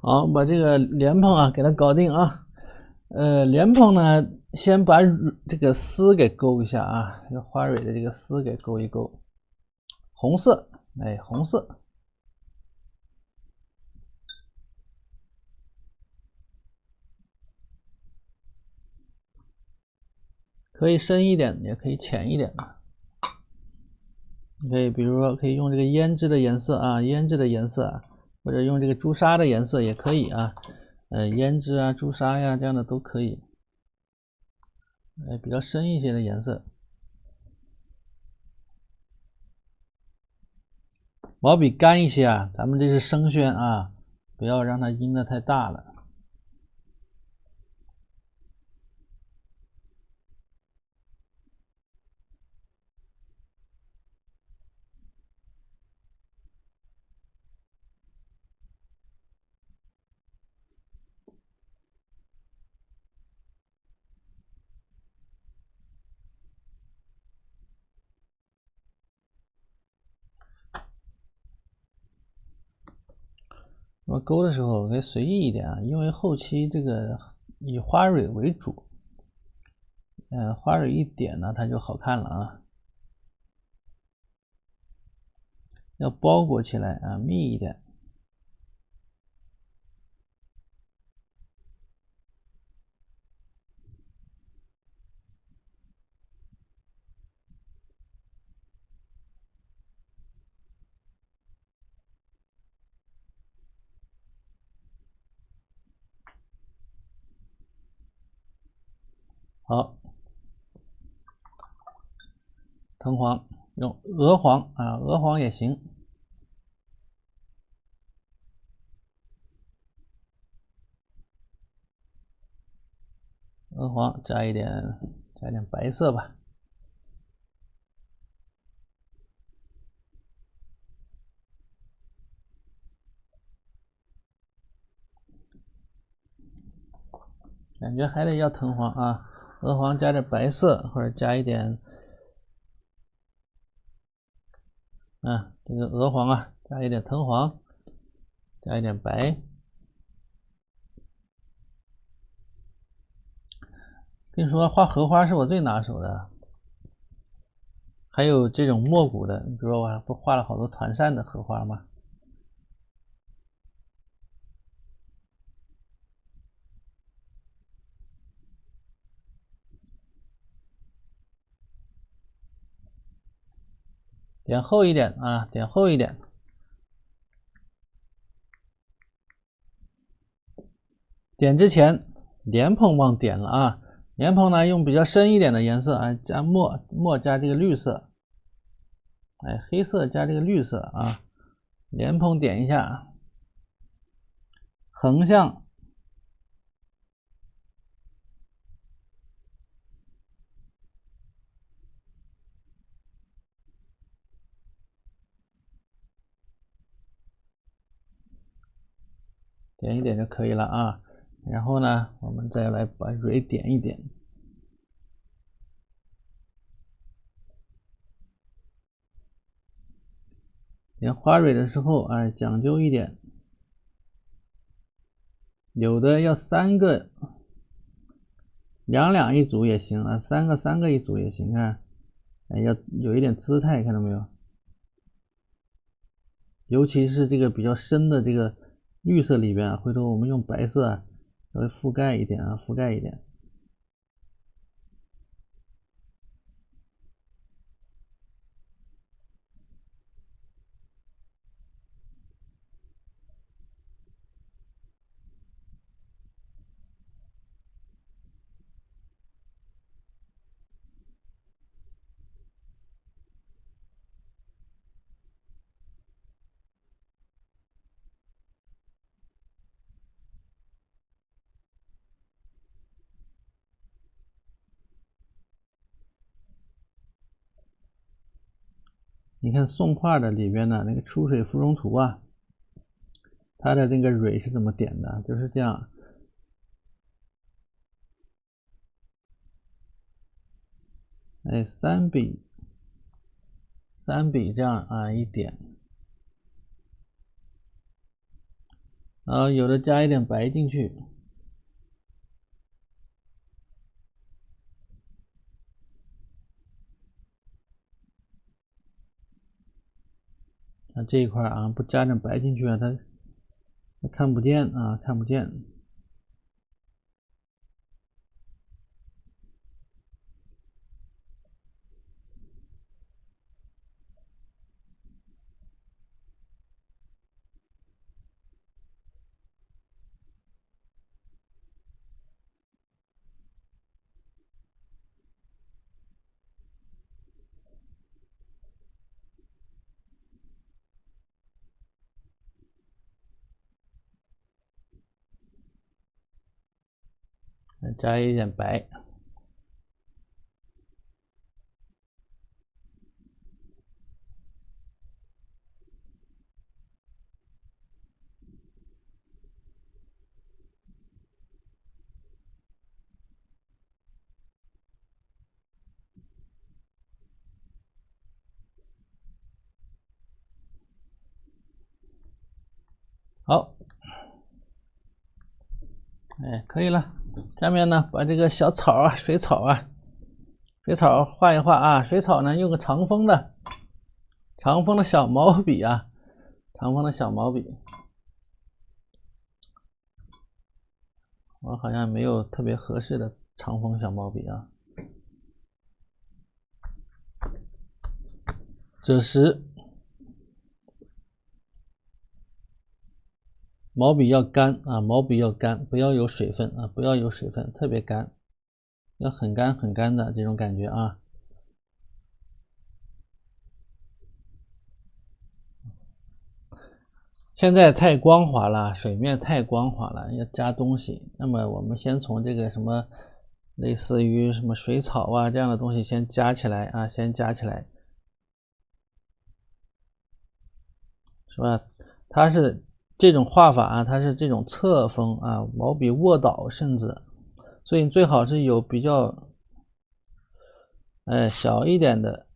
好，把这个莲蓬啊给它搞定啊。莲蓬呢，先把这个丝给勾一下啊，这个花蕊的这个丝给勾一勾，红色，红色。可以深一点，也可以浅一点的。你可以比如说可以用这个胭脂的颜色啊，胭脂的颜色啊，或者用这个朱砂的颜色也可以啊。胭脂啊、朱砂呀这样的都可以。比较深一些的颜色。毛笔干一些啊，咱们这是生宣啊，不要让它阴的太大了。那么勾的时候可以随意一点啊，因为后期这个以花蕊为主，花蕊一点呢，它就好看了啊。要包裹起来啊，密一点。好，藤黄用鹅黄啊，鹅黄也行。鹅黄加一点白色吧。感觉还得要藤黄啊，鹅黄加点白色，或者加一点，这个鹅黄啊，加一点藤黄，加一点白。跟你说，画荷花是我最拿手的，还有这种墨骨的，你比如说我不画了好多团扇的荷花吗？点厚一点啊，点厚一点。点之前莲蓬忘点了啊，莲蓬呢用比较深一点的颜色啊，加墨加这个绿色，黑色加这个绿色啊，莲蓬点一下，横向点一点就可以了啊。然后呢，我们再来把蕊点一点。点花蕊的时候，讲究一点，有的要3个2一组也行啊，3个一组也行啊，要有一点姿态，看到没有？尤其是这个比较深的这个绿色里边，回头我们用白色稍微覆盖一点啊，覆盖一点。你看宋画的里边的那个出水芙蓉图啊，它的那个蕊是怎么点的？就是这样，3笔这样啊一点，然后有的加一点白进去，这一块啊不加点白进去啊，它看不见啊，看不见。加一点白。好，哎，可以了。下面呢，把这个小草啊、水草画一画啊。水草呢，用个长锋的小毛笔啊，长锋的小毛笔。我好像没有特别合适的长锋小毛笔啊。这时毛笔要干啊，毛笔要干，不要有水分啊，不要有水分，特别干，要很干很干的这种感觉啊。现在太光滑了，水面太光滑了，要加东西。那么我们先从这个什么类似于什么水草啊这样的东西先加起来啊，先加起来，是吧？它是这种画法啊，它是这种侧锋啊，毛笔卧倒甚至，所以最好是有比较小一点的、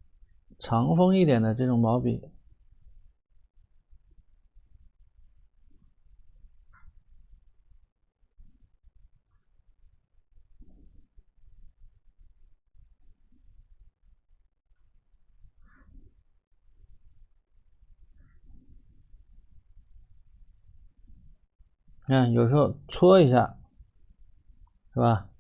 长锋一点的这种毛笔。看，有时候搓一下，是吧？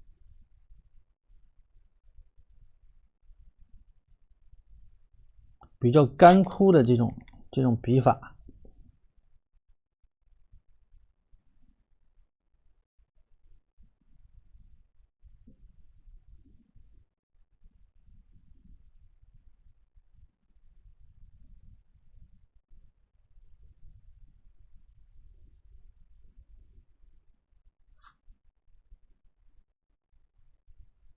比较干枯的这种笔法。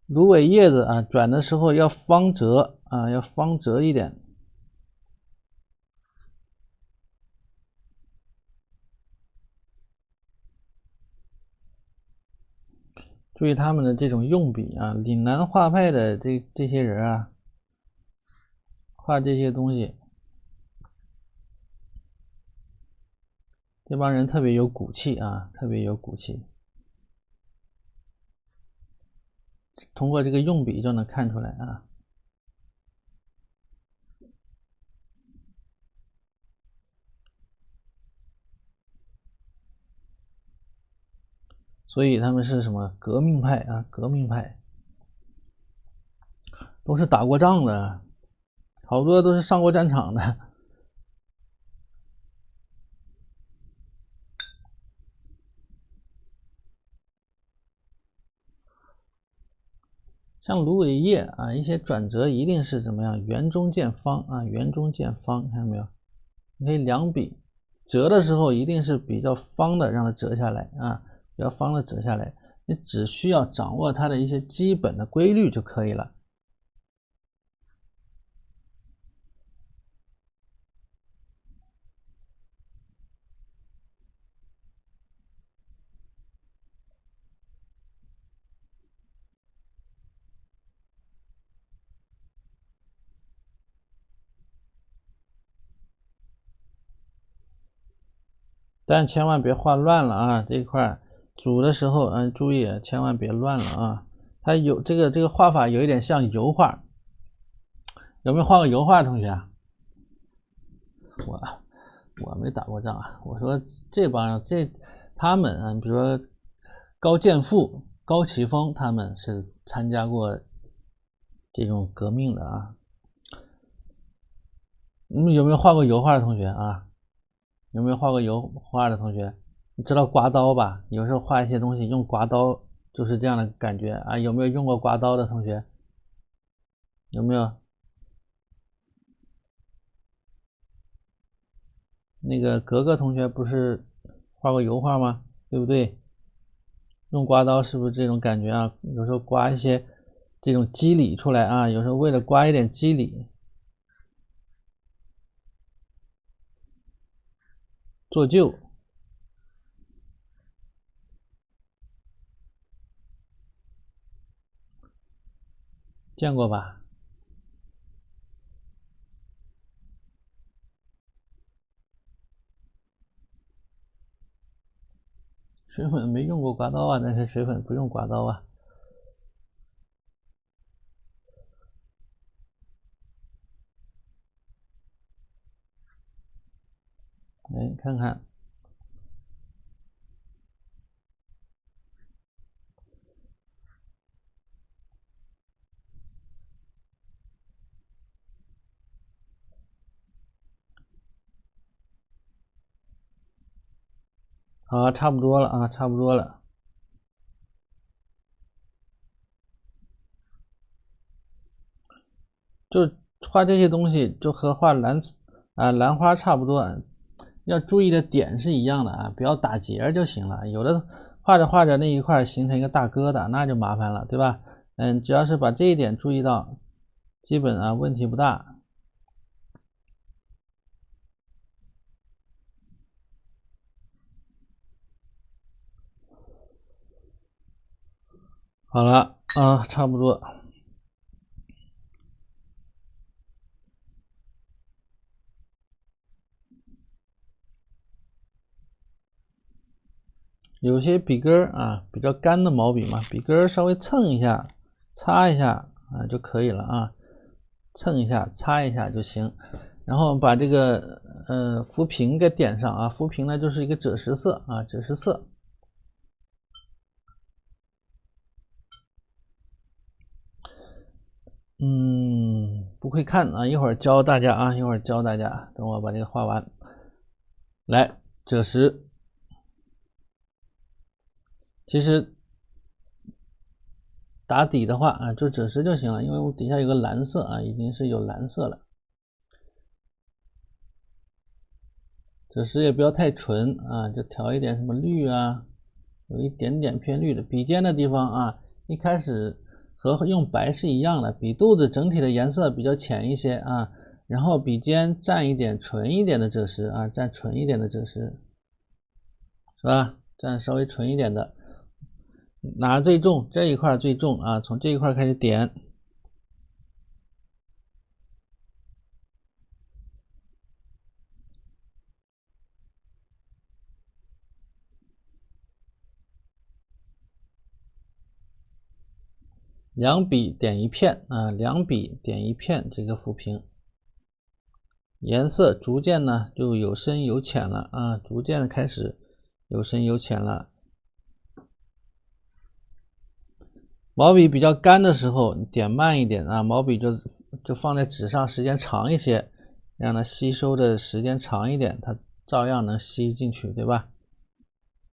芦苇叶子啊，转的时候要方折啊，要方折一点。注意他们的这种用笔啊，岭南画派的这些人啊，画这些东西，这帮人特别有骨气啊，特别有骨气。通过这个用笔就能看出来啊。所以他们是什么革命派啊？革命派都是打过仗的，好多都是上过战场的。像芦苇叶啊，一些转折一定是怎么样？圆中见方啊，圆中见方，看到没有？你可以两笔折的时候一定是比较方的，让它折下来啊，比较方的折下来。你只需要掌握它的一些基本的规律就可以了。但千万别画乱了啊！这一块煮的时候，注意千万别乱了啊！它有这个画法有一点像油画，有没有画过油画的同学啊？我没打过仗啊。我说这帮他们啊，比如说高剑父、高奇峰，他们是参加过这种革命的啊。你们有没有画过油画的同学啊？有没有画过油画的同学？你知道刮刀吧？有时候画一些东西用刮刀，就是这样的感觉啊。有没有用过刮刀的同学？有没有？那个格格同学不是画过油画吗？对不对？用刮刀是不是这种感觉啊？有时候刮一些这种肌理出来啊，有时候为了刮一点肌理，做旧。见过吧？水粉没用过刮刀啊，但是水粉不用刮刀啊。来看看，好，差不多了啊，差不多了。就画这些东西，就和画兰花差不多，要注意的点是一样的啊，不要打结就行了。有的画着画着那一块形成一个大疙瘩，那就麻烦了，对吧？只要是把这一点注意到，基本啊问题不大。好了啊，差不多。有些笔根啊比较干的毛笔嘛，笔根稍微蹭一下、擦一下啊就可以了啊，蹭一下、擦一下就行。然后把这个浮萍给点上啊，浮萍呢就是一个赭石色啊，赭石色。不会看啊，一会儿教大家啊，一会儿教大家，等我把这个画完。来，赭石，其实打底的话啊，就赭石就行了，因为我底下有个蓝色啊，已经是有蓝色了。赭石也不要太纯啊，就调一点什么绿啊，有一点点偏绿的。笔尖的地方啊，一开始和用白是一样的，笔肚子整体的颜色比较浅一些啊，然后笔尖蘸一点纯一点的赭石啊，蘸纯一点的赭石，是吧？蘸稍微纯一点的，哪最重？这一块最重啊，从这一块开始点。两笔点一片啊，两笔点一片这个浮萍，颜色逐渐呢就有深有浅了啊，逐渐开始有深有浅了。毛笔比较干的时候，你点慢一点啊，毛笔就放在纸上时间长一些，让它吸收的时间长一点，它照样能吸进去，对吧？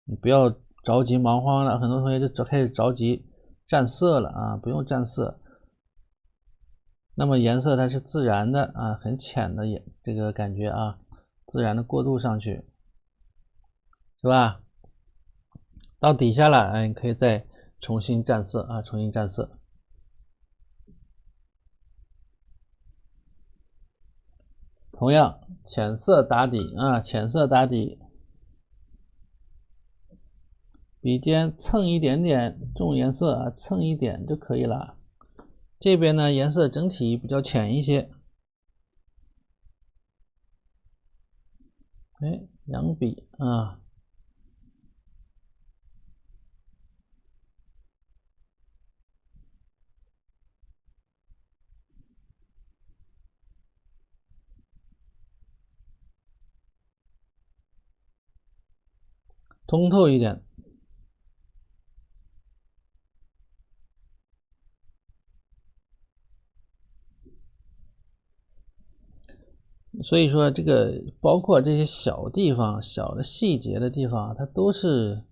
你不要着急忙慌了，很多同学就开始着急蘸色了啊，不用蘸色。那么颜色它是自然的啊，很浅的这个感觉啊，自然的过渡上去，是吧？到底下了，你可以再重新蘸色啊，重新蘸色。同样，浅色打底啊，浅色打底，笔尖蹭一点点重颜色啊，蹭一点就可以了。这边呢，颜色整体比较浅一些。两笔啊，通透一点。所以说，这个包括这些小地方、小的细节的地方，它都是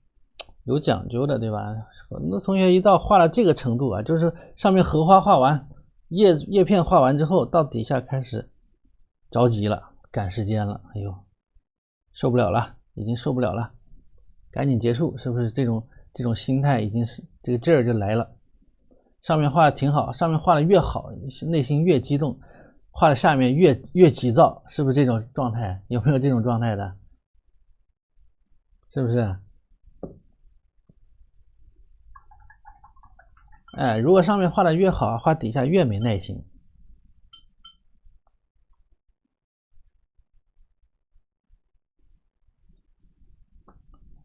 有讲究的，对吧？很多同学一到画到这个程度啊，就是上面荷花画完，叶片画完之后，到底下开始着急了，赶时间了，哎呦，受不了了，已经受不了了，赶紧结束，是不是这种这种心态已经是这个劲儿就来了。上面画的挺好，上面画的越好，内心越激动，画的下面越急躁，是不是这种状态？有没有这种状态的？是不是？哎，如果上面画的越好，画底下越没耐心。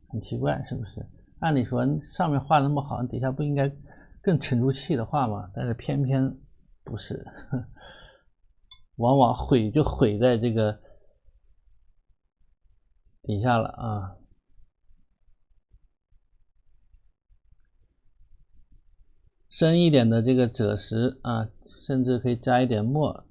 很奇怪，是不是？按理说上面画那么好，底下不应该更沉住气的画吗？但是偏偏不是，往往毁就毁在这个底下了啊。深一点的这个赭石啊，甚至可以加一点墨。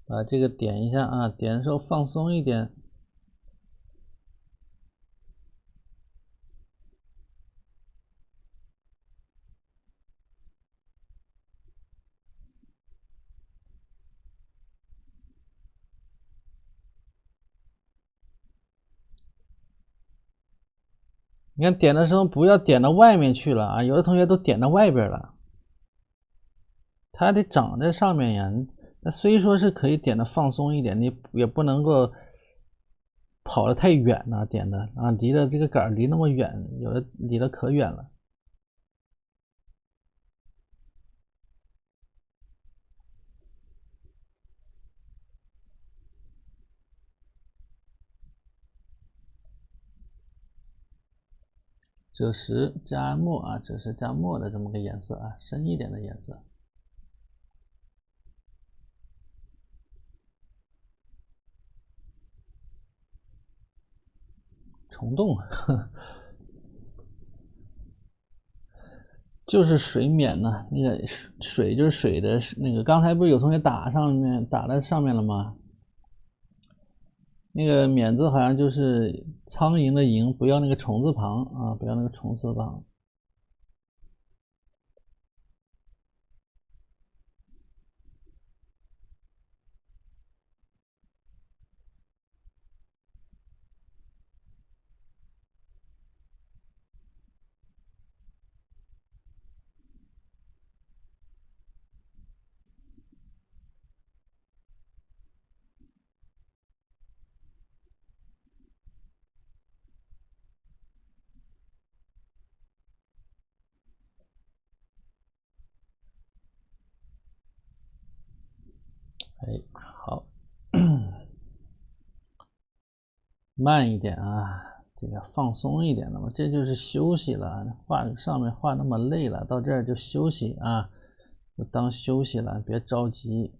把这个点一下啊，点的时候放松一点。你看点的时候不要点到外面去了啊，有的同学都点到外边了，它得长在上面呀。那虽说是可以点的放松一点，你也不能够跑得太远呐，点的啊，离了这个杆离那么远，有的离得可远了。赭石加墨啊，赭石加墨的这么个颜色啊，深一点的颜色。虫洞，就是水冕呢，那个水就是水的那个，刚才不是有同学打在上面了吗？那个冕字好像就是苍蝇的蝇，不要那个虫字旁啊，不要那个虫字旁。哎，好，慢一点啊，这个放松一点了嘛，这就是休息了。上面画那么累了，到这儿就休息啊，就当休息了，别着急。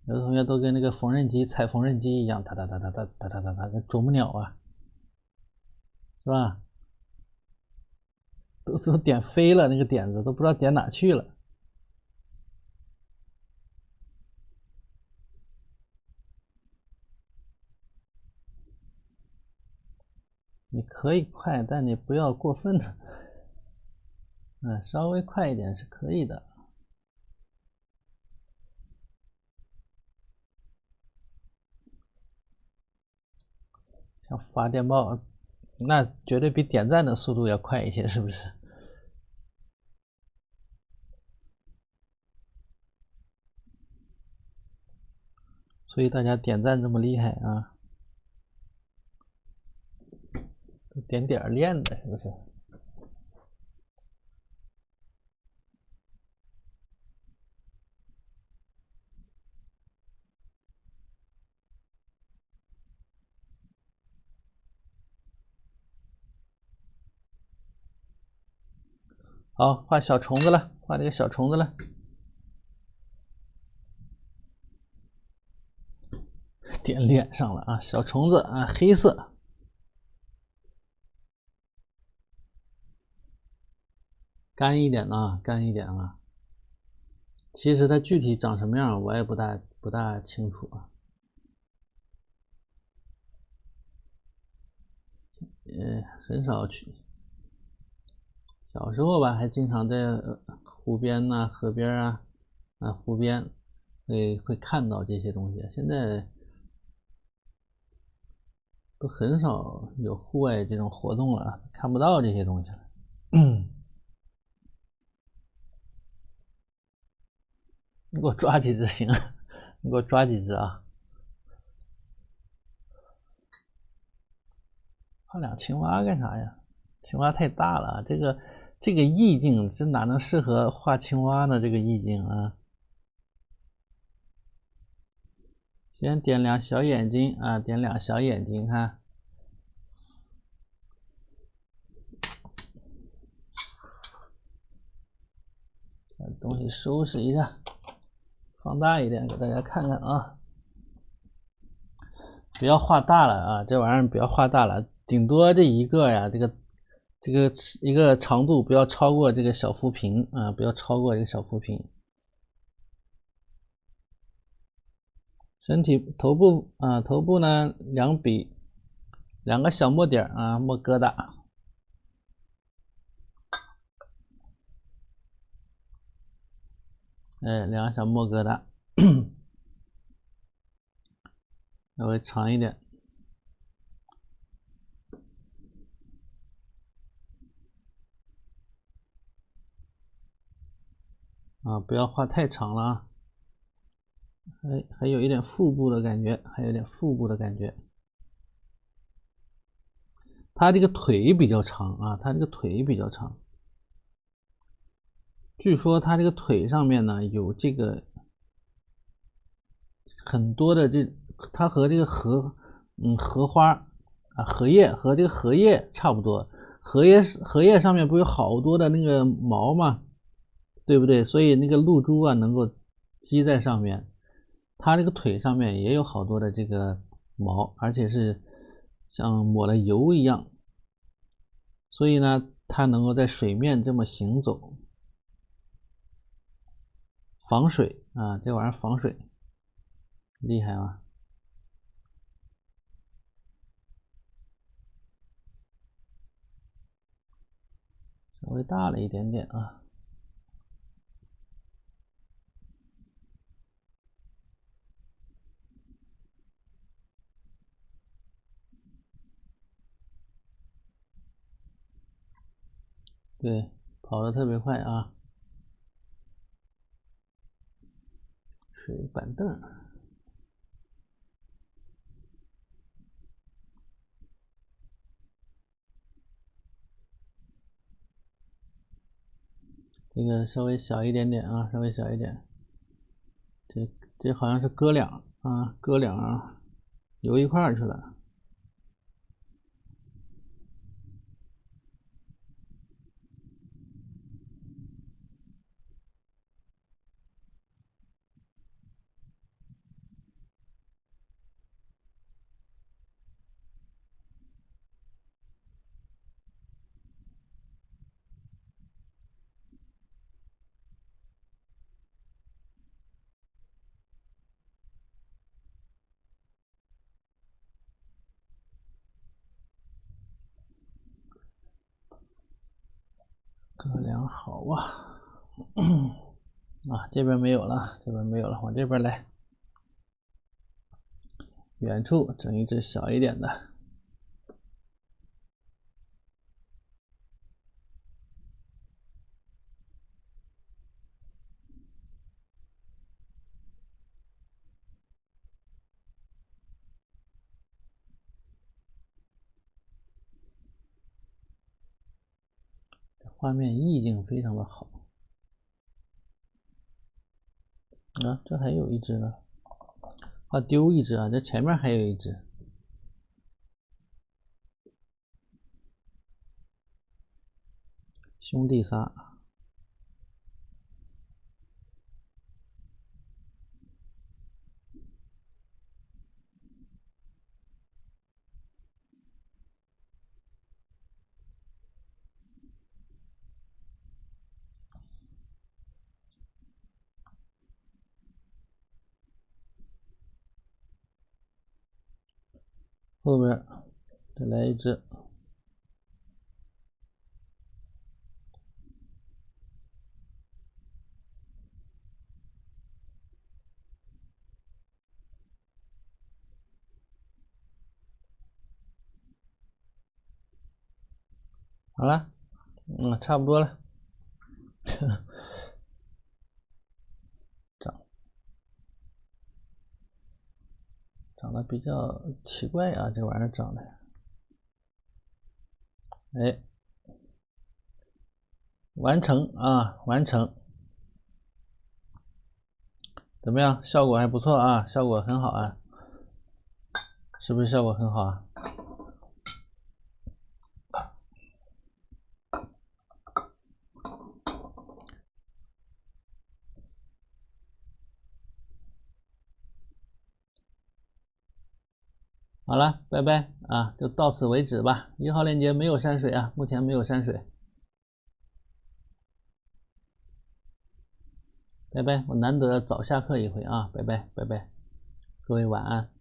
有的同学都跟那个缝纫机踩缝纫机一样，哒哒哒哒哒哒哒哒哒，跟啄木鸟啊，是吧？都点飞了，那个点子都不知道点哪去了。你可以快，但你不要过分的，稍微快一点是可以的。像发电报，那绝对比点赞的速度要快一些，是不是？所以大家点赞这么厉害啊，点点练的，是不是？好，画小虫子了，画这个小虫子了。点脸上了啊，小虫子啊，黑色，干一点啊，干一点啊。其实它具体长什么样，我也不大清楚啊。很少去小时候吧，还经常在湖边呐、河边啊、湖边会看到这些东西。现在都很少有户外这种活动了，看不到这些东西了。你给我抓几只行？你给我抓几只啊？画俩青蛙干啥呀？青蛙太大了，这个意境，这哪能适合画青蛙呢？这个意境啊，先点两小眼睛啊，点两小眼睛哈。把东西收拾一下，放大一点给大家看看啊。不要画大了啊，这玩意儿不要画大了，顶多这一个呀，这个一个长度不要超过这个小浮萍啊，不要超过这个小浮萍。身体头部啊，头部呢两个小墨点啊，墨疙瘩。哎，两个小墨疙瘩，稍微长一点。啊，不要画太长了啊。还有一点腹部的感觉，还有点腹部的感觉。它这个腿比较长啊，它这个腿比较长。据说它这个腿上面呢有这个很多的它和这个荷花啊荷叶和这个荷叶差不多，荷叶上面不有好多的那个毛吗？对不对？所以那个露珠啊能够积在上面，它这个腿上面也有好多的这个毛，而且是像抹了油一样，所以呢它能够在水面这么行走，防水啊，这玩意儿防水，厉害啊！稍微大了一点点啊。对，跑得特别快啊！水板凳，这个稍微小一点点啊，稍微小一点。这好像是哥俩啊，哥俩游一块儿去了。哥俩好啊！啊，这边没有了，这边没有了，往这边来。远处整一只小一点的。画面意境非常的好啊，这还有一只呢，怕丢一只啊，这前面还有一只。兄弟仨，后边再来一只。好了，差不多了。长得比较奇怪啊，这玩意儿长得，哎，完成啊，完成，怎么样？效果还不错啊，效果很好啊，是不是效果很好啊？好了，拜拜啊，就到此为止吧。1号链接没有删水啊，目前没有删水。拜拜，我难得早下课一回啊，拜拜拜拜，各位晚安。